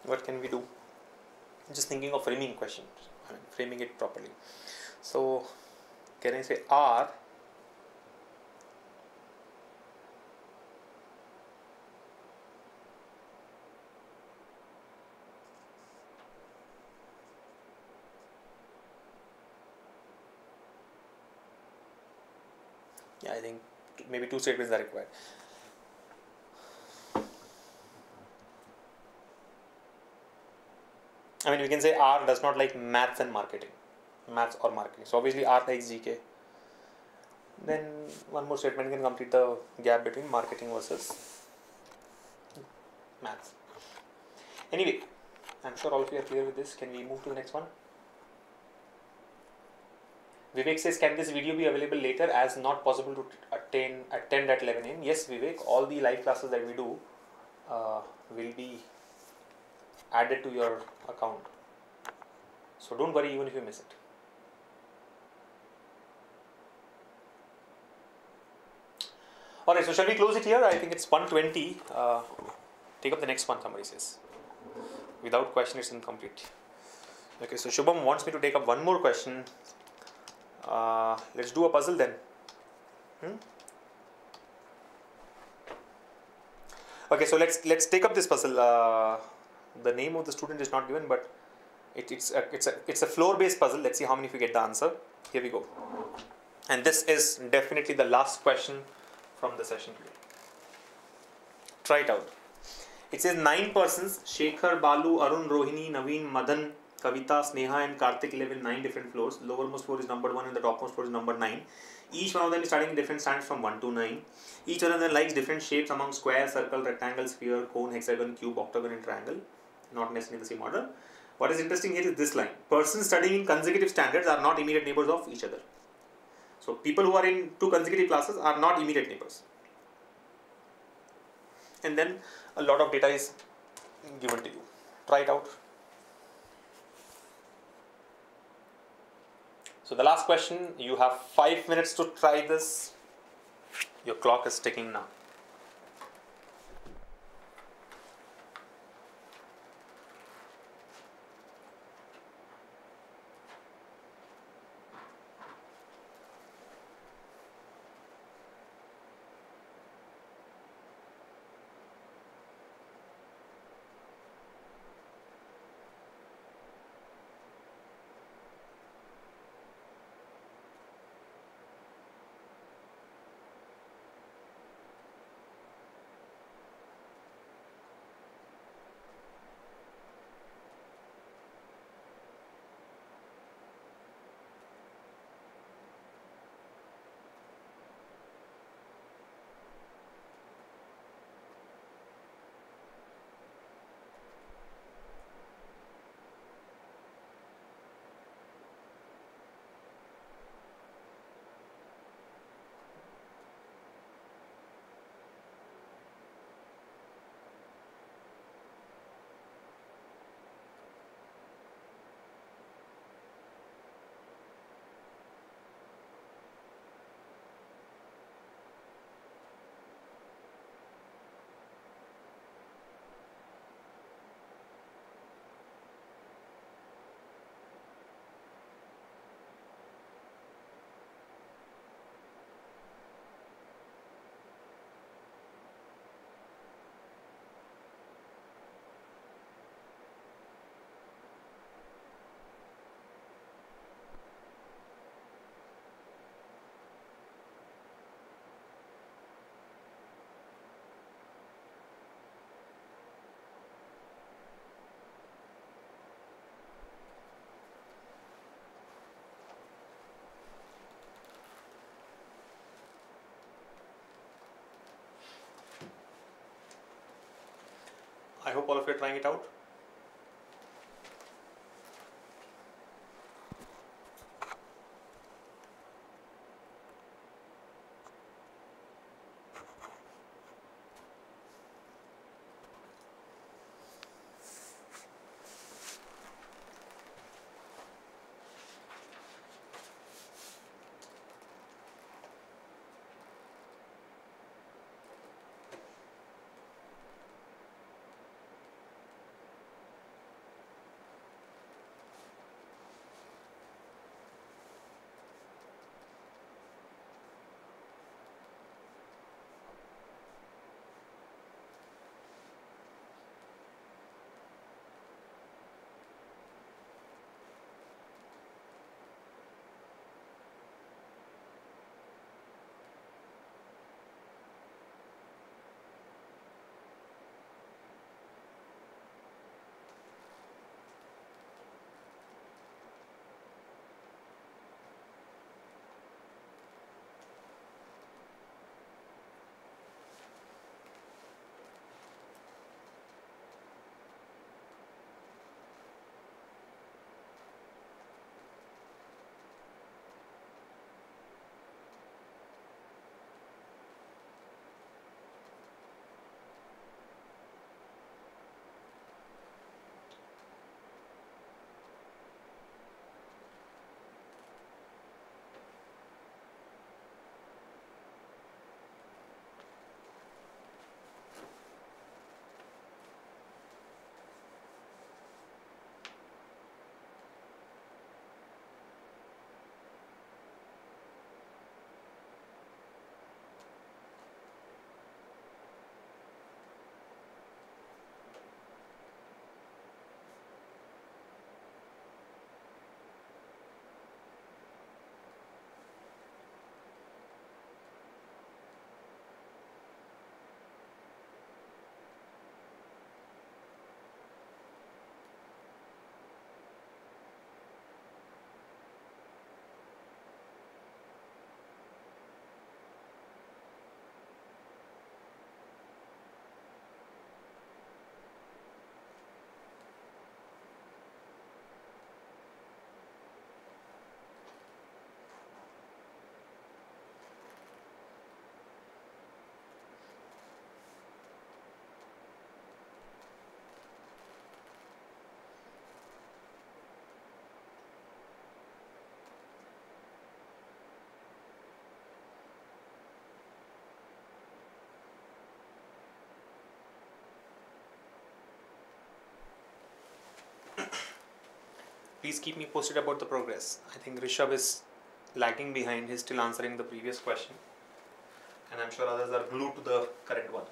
what can we do? Just thinking of framing question. I mean, framing it properly. So, can I say R? Yeah, I think maybe 2 statements are required. I mean, we can say R does not like maths and marketing. Maths or marketing. So obviously R likes GK. Then one more statement can complete the gap between marketing versus maths. Anyway, I'm sure all of you are clear with this. Can we move to the next one? Vivek says, can this video be available later as not possible to attend at 11 am? Yes, Vivek, all the live classes that we do will be added to your account. So don't worry even if you miss it. Alright, so shall we close it here? I think it's 1:20. Take up the next one, somebody says. Without question, it's incomplete. Okay, so Shubham wants me to take up one more question. Let's do a puzzle then. Okay, so let's take up this puzzle. The name of the student is not given, but it's a floor-based puzzle. Let's see how many of you get the answer. Here we go. And this is definitely the last question from the session today. Try it out. It says 9 persons, Shekhar, Balu, Arun, Rohini, Naveen, Madan, Kavita, Sneha and Karthik live in 9 different floors. Lowermost floor is numbered 1 and the topmost floor is numbered 9. Each one of them is starting in different stands from 1 to 9. Each one of them likes different shapes among square, circle, rectangle, sphere, cone, hexagon, cube, octagon and triangle. Not necessarily in the same order. What is interesting here is this line. Persons studying in consecutive standards are not immediate neighbors of each other. So people who are in 2 consecutive classes are not immediate neighbors. And then a lot of data is given to you. Try it out. So the last question, you have 5 minutes to try this. Your clock is ticking now. I hope all of you are trying it out. Please keep me posted about the progress. I think Rishabh is lagging behind. He's still answering the previous question. And I'm sure others are glued to the correct one.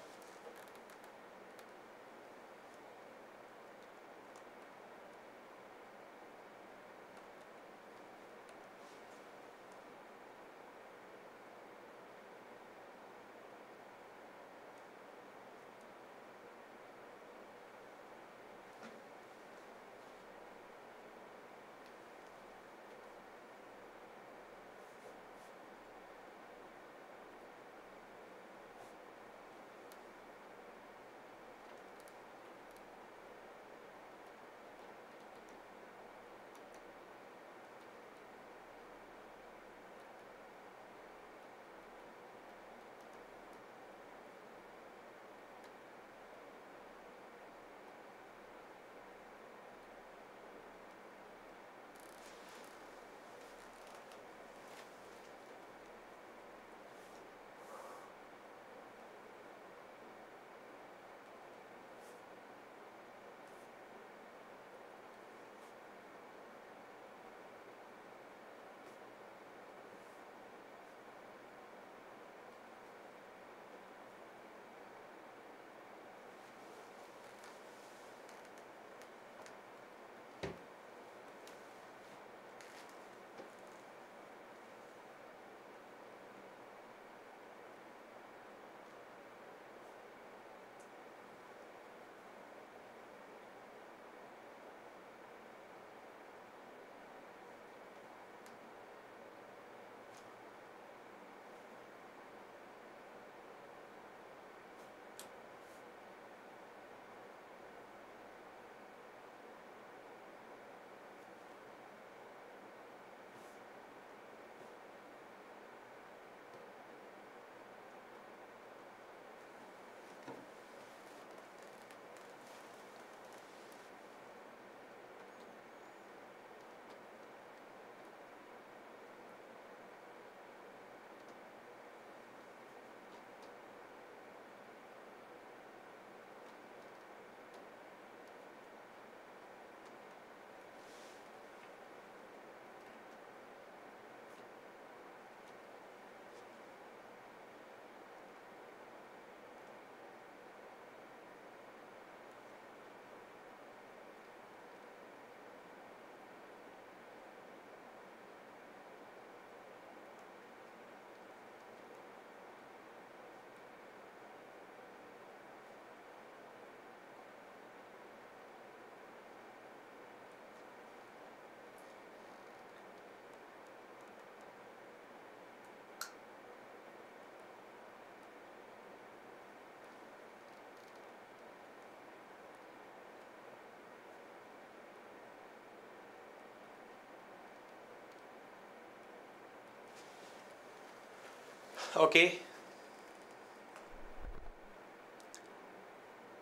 Okay.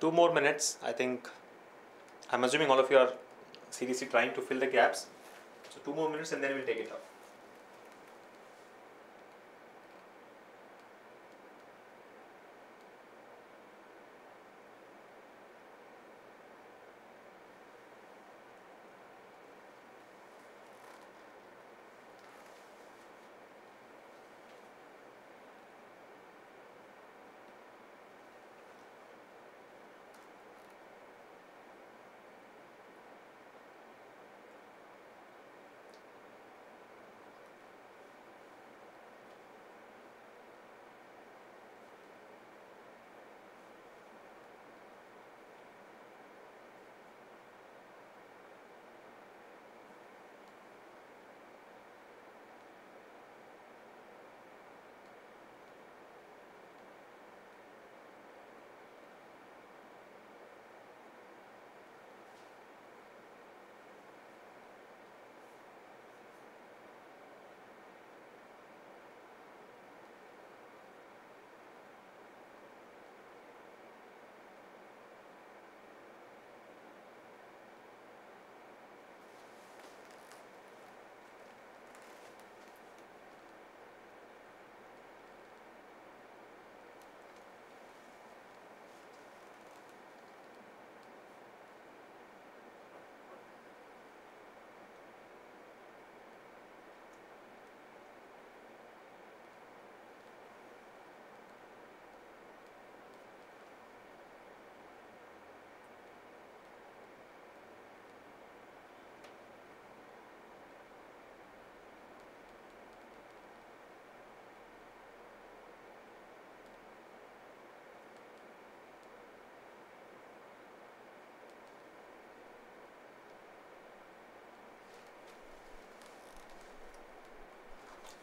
2 more minutes. I think, I'm assuming all of you are seriously trying to fill the gaps. So 2 more minutes and then we'll take it up.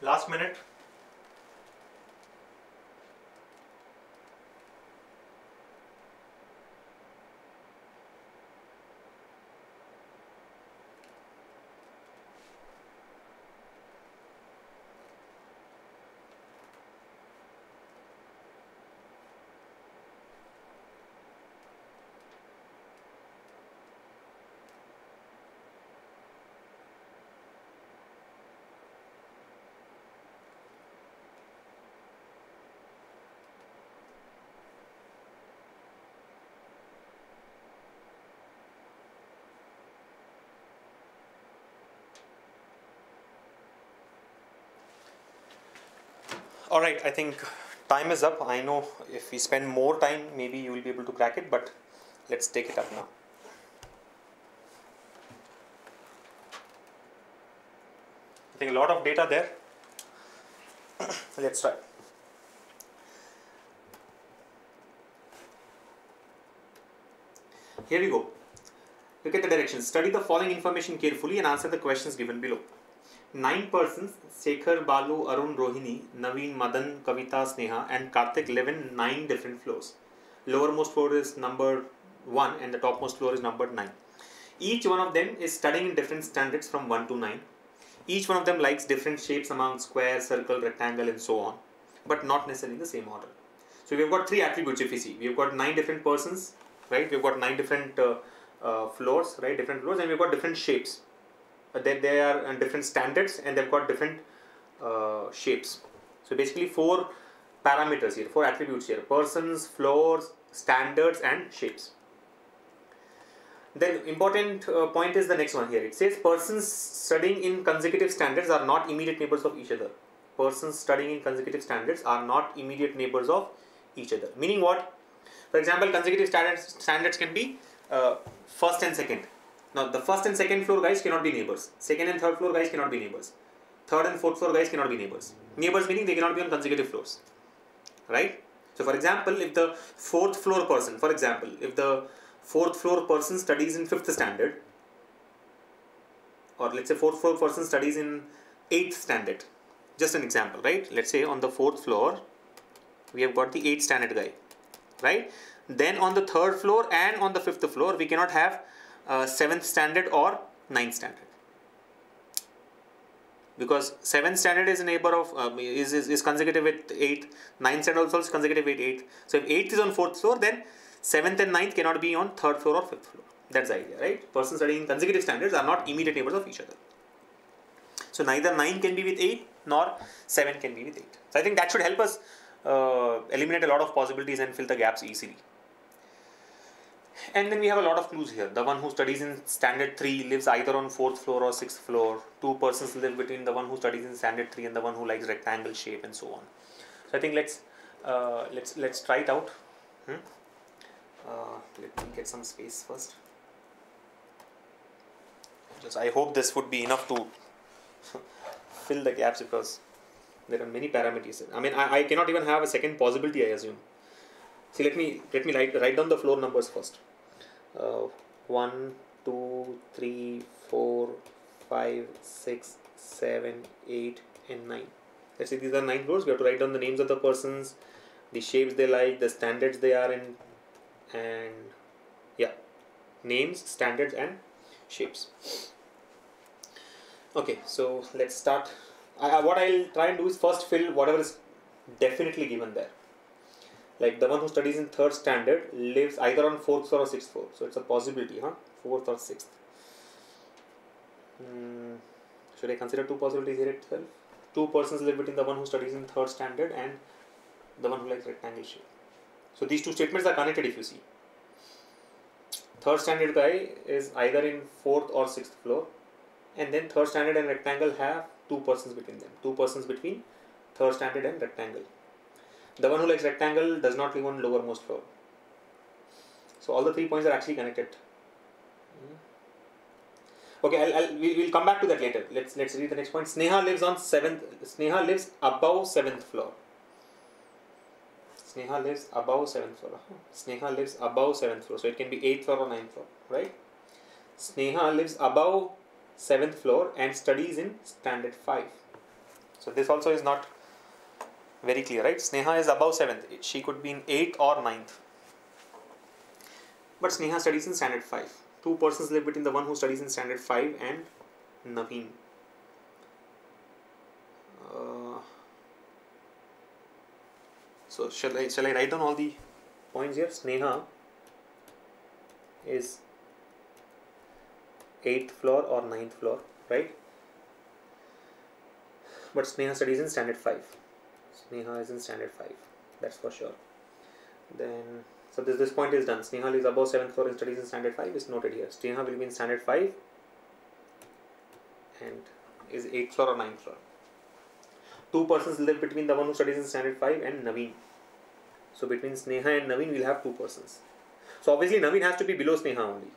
Last minute. Alright, I think time is up. I know if we spend more time, maybe you will be able to crack it, but let's take it up now. I think a lot of data there. Let's try. Here we go. Look at the directions. Study the following information carefully and answer the questions given below. 9 persons, Sekhar, Balu, Arun, Rohini, Naveen, Madan, Kavita, Sneha and Karthik live in 9 different floors. Lowermost floor is number 1 and the topmost floor is number 9. Each one of them is studying in different standards from 1 to 9. Each one of them likes different shapes among square, circle, rectangle and so on, but not necessarily in the same order. So we've got 3 attributes if you see. We've got 9 different persons, right? We've got 9 different floors, right? Different floors, and we've got different shapes. They are on different standards and they've got different shapes. So basically 4 parameters here, 4 attributes here: persons, floors, standards and shapes. Then important point is the next one here. It says persons studying in consecutive standards are not immediate neighbors of each other. Persons studying in consecutive standards are not immediate neighbors of each other. Meaning what? For example, consecutive standards can be first and second. Now the first and second floor guys cannot be neighbors. Second and third floor guys cannot be neighbors. Third and fourth floor guys cannot be neighbors. Neighbors meaning they cannot be on consecutive floors. Right? So for example, if the fourth floor person, studies in 5th standard, or let's say 4th floor person studies in 8th standard. Just an example, right? Let's say on the 4th floor, we have got the 8th standard guy, right? Then on the 3rd floor and on the 5th floor, we cannot have 7th standard or 9th standard. because 7th standard is a neighbor of is consecutive with 8. 9th standard also is consecutive with 8. So if 8th is on 4th floor, then 7th and 9th cannot be on 3rd floor or 5th floor. That's the idea, right? Persons studying in consecutive standards are not immediate neighbors of each other. So neither 9 can be with 8 nor 7 can be with 8. So I think that should help us eliminate a lot of possibilities and fill the gaps easily. And then we have a lot of clues here. The one who studies in standard 3 lives either on 4th floor or 6th floor. 2 persons live between the one who studies in standard 3 and the one who likes rectangle shape, and so on. So I think let's try it out. Let me get some space first. I hope this would be enough to fill the gaps, because there are many parameters. I mean, I cannot even have a second possibility, I assume. See, let me write down the floor numbers first. 1, 2, 3, 4, 5, 6, 7, 8, and 9. Let's say these are 9 floors. We have to write down the names of the persons, the shapes they like, the standards they are in, and yeah, names, standards, and shapes. Okay, so let's start. What I'll try and do is first fill whatever is definitely given there. Like the one who studies in 3rd standard lives either on 4th floor or 6th floor. So it's a possibility, 4th or 6th. Should I consider 2 possibilities here itself? 2 persons live between the one who studies in 3rd standard and the one who likes rectangle shape. So these 2 statements are connected if you see. 3rd standard guy is either in 4th or 6th floor, and then 3rd standard and rectangle have 2 persons between them. 2 persons between 3rd standard and rectangle. The one who likes rectangle does not live on lowermost floor. So all the 3 points are actually connected. Okay, we'll come back to that later. Let's read the next point. Sneha lives on 7th. Sneha lives above 7th floor. Sneha lives above 7th floor. Sneha lives above 7th floor. So it can be 8th floor or 9th floor, right? Sneha lives above 7th floor and studies in standard 5. So this also is not very clear, right? Sneha is above 7th. She could be in 8th or 9th. But Sneha studies in standard 5. 2 persons live between the one who studies in standard 5 and Naveen. So shall I write down all the points here? Sneha is 8th floor or 9th floor, right? But Sneha studies in standard 5. Sneha is in standard 5, that's for sure. Then, so this point is done. Sneha lives above 7th floor and studies in standard 5 is noted here. Sneha will be in standard 5 and is 8th floor or 9th floor. 2 persons live between the one who studies in standard 5 and Naveen. So between Sneha and Naveen, we'll have 2 persons. So obviously Naveen has to be below Sneha only.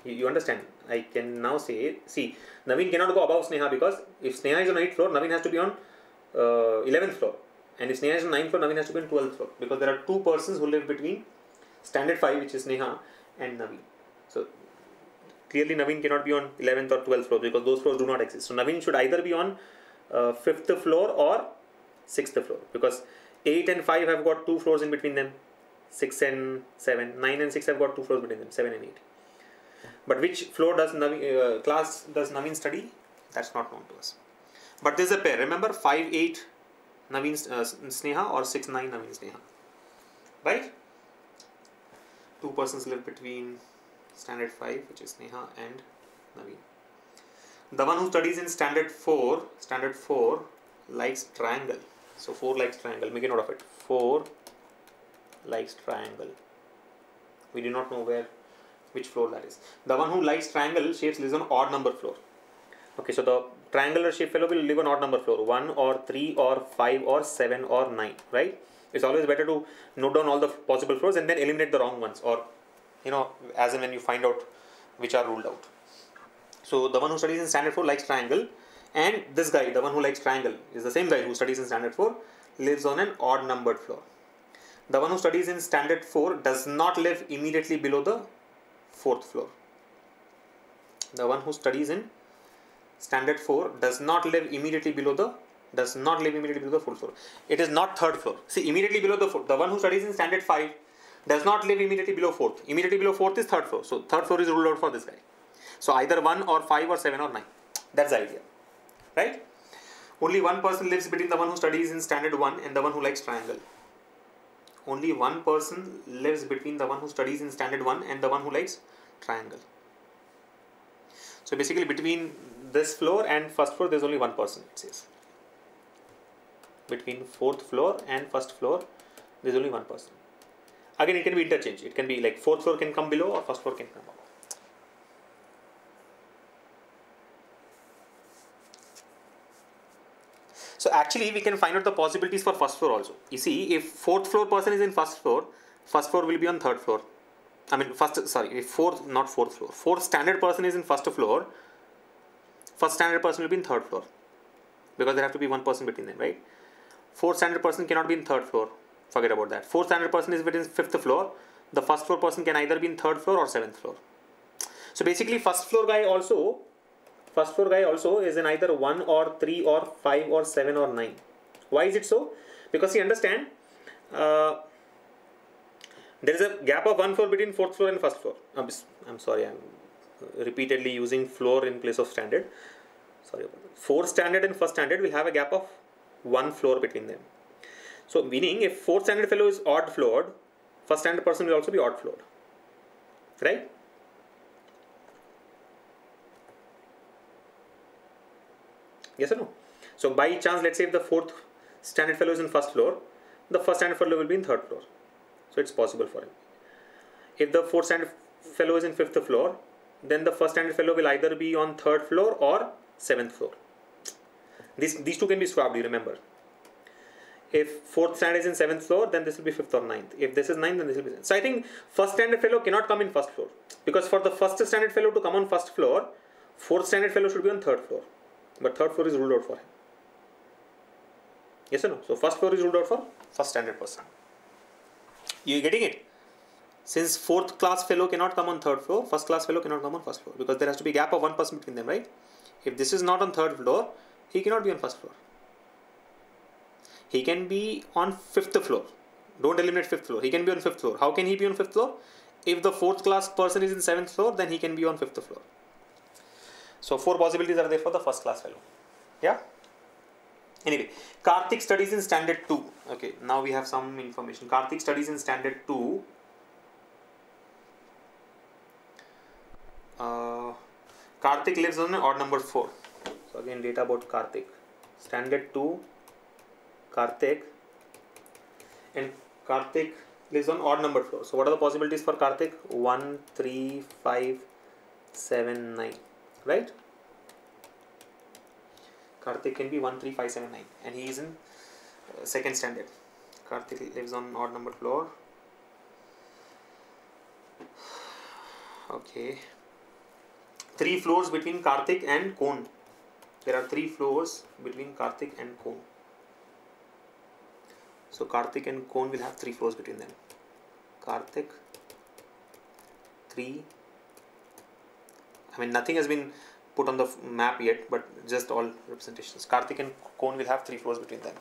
You understand? I can now say, see, Naveen cannot go above Sneha, because if Sneha is on 8th floor, Naveen has to be on 11th floor. And if Sneha is on 9th floor, Naveen has to be on 12th floor. Because there are 2 persons who live between standard 5, which is Sneha, and Naveen. So clearly Naveen cannot be on 11th or 12th floor, because those floors do not exist. So Naveen should either be on 5th floor or 6th floor, because 8 and 5 have got 2 floors in between them. 6 and 7, 9 and 6 have got 2 floors between them, 7 and 8. But which floor does Naveen, class does Naveen study? That's not known to us. But there's a pair. Remember, 5, 8 Naveen Sneha or 6, 9 Naveen Sneha. Right? 2 persons live between standard 5, which is Sneha, and Naveen. The one who studies in standard 4 likes triangle. So 4 likes triangle. Make a note of it. 4 likes triangle. We do not know which floor that is. The one who likes triangle shapes lives on odd number floor. Okay, so the triangular shape fellow will live on odd number floor. 1 or 3 or 5 or 7 or 9, right? It's always better to note down all the possible floors and then eliminate the wrong ones, or as and when you find out which are ruled out. So the one who studies in standard 4 likes triangle, and this guy, the one who likes triangle, is the same guy who studies in standard 4, lives on an odd numbered floor. The one who studies in standard 4 does not live immediately below the 4th floor. The one who studies in standard 4 does not live immediately below the 4th floor. It is not 3rd floor. See, immediately below the one who studies in standard 5 does not live immediately below 4th. Immediately below 4th is 3rd floor. So 3rd floor is ruled out for this guy. So either 1 or 5 or 7 or 9. That's the idea, right? Only one person lives between the one who studies in standard 1 and the one who likes triangle. Only one person lives between the one who studies in standard 1 and the one who likes triangle. So basically between this floor and first floor there is only one person, it says. Between fourth floor and first floor there is only one person. Again, it can be interchanged. It can be like fourth floor can come below or first floor can come above. So actually we can find out the possibilities for first floor also. You see, if fourth floor person is in first floor will be on third floor. I mean if fourth standard person is in first floor, first standard person will be in third floor. Because there have to be one person between them, right? Fourth standard person cannot be in third floor. Forget about that. Fourth standard person is within fifth floor. The first floor person can either be in third floor or seventh floor. So basically first floor guy also is in either 1 or 3 or 5 or 7 or 9. Why is it so? Because you understand, there is a gap of 1 floor between fourth floor and first floor. I'm sorry, I'm repeatedly using floor in place of standard. Sorry about that. Fourth standard and first standard will have a gap of 1 floor between them. So meaning if fourth standard fellow is odd floored, first standard person will also be odd floored. Right? Yes or no? So by chance, let's say if the fourth standard fellow is in first floor, the first standard fellow will be in third floor. So it's possible for him. If the fourth standard fellow is in fifth floor, then the first standard fellow will either be on third floor or seventh floor. These two can be swapped, you remember. If fourth standard is in seventh floor, then this will be fifth or ninth. If this is ninth, then this will be seventh. So I think first standard fellow cannot come in first floor. Because for the first standard fellow to come on first floor, fourth standard fellow should be on third floor. But third floor is ruled out for him. Yes or no? So first floor is ruled out for first standard person. You getting it? Since fourth class fellow cannot come on third floor, first class fellow cannot come on first floor. Because there has to be a gap of one person between them, right? If this is not on third floor, he cannot be on first floor. He can be on fifth floor. Don't eliminate fifth floor. He can be on fifth floor. How can he be on fifth floor? If the fourth class person is in seventh floor, then he can be on fifth floor. So 4 possibilities are there for the first class fellow. Yeah? Anyway, Karthik studies in standard 2. Okay, now we have some information. Karthik studies in standard 2. Karthik lives on odd number 4. So again, data about Karthik. Standard 2, Karthik. And Karthik lives on odd number 4. So what are the possibilities for Karthik? 1, 3, 5, 7, 9. Right? Karthik can be 1, 3, 5, 7, 9. And he is in second standard. Karthik lives on odd number floor. Okay. 3 floors between Karthik and Kon. There are 3 floors between Karthik and Kon. So Karthik and Kon will have 3 floors between them. Karthik, 3. I mean, nothing has been put on the map yet, but just all representations. Karthik and Kon will have 3 floors between them.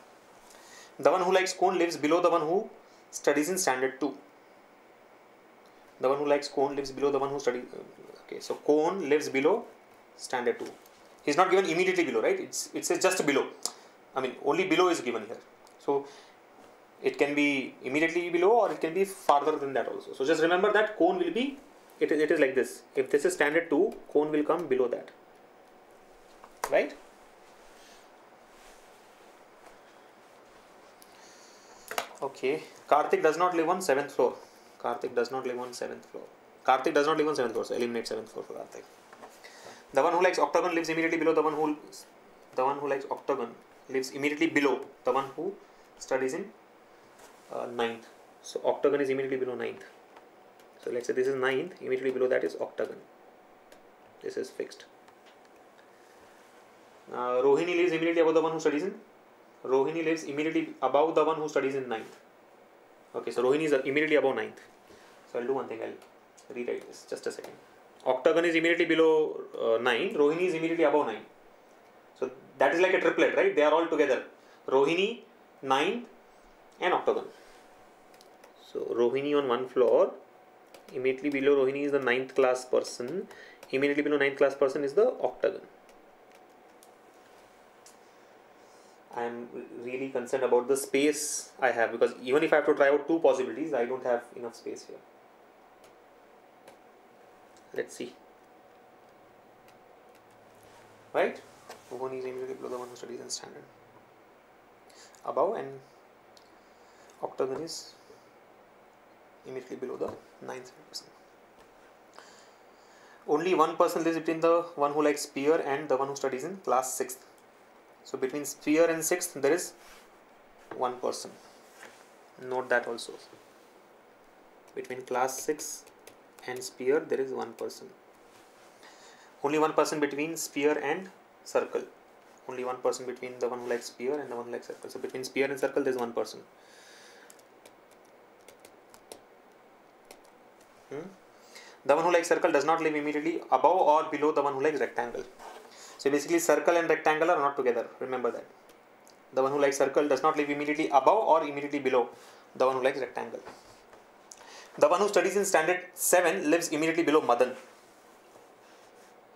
The one who likes Kon lives below the one who studies in standard 2. The one who likes Kon lives below the one who studies. Okay, so Kon lives below standard 2. He's not given immediately below, right? It says just below. I mean, only below is given here. So it can be immediately below or it can be farther than that also. So just remember that Kon will be, it is like this. If this is standard 2, Kon will come below that. Right? Okay. Karthik does not live on 7th floor. Karthik does not live on 7th floor. Karthik does not live on 7th floor. So eliminate 7th floor for Karthik. The one who likes octagon lives immediately below the one who likes octagon lives immediately below the one who studies in 9th. So octagon is immediately below 9th. So let's say this is 9th. Immediately below that is octagon. This is fixed. Rohini lives immediately above the one who studies in. Rohini lives immediately above the one who studies in 9th. Okay, so Rohini is immediately above 9th. So I'll do one thing. I'll rewrite this. Just a second. Octagon is immediately below 9. Rohini is immediately above 9. So that is like a triplet, right? They are all together. Rohini, 9, and octagon. So Rohini on one floor. Immediately below Rohini is the 9th class person. Immediately below 9th class person is the octagon. I am really concerned about the space I have, because even if I have to try out two possibilities, I don't have enough space here. Let's see. Right? One is immediately below the one who studies in standard. Above, and octagon is immediately below the 9th person. Only one person lives between the one who likes spear and the one who studies in class 6th. So between spear and 6th there is one person. Note that also. Between class 6 and spear there is one person. Only one person between spear and circle. Only one person between the one who likes spear and the one who likes circle. So between spear and circle there is one person. The one who likes circle does not live immediately above or below the one who likes rectangle. So basically circle and rectangle are not together. Remember that. The one who likes circle does not live immediately above or immediately below the one who likes rectangle. The one who studies in standard 7 lives immediately below Madan.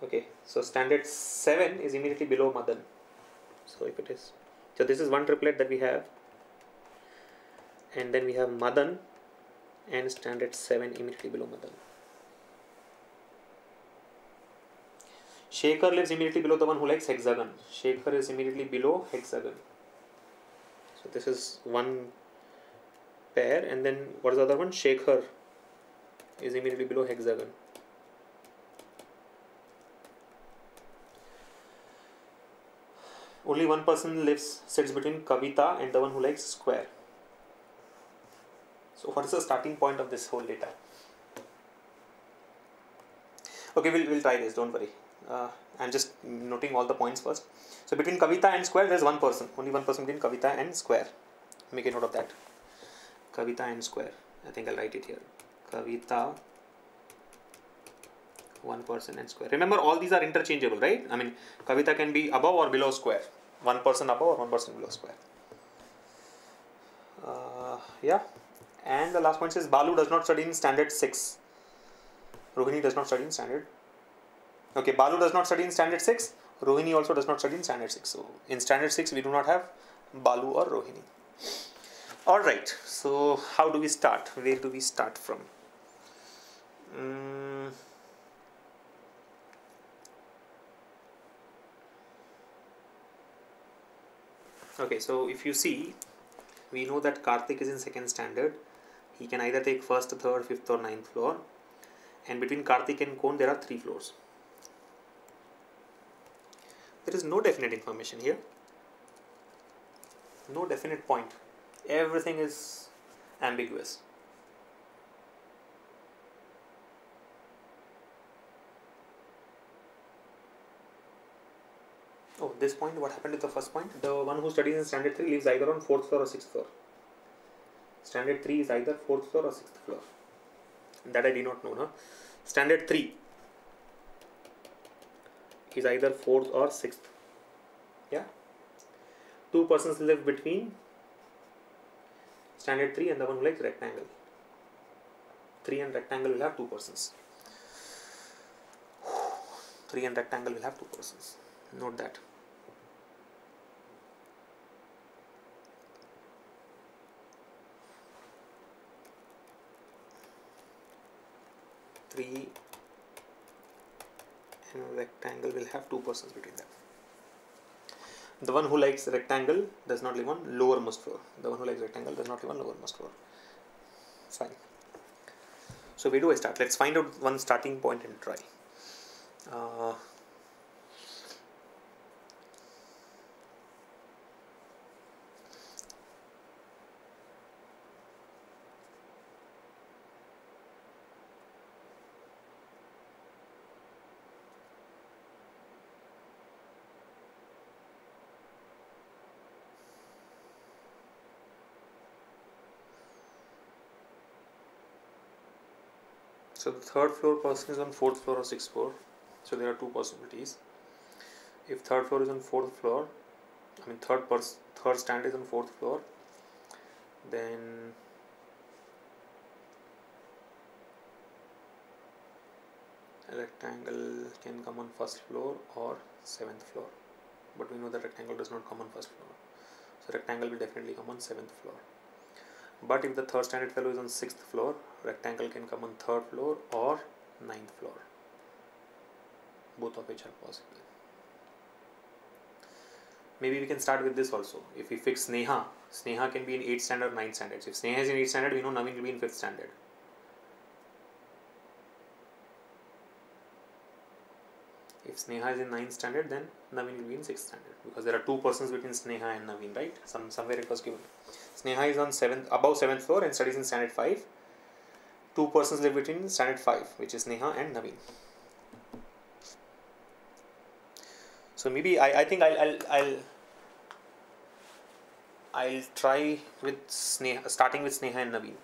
Okay, so standard 7 is immediately below Madan. So if it is, so this is one triplet that we have, and then we have Madan and standard 7 immediately below Madan. Shekhar lives immediately below the one who likes hexagon. Shekhar is immediately below hexagon. So this is one pair, and then what is the other one? Shekhar is immediately below hexagon. Only one person sits between Kavita and the one who likes square. So what is the starting point of this whole data? Okay, we'll try this, don't worry. I'm just noting all the points first. So between Kavita and square there is one person. Only one person between Kavita and square. Make a note of that. Kavita and square. I think I'll write it here. Kavita, one person, and square. Remember, all these are interchangeable, right? I mean, Kavita can be above or below square. One person above or one person below square. Yeah. And the last point says Balu does not study in standard 6. Rohini does not study in standard. Okay, Balu does not study in standard 6. Rohini also does not study in standard 6. So in standard 6 we do not have Balu or Rohini. Alright, so how do we start? Where do we start from? Okay, so if you see, we know that Karthik is in second standard. He can either take first, third, fifth or ninth floor. And between Karthik and Kon there are 3 floors. There is no definite information here. No definite point. Everything is ambiguous. Oh, this point, what happened with the first point? The one who studies in standard 3 lives either on 4th floor or 6th floor. Standard 3 is either 4th floor or 6th floor. That I did not know. Standard 3 is either 4th or 6th. Yeah. 2 persons live between standard 3 and the one who likes rectangle. 3 and rectangle will have 2 persons. 3 and rectangle will have 2 persons. Note that. Three and rectangle will have 2 persons between them. The one who likes rectangle does not live on lowermost floor. The one who likes rectangle does not live on lowermost floor. Fine. So where do I start? Let's find out one starting point and try. So the third floor person is on 4th floor or 6th floor. So there are 2 possibilities. If third floor is on 4th floor, I mean third stand is on 4th floor, then a rectangle can come on 1st floor or 7th floor. But we know that rectangle does not come on 1st floor. So rectangle will definitely come on 7th floor. But if the third standard fellow is on 6th floor, rectangle can come on 3rd floor or 9th floor. Both of which are possible. Maybe we can start with this also. If we fix Sneha, Sneha can be in 8th standard or 9th standard. If Sneha is in 8th standard, we know Naveen will be in 5th standard. If Sneha is in 9th standard, then Naveen will be in 6th standard, because there are two persons between Sneha and Naveen, right? Somewhere it was given. Sneha is on above 7th floor and studies in standard 5. Two persons live between standard 5, which is Sneha and Naveen. So maybe I think I'll try with Sneha, starting with Sneha and Naveen.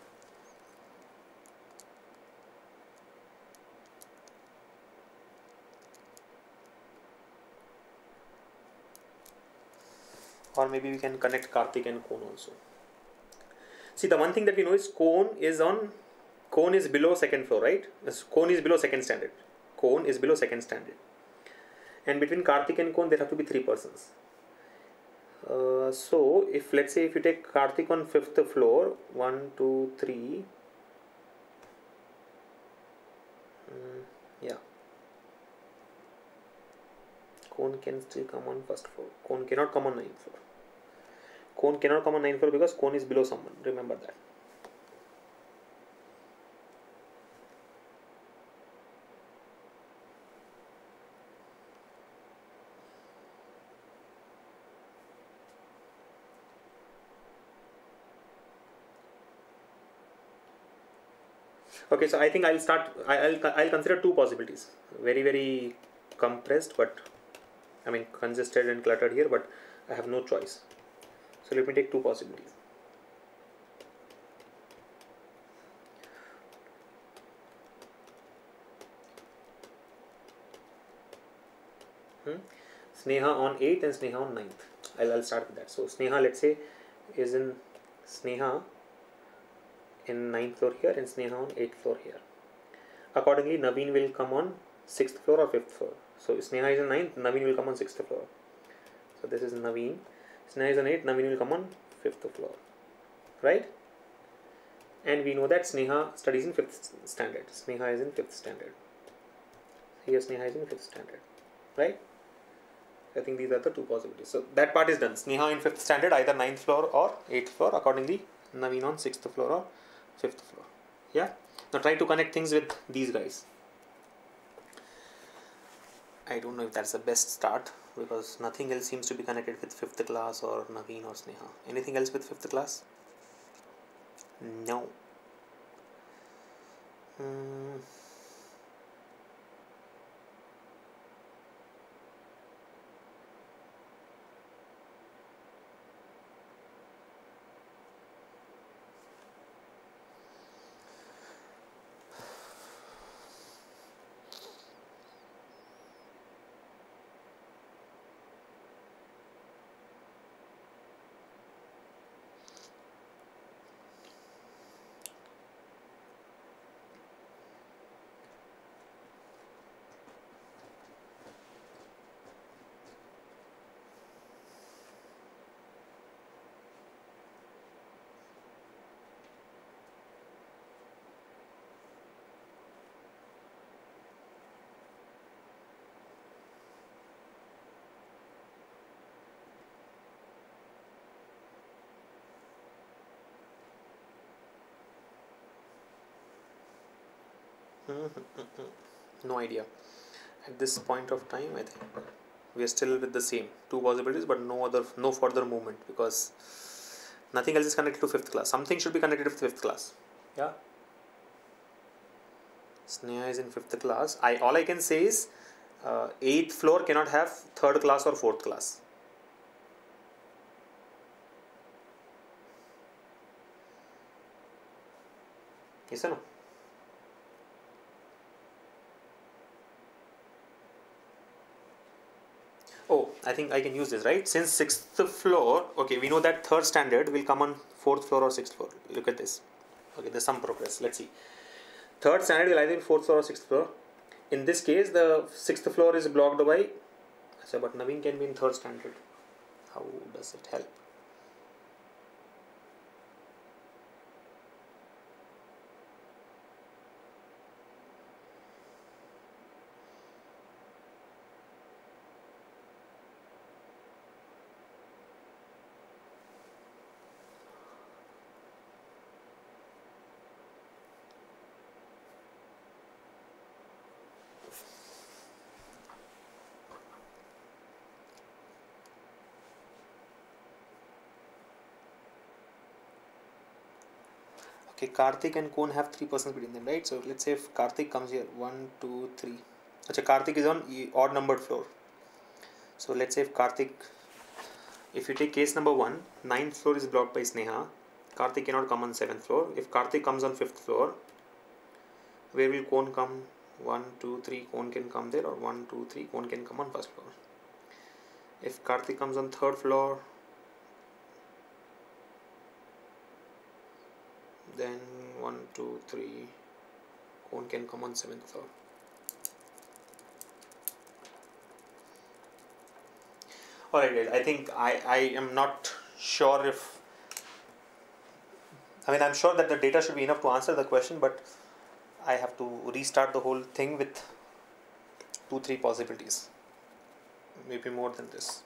Or maybe we can connect Karthik and Cone also. See, the one thing that we know is Cone is below 2nd floor, right? Cone is below 2nd standard. Cone is below 2nd standard. And between Karthik and Cone, there have to be 3 persons. So, if let's say if you take Karthik on 5th floor, 1, 2, 3. Yeah. Cone can still come on 1st floor. Cone cannot come on 9th floor. Cone cannot come on 9th floor because Cone is below someone. Remember that. Okay, so I think I'll start. I'll consider 2 possibilities. Very, very compressed, but I mean congested and cluttered here, but I have no choice. So let me take 2 possibilities. Sneha on 8th and Sneha on 9th. I'll start with that. So Sneha, let's say, is in Sneha in 9th floor here and Sneha on 8th floor here. Accordingly, Naveen will come on 6th floor or 5th floor. So Sneha is on 9th, Naveen will come on 6th floor. So this is Naveen. Sneha is on 8th, Naveen will come on 5th floor. Right? And we know that Sneha studies in 5th standard. Sneha is in 5th standard. Here Sneha is in 5th standard. Right? I think these are the 2 possibilities. So that part is done. Sneha in 5th standard, either 9th floor or 8th floor. Accordingly, Naveen on 6th floor or 5th floor. Yeah? Now try to connect things with these guys. I don't know if that's the best start, because nothing else seems to be connected with 5th class or Naveen or Sneha. Anything else with 5th class? No. No idea. At this point of time, I think we are still with the same 2 possibilities, but no further movement, because nothing else is connected to 5th class. Something should be connected to 5th class. Yeah. Sneha is in 5th class. All I can say is 8th floor cannot have 3rd class or 4th class. Yes or no? Oh, I think I can use this, right? Since 6th floor, okay, we know that 3rd standard will come on 4th floor or 6th floor. Look at this. Okay, there's some progress. Let's see. 3rd standard will either be 4th floor or 6th floor. In this case, the 6th floor is blocked by, so but Naveen can be in 3rd standard. How does it help? Okay, Karthik and Kon have 3 persons between them, right? So let's say if Karthik comes here, 1, 2, 3. Achha, Karthik is on odd numbered floor. So let's say if you take case number 1, 9th floor is blocked by Sneha. Karthik cannot come on 7th floor. If Karthik comes on 5th floor, where will Kon come? 1, 2, 3, Kon can come there, or 1, 2, 3, Kon can come on 1st floor. If Karthik comes on 3rd floor, then 1, 2, 3, Kon can come on 7th floor. Alright, I think I am not sure if, I'm sure that the data should be enough to answer the question, but I have to restart the whole thing with 2-3 possibilities, maybe more than this.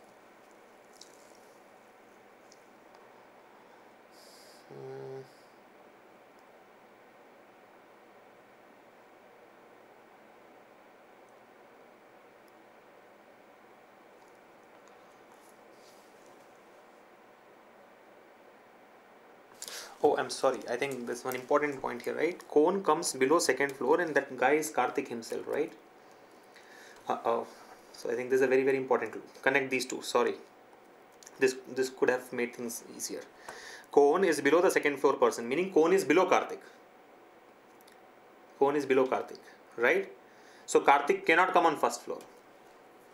Oh, I'm sorry. I think there's one important point here, right? Kon comes below 2nd floor, and that guy is Karthik himself, right? So I think this is a very, very important clue. Connect these two. Sorry. This could have made things easier. Kon is below the 2nd floor person, meaning Kon is below Karthik. Kon is below Karthik, right? So Karthik cannot come on 1st floor.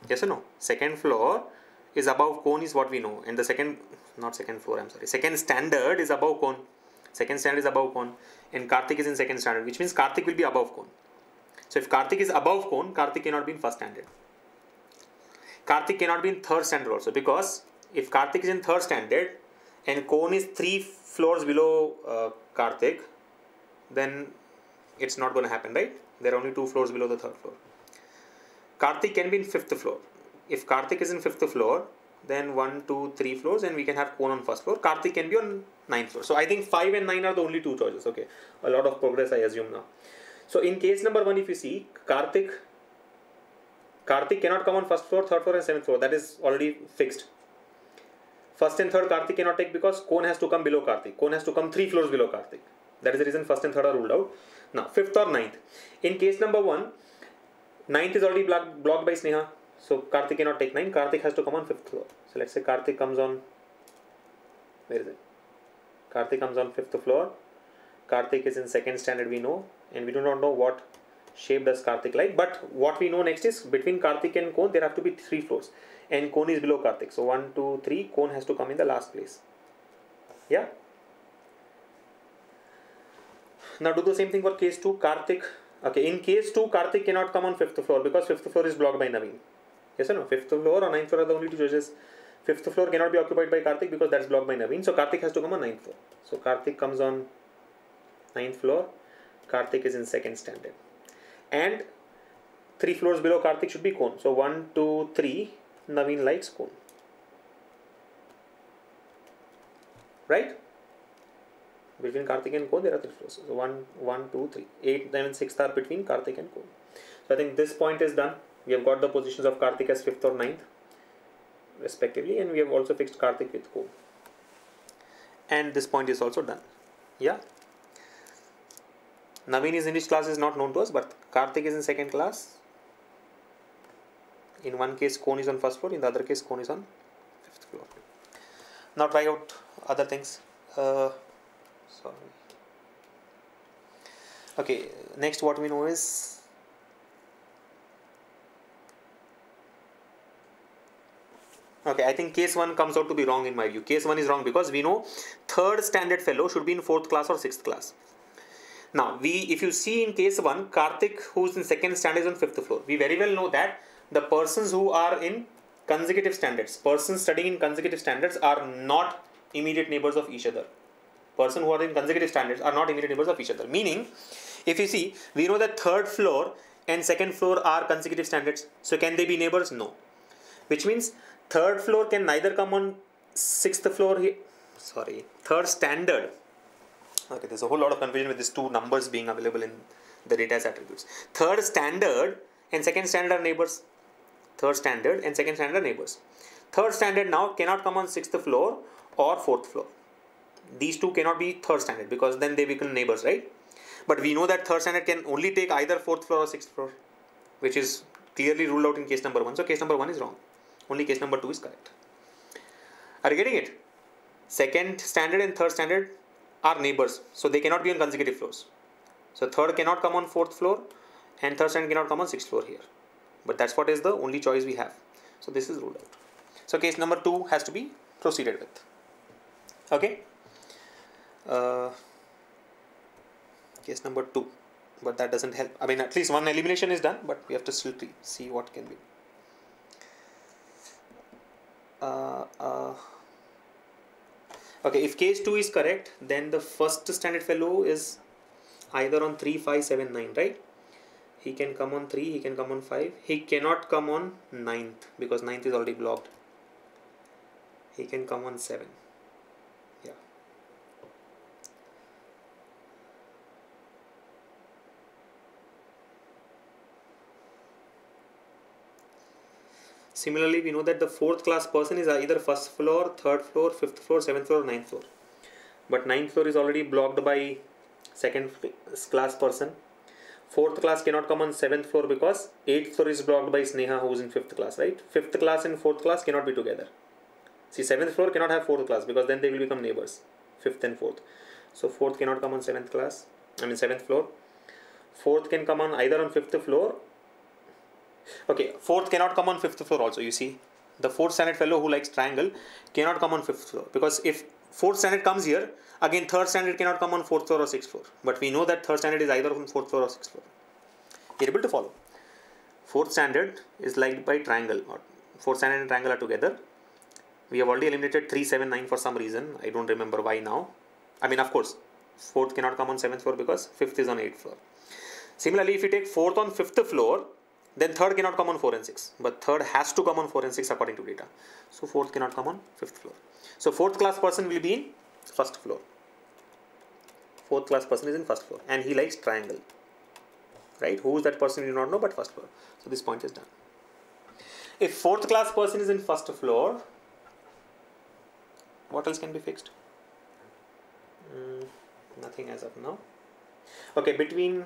Yes or no? 2nd floor is above Kon is what we know, and the second standard is above Kon. 2nd standard is above Kon, and Karthik is in 2nd standard, which means Karthik will be above Kon. So if Karthik is above Kon, Karthik cannot be in 1st standard. Karthik cannot be in 3rd standard also, because if Karthik is in 3rd standard and Kon is 3 floors below Karthik, then it's not going to happen, right? There are only 2 floors below the 3rd floor. Karthik can be in 5th floor. If Karthik is in 5th floor, then 1, 2, 3 floors, and we can have Kon on 1st floor. Karthik can be on 9th floor. So I think 5 and 9 are the only 2 choices. Okay, a lot of progress I assume now. So in case number 1, if you see, Karthik cannot come on 1st floor, 3rd floor and 7th floor. That is already fixed. 1st and 3rd Karthik cannot take, because Kon has to come below Karthik. Kon has to come 3 floors below Karthik. That is the reason 1st and 3rd are ruled out. Now 5th or 9th. In case number 1, 9th is already blocked by Sneha. So Karthik cannot take 9. Karthik has to come on 5th floor. So let's say Karthik comes on, where is it? Karthik comes on 5th floor. Karthik is in 2nd standard, we know, and we do not know what shape does Karthik like. But what we know next is, between Karthik and Kon there have to be 3 floors, and Kon is below Karthik. So 1, 2, 3, Kon has to come in the last place. Yeah. Now do the same thing for case 2. Karthik. Okay, in case 2, Karthik cannot come on 5th floor, because 5th floor is blocked by Naveen. Yes or no? 5th floor or 9th floor are the only 2 choices. 5th floor cannot be occupied by Karthik, because that's blocked by Naveen. So Karthik has to come on 9th floor. So Karthik comes on 9th floor. Karthik is in 2nd standard. And 3 floors below Karthik should be Kon. So 1, 2, 3, Naveen likes Kon. Right? Between Karthik and Kon there are 3 floors. So 1, 2, 3. 8, 9 and 6 are between Karthik and Kon. So I think this point is done. We have got the positions of Karthik as 5th or 9th respectively, and we have also fixed Karthik with Kon. And this point is also done. Yeah. Naveen is in which class is not known to us, but Karthik is in 2nd class. In one case Kon is on 1st floor, in the other case Kon is on 5th floor. Now try out other things. Sorry. Okay, next what we know is, okay, I think case 1 comes out to be wrong in my view. Case 1 is wrong because we know 3rd standard fellow should be in 4th class or 6th class. Now, if you see in case 1, Karthik, who is in 2nd standard, is on 5th floor. We very well know that the persons who are in consecutive standards, persons studying in consecutive standards are not immediate neighbors of each other. Persons who are in consecutive standards are not immediate neighbors of each other. Meaning, if you see, we know that 3rd floor and 2nd floor are consecutive standards. So, can they be neighbors? No. Which means 3rd floor can neither come on 6th floor here. Sorry, 3rd standard. Okay, there's a whole lot of confusion with these 2 numbers being available in the data as attributes. 3rd standard and 2nd standard are neighbors. 3rd standard and 2nd standard are neighbors. 3rd standard now cannot come on 6th floor or 4th floor. These two cannot be third standard because then they become neighbors, right? But we know that third standard can only take either fourth floor or sixth floor, which is clearly ruled out in case number 1. So case number 1 is wrong. Only case number 2 is correct. Are you getting it? Second standard and third standard are neighbors, so they cannot be on consecutive floors. So third cannot come on fourth floor and third standard cannot come on sixth floor here. But that's what is the only choice we have. So this is ruled out. So case number 2 has to be proceeded with. Okay. Case number 2, but that doesn't help. I mean, at least one elimination is done, but we have to still see what can be. Okay, if case 2 is correct, then the first standard fellow is either on 3, 5, 7, 9, right? He can come on 3, he can come on 5. He cannot come on 9th because 9th is already blocked. He can come on 7. Yeah. Similarly, we know that the fourth class person is either first floor, third floor, fifth floor, seventh floor, ninth floor. But ninth floor is already blocked by second class person. Fourth class cannot come on seventh floor because eighth floor is blocked by Sneha, who is in fifth class, right? Fifth class and fourth class cannot be together. See, seventh floor cannot have fourth class because then they will become neighbors, fifth and fourth. So fourth cannot come on seventh floor. Fourth can come on either on fifth floor. Okay, fourth cannot come on fifth floor also. You see, the fourth standard fellow who likes triangle cannot come on fifth floor because if fourth standard comes here, again third standard cannot come on fourth floor or sixth floor. But we know that third standard is either on fourth floor or sixth floor. You're able to follow. Fourth standard is liked by triangle, or fourth standard and triangle are together. We have already eliminated 3, 7, 9 for some reason. I don't remember why now. I mean, of course, fourth cannot come on seventh floor because fifth is on eighth floor. Similarly, if you take fourth on fifth floor, then third cannot come on 4 and 6. But third has to come on 4 and 6 according to data. So fourth cannot come on fifth floor. So fourth class person will be in first floor. Fourth class person is in first floor and he likes triangle. Right? Who is that person? We do not know, but first floor. So this point is done. If fourth class person is in first floor, what else can be fixed? Nothing as of now. Okay, between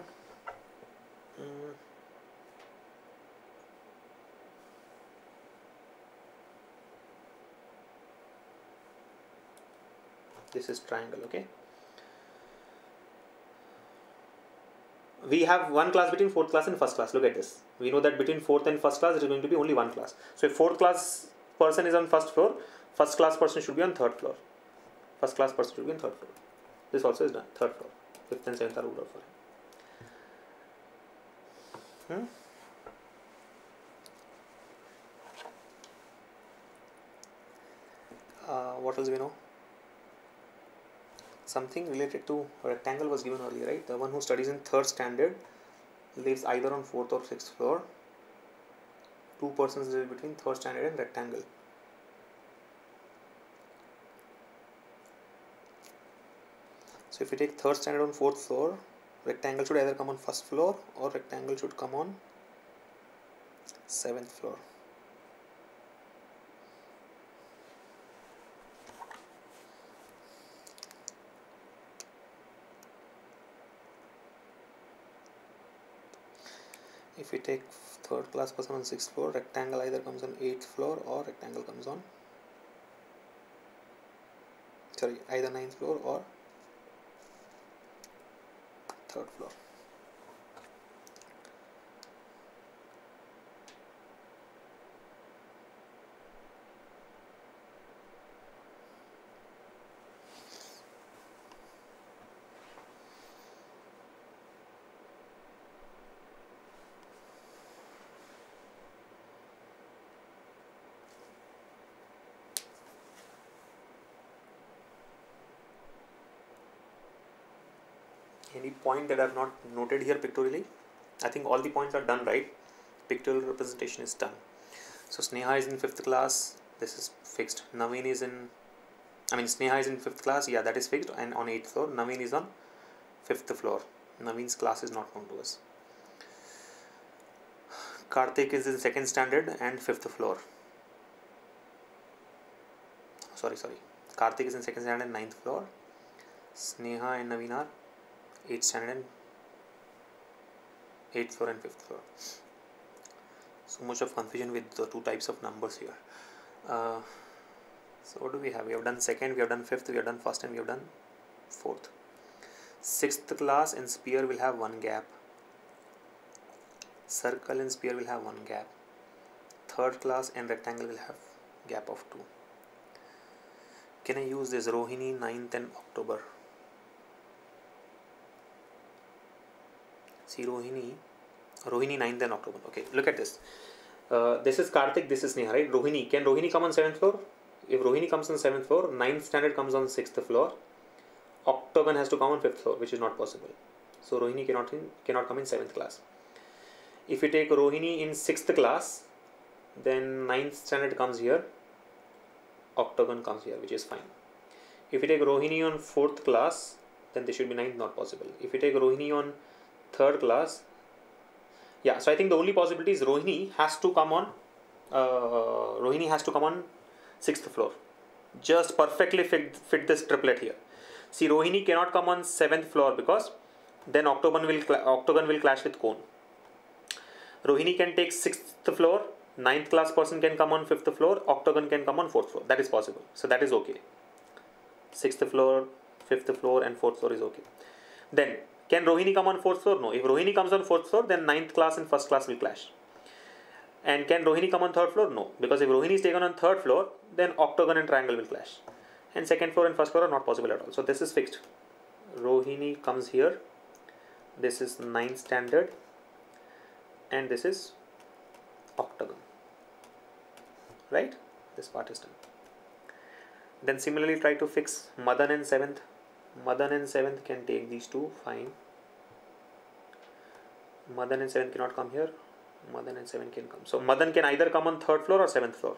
this is triangle, okay? We have one class between fourth class and first class. Look at this. We know that between fourth and first class, there is going to be only one class. So if fourth class person is on first floor, first class person should be on third floor. First class person should be on third floor. This also is done. Third floor. Fifth and seventh are ruled out for him. What else we know? Something related to rectangle was given earlier, right? The one who studies in third standard lives either on fourth or sixth floor. Two persons live between third standard and rectangle. So if you take third standard on fourth floor, rectangle should either come on first floor or rectangle should come on seventh floor. If we take third class person on sixth floor, rectangle either comes on eighth floor or rectangle comes on either ninth floor or third floor. Any point that I have not noted here pictorially? I think all the points are done, right? Pictorial representation is done. So Sneha is in fifth class. This is fixed. Naveen is in, Sneha is in fifth class. Yeah, that is fixed. And on eighth floor, Naveen is on fifth floor. Naveen's class is not known to us. Karthik is in second standard and fifth floor. Sorry. Karthik is in second standard and ninth floor. Sneha and Naveen are 8th standard and 8th floor and 5th floor. So much of confusion with the two types of numbers here. So what do we have? We have done second, we have done fifth, we have done first, and we have done fourth. Sixth class and sphere will have one gap. Circle and sphere will have one gap. Third class and rectangle will have gap of 2. Can I use this Rohini 9th and October? See Rohini 9th and October. Okay, look at this. This is Karthik, this is Neha, right? Rohini. Can Rohini come on 7th floor? If Rohini comes on 7th floor, 9th standard comes on 6th floor. Octagon has to come on 5th floor, which is not possible. So Rohini cannot come in 7th class. If you take Rohini in 6th class, then 9th standard comes here, Octagon comes here, which is fine. If you take Rohini on 4th class, then this should be 9th, not possible. If you take Rohini on 3rd class, yeah, so I think the only possibility is Rohini has to come on 6th floor. Just perfectly fit this triplet here. See, Rohini cannot come on 7th floor because then Octagon will clash with cone. Rohini can take 6th floor, 9th class person can come on 5th floor, Octagon can come on 4th floor. That is possible. So that is okay. 6th floor, 5th floor and 4th floor is okay. Then, can Rohini come on 4th floor? No. If Rohini comes on 4th floor, then 9th class and 1st class will clash. And can Rohini come on 3rd floor? No. Because if Rohini is taken on 3rd floor, then Octagon and triangle will clash. And 2nd floor and 1st floor are not possible at all. So this is fixed. Rohini comes here. This is 9th standard. And this is Octagon. Right? This part is done. Then similarly try to fix Madan and 7th. Madan and 7th can take these two. Fine. Madan and 7th cannot come here. Madan and 7 can come. So Madan can either come on 3rd floor or 7th floor.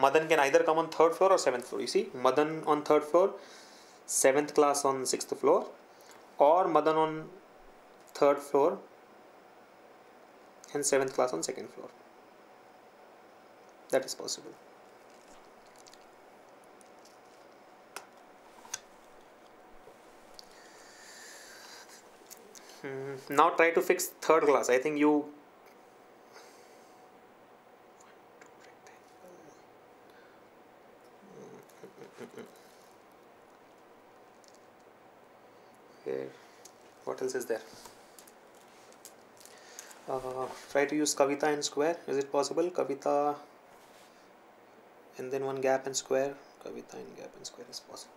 Madan can either come on 3rd floor or 7th floor. You see, Madan on 3rd floor, 7th class on 6th floor, or Madan on 3rd floor and 7th class on 2nd floor. That is possible. Now try to fix 3rd class. I think you here. What else is there? Try to use Kavita and square. Is it possible? Kavita and then one gap and square. Kavita and gap and square is possible.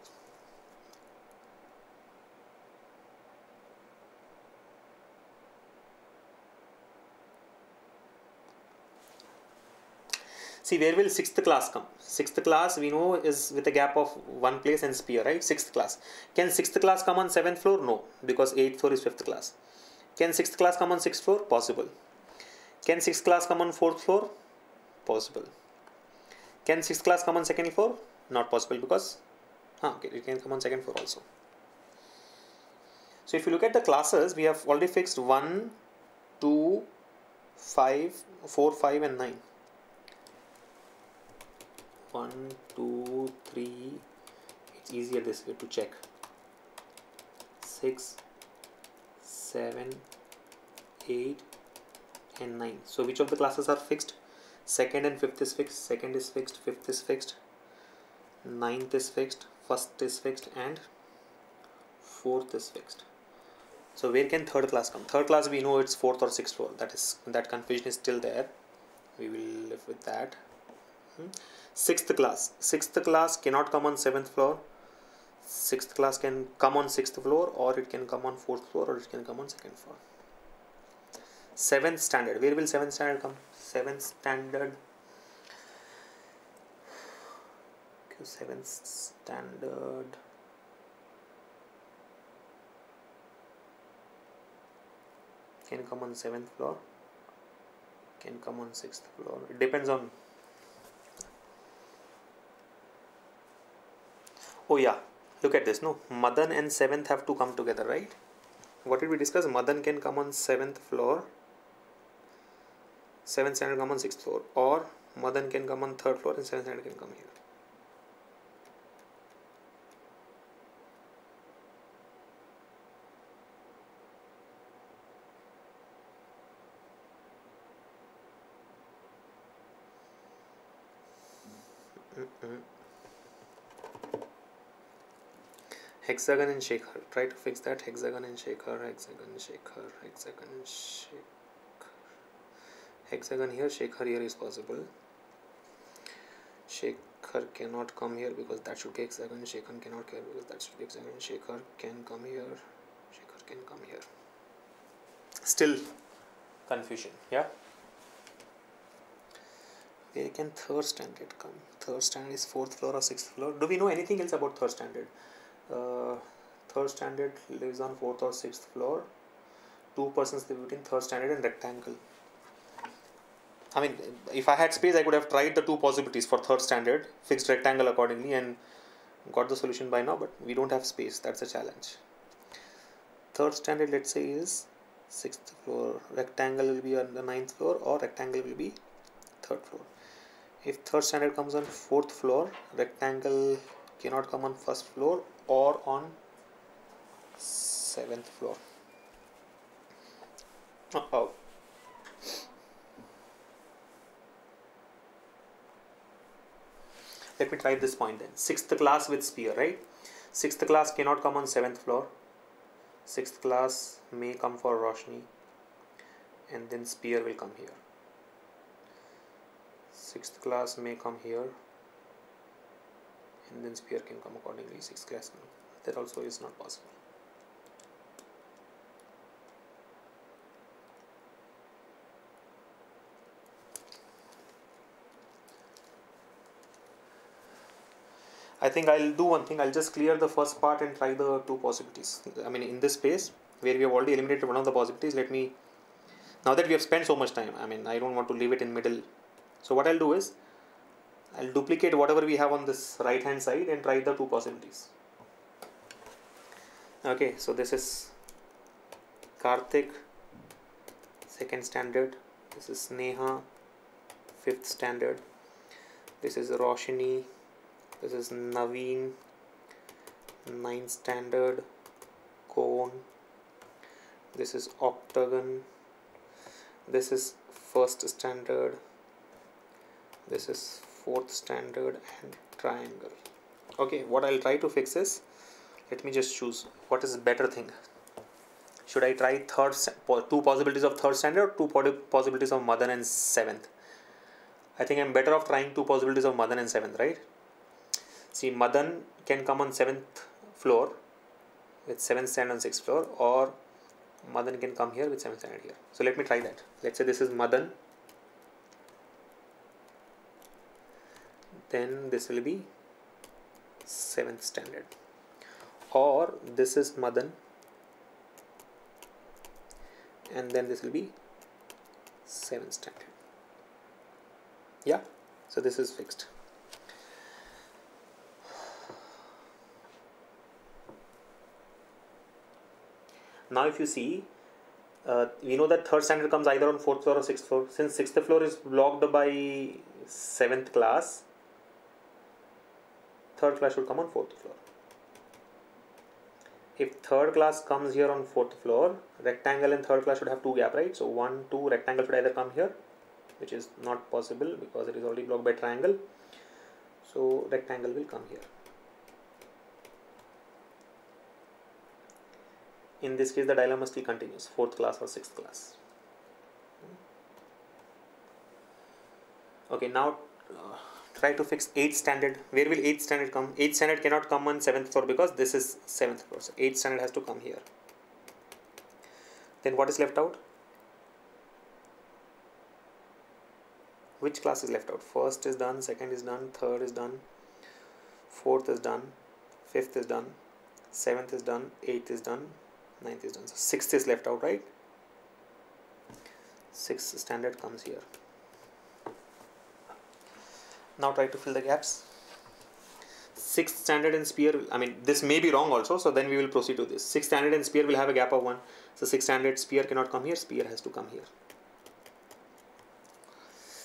See, where will 6th class come? 6th class we know is with a gap of one place and sphere, right? 6th class. Can 6th class come on 7th floor? No, because 8th floor is 5th class. Can 6th class come on 6th floor? Possible. Can 6th class come on 4th floor? Possible. Can 6th class come on 2nd floor? Not possible because okay, it can come on 2nd floor also. So if you look at the classes, we have already fixed 1, 2, 5, 4, 5 and 9. 1, 2, 3, it's easier this way to check. 6, 7, 8 and 9. So which of the classes are fixed? 2nd and 5th is fixed, 2nd is fixed, 5th is fixed, 9th is fixed, 1st is fixed and 4th is fixed. So where can 3rd class come? 3rd class we know it's 4th or 6th floor. That confusion is still there. We will live with that. 6th class. 6th class cannot come on 7th floor. 6th class can come on 6th floor, or it can come on 4th floor, or it can come on 2nd floor. 7th standard. Where will 7th standard come? 7th standard. 7th standard. Can come on 7th floor. Can come on 6th floor. It depends on. Oh yeah, look at this. No, Madan and 7th have to come together, right? What did we discuss? Madan can come on 7th floor, 7th standard come on 6th floor, or Madan can come on 3rd floor and 7th standard can come here. Hexagon and shaker. Try to fix that. Hexagon and shaker. Hexagon, shaker, hexagon, shaker. Hexagon here, shaker here is possible. Shaker cannot come here because that should be hexagon. Shaker cannot come because that should be hexagon. Shaker can come here. Shaker can come here. Still confusion. Yeah. Where can third standard come? Third standard is 4th floor or 6th floor. Do we know anything else about third standard? Third standard lives on 4th or 6th floor. 2 persons live between third standard and rectangle. I mean, if I had space, I could have tried the 2 possibilities for third standard, fixed rectangle accordingly, and got the solution by now, but we don't have space. That's a challenge. Third standard, let's say, is 6th floor. Rectangle will be on the 9th floor, or rectangle will be 3rd floor. If third standard comes on 4th floor, rectangle cannot come on 1st floor or on 7th floor. Oh. Let me try this point then. 6th class with spear, right? 6th class cannot come on 7th floor. 6th class may come for Roshni, and then spear will come here. 6th class may come here, and then spear can come accordingly. 6th class, that also is not possible. I think I'll do one thing. I'll just clear the first part and try the 2 possibilities. I mean, in this space where we have already eliminated one of the possibilities, let me, now that we have spent so much time, I mean, I don't want to leave it in middle. So what I'll do is, I'll duplicate whatever we have on this right hand side and try the 2 possibilities. Okay, so this is Karthik, 2nd standard. This is Neha, 5th standard. This is Roshini. This is Naveen, 9th standard. Cone. This is octagon. This is 1st standard. This is 4th standard, and triangle. Okay, what I'll try to fix is, let me just choose what is better thing. Should I try 2 possibilities of 3rd standard or 2 possibilities of Madan and 7th? I think I'm better off trying 2 possibilities of Madan and 7th, right? See, Madan can come on 7th floor with 7th standard on 6th floor, or Madan can come here with 7th standard here. So let me try that. Let's say this is Madan. Then this will be 7th standard. Or this is Madan. And then this will be 7th standard. Yeah. So this is fixed. Now if you see, we know that 3rd standard comes either on 4th floor or 6th floor. Since 6th floor is blocked by 7th class, 3rd class should come on 4th floor. If 3rd class comes here on 4th floor, rectangle and 3rd class should have 2 gap, right? So 1, 2, rectangle should either come here, which is not possible because it is already blocked by triangle. So rectangle will come here. In this case, the dilemma still continues, 4th class or 6th class. Okay, now try to fix 8th standard. Where will 8th standard come? 8th standard cannot come on 7th floor because this is 7th floor. So 8th standard has to come here. Then what is left out? Which class is left out? 1st is done, 2nd is done, 3rd is done, 4th is done, 5th is done, 7th is done, 8th is done, 9th is done. So 6th is left out, right? 6th standard comes here. Now try to fill the gaps. 6th standard and spear, I mean, this may be wrong also, so then we will proceed to this. 6th standard and spear will have a gap of 1. So 6th standard spear cannot come here, spear has to come here.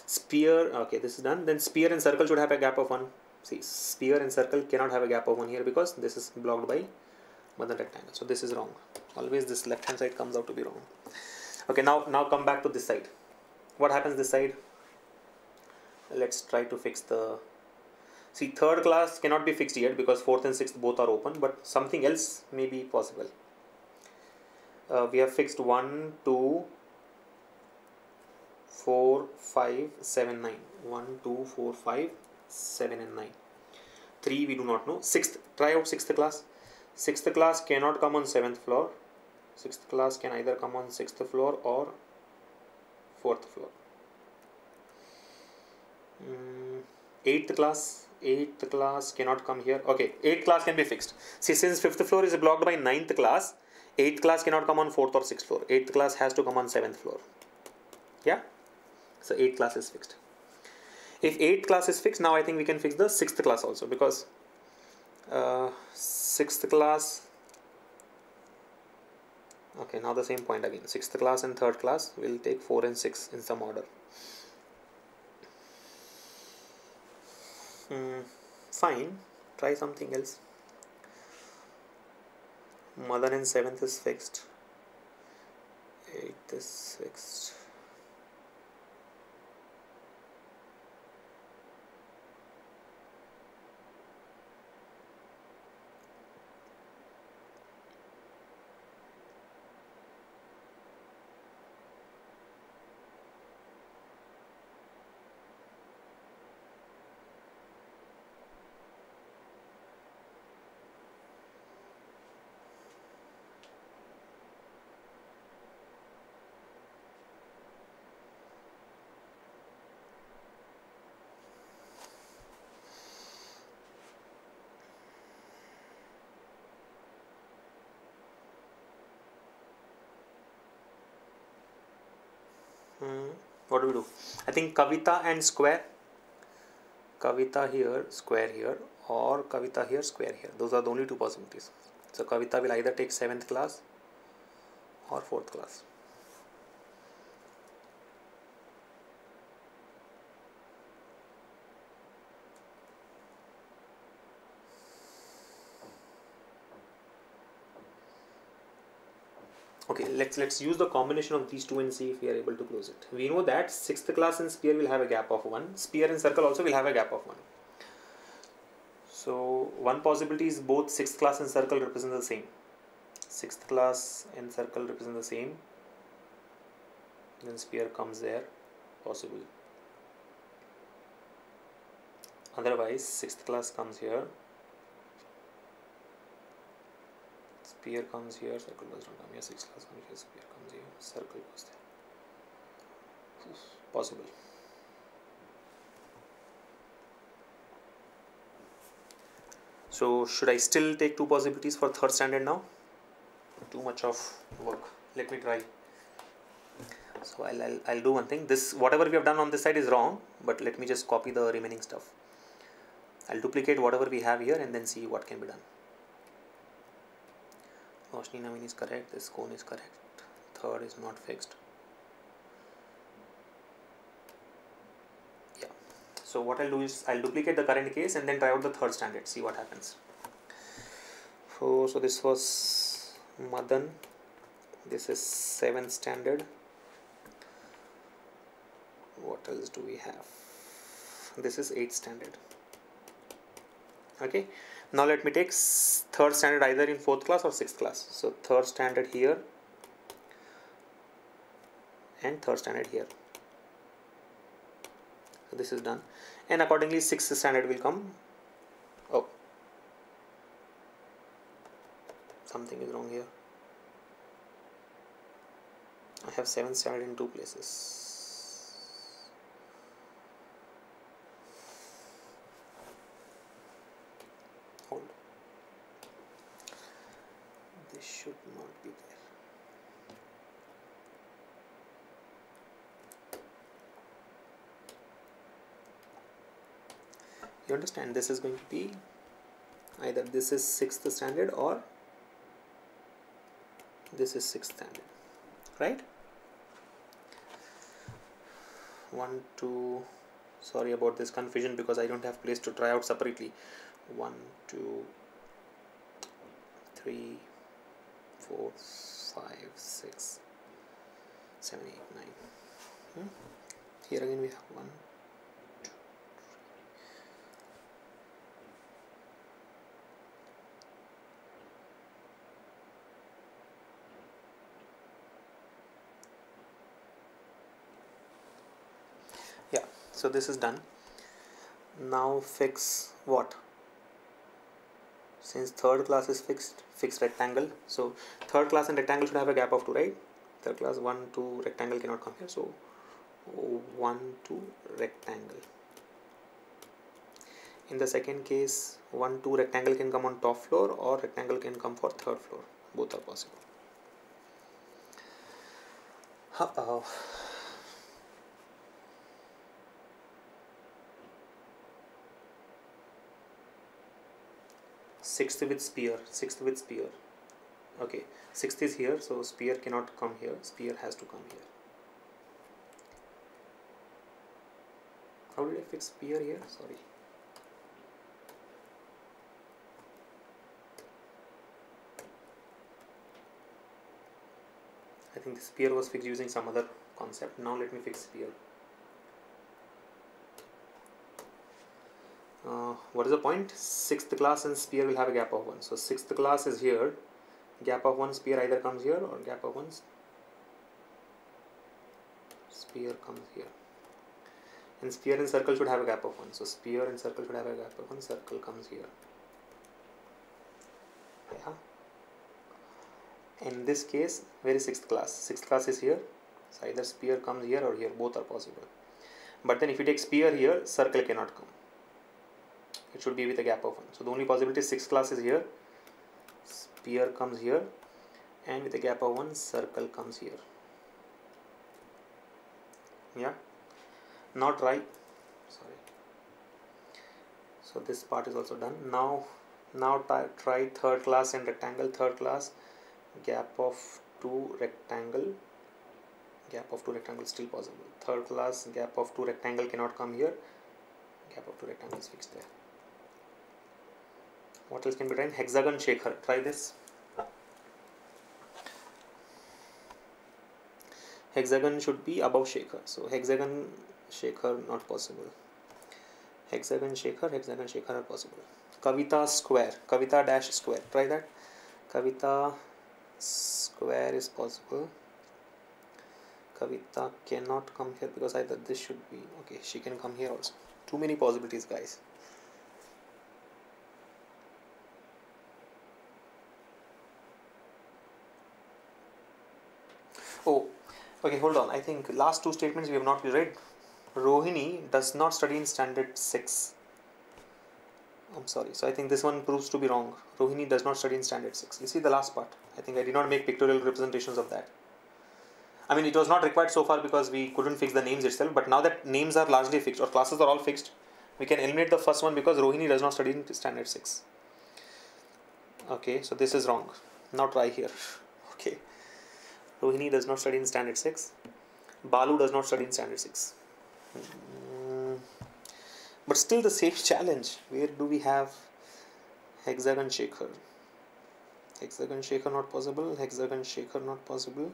Spear, okay, this is done. Then spear and circle should have a gap of 1. See, spear and circle cannot have a gap of 1 here because this is blocked by Madan rectangle. So this is wrong. Always this left hand side comes out to be wrong. Okay, now come back to this side. What happens this side? Let's try to fix the See, third class cannot be fixed yet because fourth and sixth both are open, but something else may be possible. We have fixed 1, 2, 4, 5, 7, 9. 1, 2, 4, 5, 7 and 9. 3 we do not know. Sixth, try out sixth class. Sixth class cannot come on 7th floor. Sixth class can either come on 6th floor or 4th floor. 8th class cannot come here. Okay, 8th class can be fixed. See, since 5th floor is blocked by 9th class, 8th class cannot come on 4th or 6th floor. 8th class has to come on 7th floor. Yeah, so 8th class is fixed. If 8th class is fixed, now I think we can fix the 6th class also, because 6th class, okay, now the same point again. 6th class and 3rd class will take 4 and 6 in some order. Fine, try something else. Mother and 7th is fixed. 8th is fixed. What do we do? I think Kavita and square. Kavita here, square here, or Kavita here, square here. Those are the only two possibilities. So Kavita will either take 7th class or 4th class. Okay, let's use the combination of these two and see if we are able to close it. We know that 6th class and sphere will have a gap of 1. Sphere and circle also will have a gap of 1. So one possibility is both 6th class and circle represent the same. 6th class and circle represent the same. Then sphere comes there, possible. Otherwise 6th class comes here. Sphere comes here, circle does not come here, 6th class comes here, sphere comes here, circle goes there. Possible. So should I still take two possibilities for 3rd standard now? Too much of work. Let me try. So I'll do one thing. This, whatever we have done on this side is wrong, but let me just copy the remaining stuff. I'll duplicate whatever we have here and then see what can be done. Roshni Naveen is correct, this cone is correct, 3rd is not fixed. Yeah, so what I'll do is I'll duplicate the current case and then try out the 3rd standard, see what happens. So this was Madan, this is 7th standard. What else do we have? This is 8th standard. Okay, now let me take 3rd standard either in 4th class or 6th class. So 3rd standard here and 3rd standard here. So this is done, and accordingly 6th standard will come. Oh, something is wrong here. I have 7th standard in two places. Hold. This should not be there. You understand, this is going to be either this is 6th standard or this is 6th standard, right? 1, 2, sorry about this confusion because I don't have place to try out separately. 1, 2, 3, 4, 5, 6, 7, 8, 9. Here again we have 1, 2, 3, So this is done. Now fix what? Since third class is fixed, fix rectangle. So third class and rectangle should have a gap of 2, right? Third class 1, 2, rectangle cannot come here. So 1, 2, rectangle. In the second case, 1, 2, rectangle can come on top floor or rectangle can come for third floor. Both are possible. Sixth with sphere. Okay, sixth is here, so sphere cannot come here. Sphere has to come here. How did I fix sphere here? Sorry. I think the sphere was fixed using some other concept. Now let me fix sphere. What is the point? Sixth class and sphere will have a gap of 1. So sixth class is here. Gap of 1 sphere either comes here or gap of 1 sphere comes here. And sphere and circle should have a gap of 1. So sphere and circle should have a gap of 1. Circle comes here. Yeah. In this case, where is sixth class? Sixth class is here. So either sphere comes here or here. Both are possible. But then if you take sphere here, circle cannot come. It should be with a gap of 1. So the only possibility is sixth class is here. Sphere comes here. And with a gap of 1, circle comes here. Yeah. Now try. Sorry. So this part is also done. Now try third class and rectangle. Third class, gap of 2 rectangle. Gap of 2 rectangle still possible. Third class, gap of 2 rectangle cannot come here. Gap of 2 rectangle is fixed there. What else can be tried? Hexagon shaker. Try this. Hexagon should be above shaker. So hexagon shaker not possible. Hexagon shaker are possible. Kavita square. Kavita dash square. Try that. Kavita square is possible. Kavita cannot come here because either this should be okay. She can come here also. Too many possibilities, guys. Oh, okay, hold on. I think last two statements we have not read. Rohini does not study in standard 6. I'm sorry. So I think this one proves to be wrong. Rohini does not study in standard 6. You see the last part. I think I did not make pictorial representations of that. I mean, it was not required so far because we couldn't fix the names itself. But now that names are largely fixed or classes are all fixed, we can eliminate the first one because Rohini does not study in standard 6. Okay, so this is wrong. Now try here. Okay. Rohini does not study in standard 6. Balu does not study in standard 6. But still the same challenge. Where do we have hexagon shaker? Hexagon shaker not possible. Hexagon shaker not possible.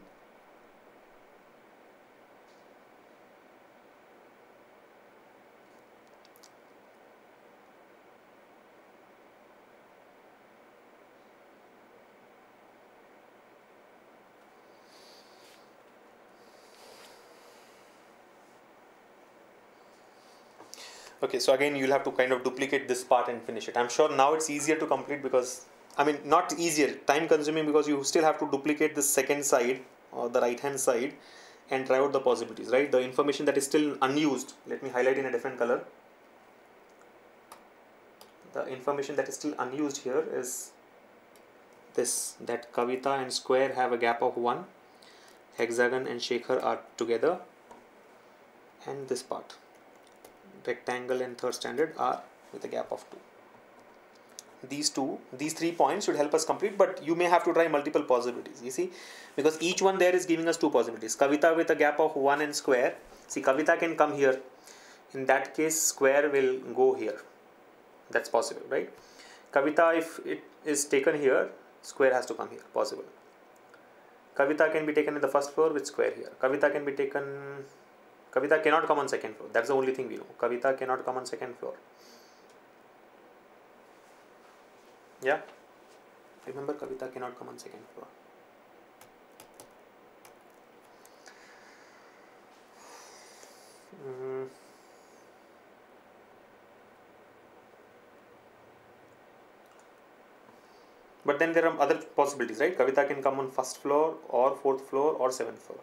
Okay, so again you'll have to kind of duplicate this part and finish it. I'm sure now it's easier to complete because, I mean, not easier, time consuming because you still have to duplicate the second side or the right hand side and try out the possibilities, right? The information that is still unused, let me highlight in a different color. The information that is still unused here is this, that Kavita and square have a gap of 1, hexagon and shaker are together, and this part, rectangle and third standard are with a gap of 2. These 3 points should help us complete, but you may have to try multiple possibilities, you see, because each one there is giving us 2 possibilities. Kavita with a gap of 1 and square, see, Kavita can come here. In that case, square will go here. That's possible, right? Kavita, if it is taken here, square has to come here, possible. Kavita can be taken in the first floor with square here. Kavita can be taken... Kavita cannot come on second floor. That's the only thing we know. Kavita cannot come on second floor. Yeah? Remember, Kavita cannot come on second floor. But then there are other possibilities, right? Kavita can come on first floor or fourth floor or seventh floor.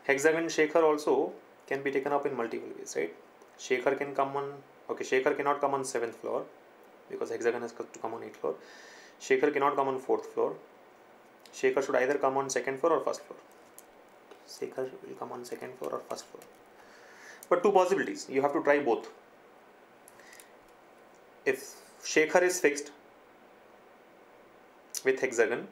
Hexagon Shekhar also can be taken up in multiple ways, right? Shekhar can come on, okay, Shekhar cannot come on seventh floor because hexagon has to come on eighth floor. Shekhar cannot come on fourth floor. Shekhar should either come on second floor or first floor. Shekhar will come on second floor or first floor. But two possibilities, you have to try both. If Shekhar is fixed with hexagon,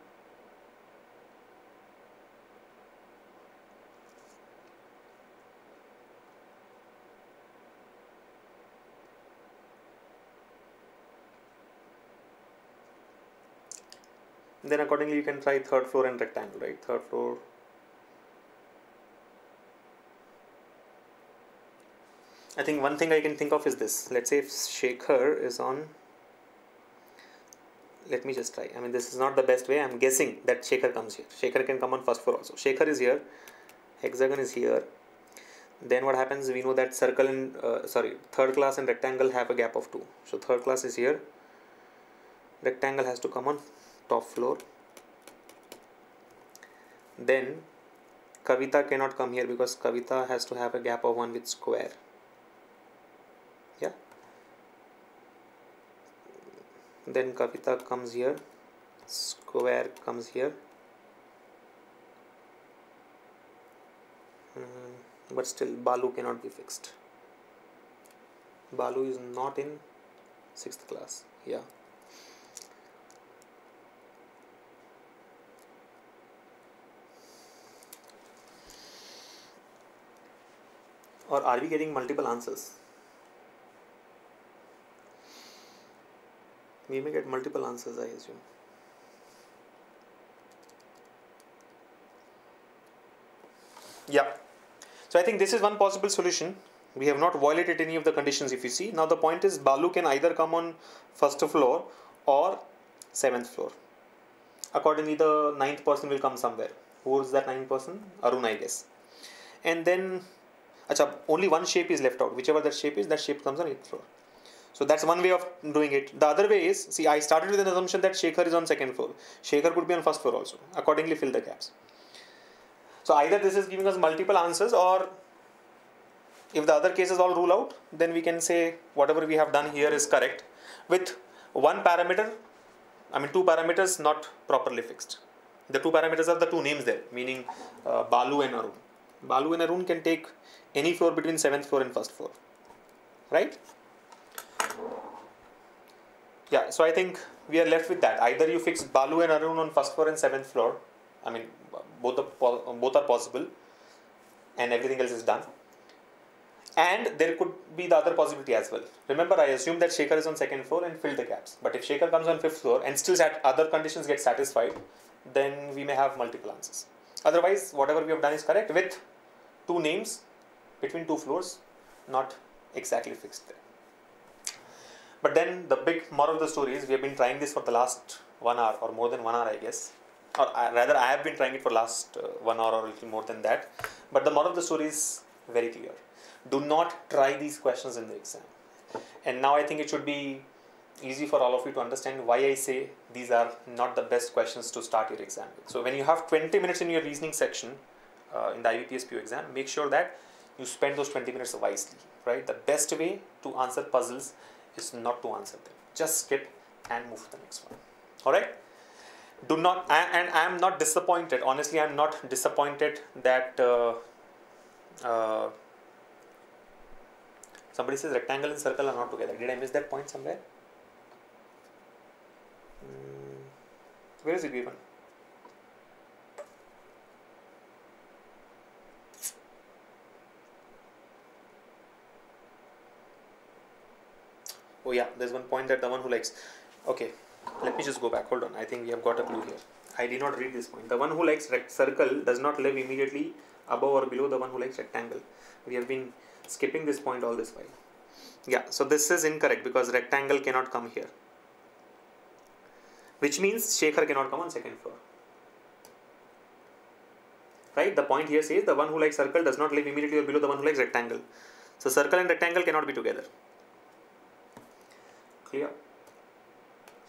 then accordingly you can try third floor and rectangle, right? Third floor. I think one thing I can think of is this. Let's say if Shekhar is on, let me just try. I mean, this is not the best way. I'm guessing that Shekhar comes here. Shekhar can come on first floor also. Shekhar is here. Hexagon is here. Then what happens? We know that circle and third class and rectangle have a gap of 2. So third class is here. Rectangle has to come on top floor. Then Kavita cannot come here because Kavita has to have a gap of 1 with square. Yeah. Then Kavita comes here. Square comes here. But still Balu cannot be fixed. Balu is not in 6th class. Yeah. Or are we getting multiple answers? We may get multiple answers, I assume. Yeah. So I think this is one possible solution. We have not violated any of the conditions if you see. Now the point is Balu can either come on first floor or 7th floor. Accordingly the 9th person will come somewhere. Who is that 9th person? Arun, I guess. And then only one shape is left out. Whichever that shape comes on 8th floor. So that's one way of doing it. The other way is, see, I started with an assumption that Shekhar is on 2nd floor. Shekhar could be on 1st floor also. Accordingly fill the gaps. So either this is giving us multiple answers, or if the other cases all rule out, then we can say whatever we have done here is correct with one parameter, two parameters not properly fixed. The two parameters are the two names there, meaning Balu and Arun. Balu and Arun can take any floor between 7th floor and 1st floor, right? Yeah, so I think we are left with that. Either you fix Balu and Arun on 1st floor and 7th floor. Both are possible, and everything else is done. And there could be the other possibility as well. Remember, I assume that Shekhar is on 2nd floor and fill the gaps. But if Shekhar comes on 5th floor and still other conditions get satisfied, then we may have multiple answers. Otherwise, whatever we have done is correct with two names between two floors, not exactly fixed there. But then the big moral of the story is we have been trying this for the last 1 hour or more than 1 hour, I guess. Or rather, I have been trying it for last 1 hour or a little more than that. But the moral of the story is very clear. Do not try these questions in the exam. And now I think it should be easy for all of you to understand why I say these are not the best questions to start your exam with. So when you have 20 minutes in your reasoning section in the IBPS PO exam, make sure that you spend those 20 minutes wisely, right? The best way to answer puzzles is not to answer them. Just skip and move to the next one. All right? Do not, and I am not disappointed. Honestly, I am not disappointed that somebody says rectangle and circle are not together. Did I miss that point somewhere? Where is it given? Oh yeah, there's one point that the one who likes. Okay, let me just go back. Hold on. I think we have got a clue here. I did not read this point. The one who likes circle does not live immediately above or below the one who likes rectangle. We have been skipping this point all this while. Yeah, so this is incorrect because rectangle cannot come here. Which means Shekhar cannot come on 2nd floor. Right? The point here says the one who likes circle does not live immediately or below the one who likes rectangle. So circle and rectangle cannot be together. Clear?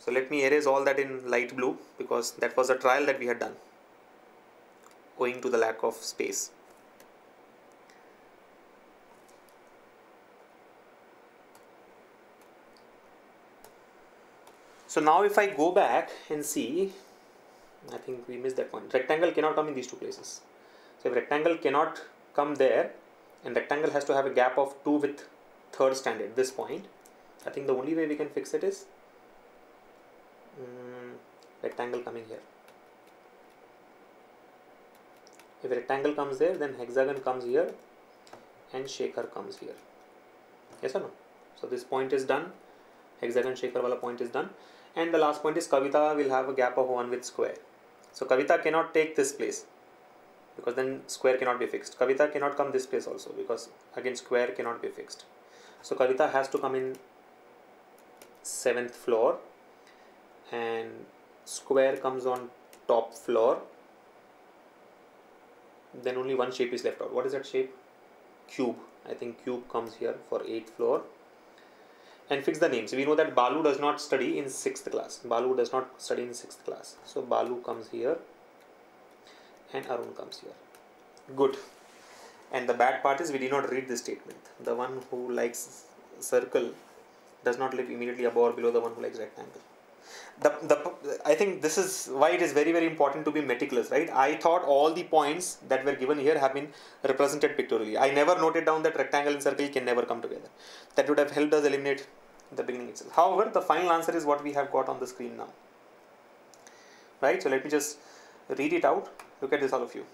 So let me erase all that in light blue because that was a trial that we had done owing to the lack of space. So now if I go back and see, I think we missed that one. Rectangle cannot come in these two places. So if rectangle cannot come there and rectangle has to have a gap of 2 with third standard, this point, I think the only way we can fix it is rectangle coming here. If rectangle comes there, then hexagon comes here and shaker comes here. Yes or no? So this point is done. Hexagon shaker wala point is done. And the last point is Kavita will have a gap of 1 with square. So Kavita cannot take this place because then square cannot be fixed. Kavita cannot come this place also because again square cannot be fixed. So Kavita has to come in 7th floor and square comes on top floor. Then only one shape is left out. What is that shape? Cube. I think cube comes here for 8th floor. And fix the names. We know that Balu does not study in 6th class. Balu does not study in 6th class. So Balu comes here and Arun comes here. Good. And the bad part is we did not read this statement. The one who likes circle does not live immediately above or below the one who likes rectangle. I think this is why it is very, very important to be meticulous, right? I thought all the points that were given here have been represented pictorially. I never noted down that rectangle and circle can never come together. That would have helped us eliminate the beginning itself. However, the final answer is what we have got on the screen now. Right? So let me just read it out. Look at this, all of you.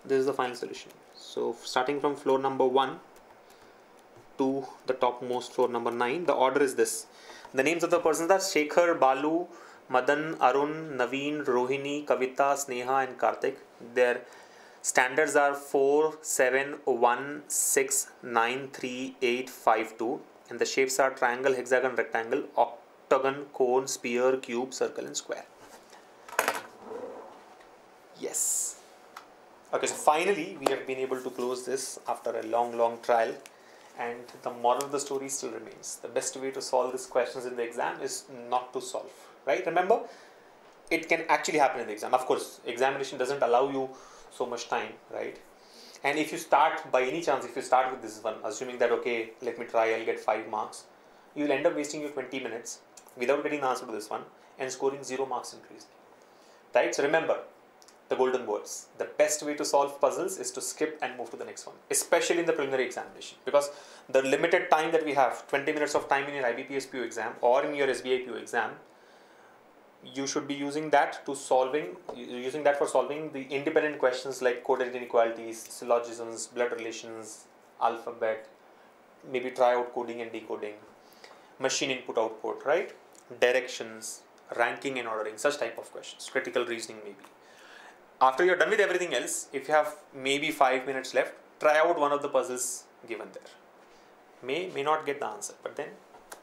This is the final solution. So starting from floor number 1 to the topmost floor number 9, the order is this. The names of the persons are Shekhar, Balu, Madan, Arun, Naveen, Rohini, Kavita, Sneha and Karthik. Their standards are 4, 7, 1, 6, 9, 3, 8, 5, 2 and the shapes are triangle, hexagon, rectangle, octagon, cone, sphere, cube, circle and square. Yes. Okay, so finally we have been able to close this after a long trial. And the moral of the story still remains. The best way to solve these questions in the exam is not to solve, right? Remember, it can actually happen in the exam. Of course, examination doesn't allow you so much time, right? And if you start, by any chance, if you start with this one, assuming that, okay, let me try, I'll get 5 marks, you'll end up wasting your 20 minutes without getting the answer to this one and scoring 0 marks in reasoning, right? So remember, the golden words. The best way to solve puzzles is to skip and move to the next one, especially in the preliminary examination, because the limited time that we have, 20 minutes of time in your IBPS PO exam or in your SBI PO exam, you should be using that for solving the independent questions like coded inequalities, syllogisms, blood relations, alphabet, maybe try out coding and decoding, machine input output, right? Directions, ranking and ordering, such type of questions, critical reasoning maybe. After you're done with everything else, if you have maybe 5 minutes left, try out one of the puzzles given there. May not get the answer, but then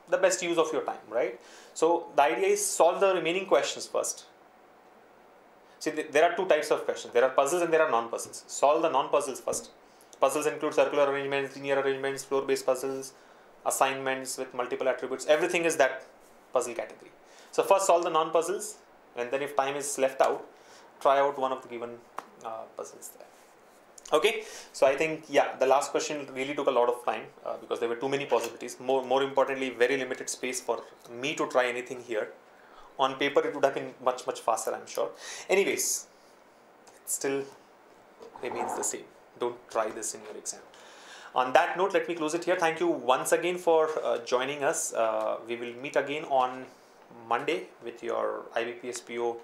the best use of your time, right? So the idea is solve the remaining questions first. See, there are 2 types of questions. There are puzzles and there are non-puzzles. Solve the non-puzzles first. Puzzles include circular arrangements, linear arrangements, floor-based puzzles, assignments with multiple attributes. Everything is that puzzle category. So first solve the non-puzzles, and then if time is left out, try out one of the given puzzles there. Okay, so I think, yeah, the last question really took a lot of time because there were too many possibilities. More importantly, very limited space for me to try anything here. On paper, it would have been much faster, I'm sure. Anyways, it still remains the same. Don't try this in your exam. On that note, let me close it here. Thank you once again for joining us. We will meet again on Monday with your IBPS PO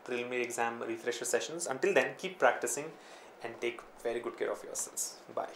preliminary exam refresher sessions. Until then, keep practicing and take very good care of yourselves. Bye.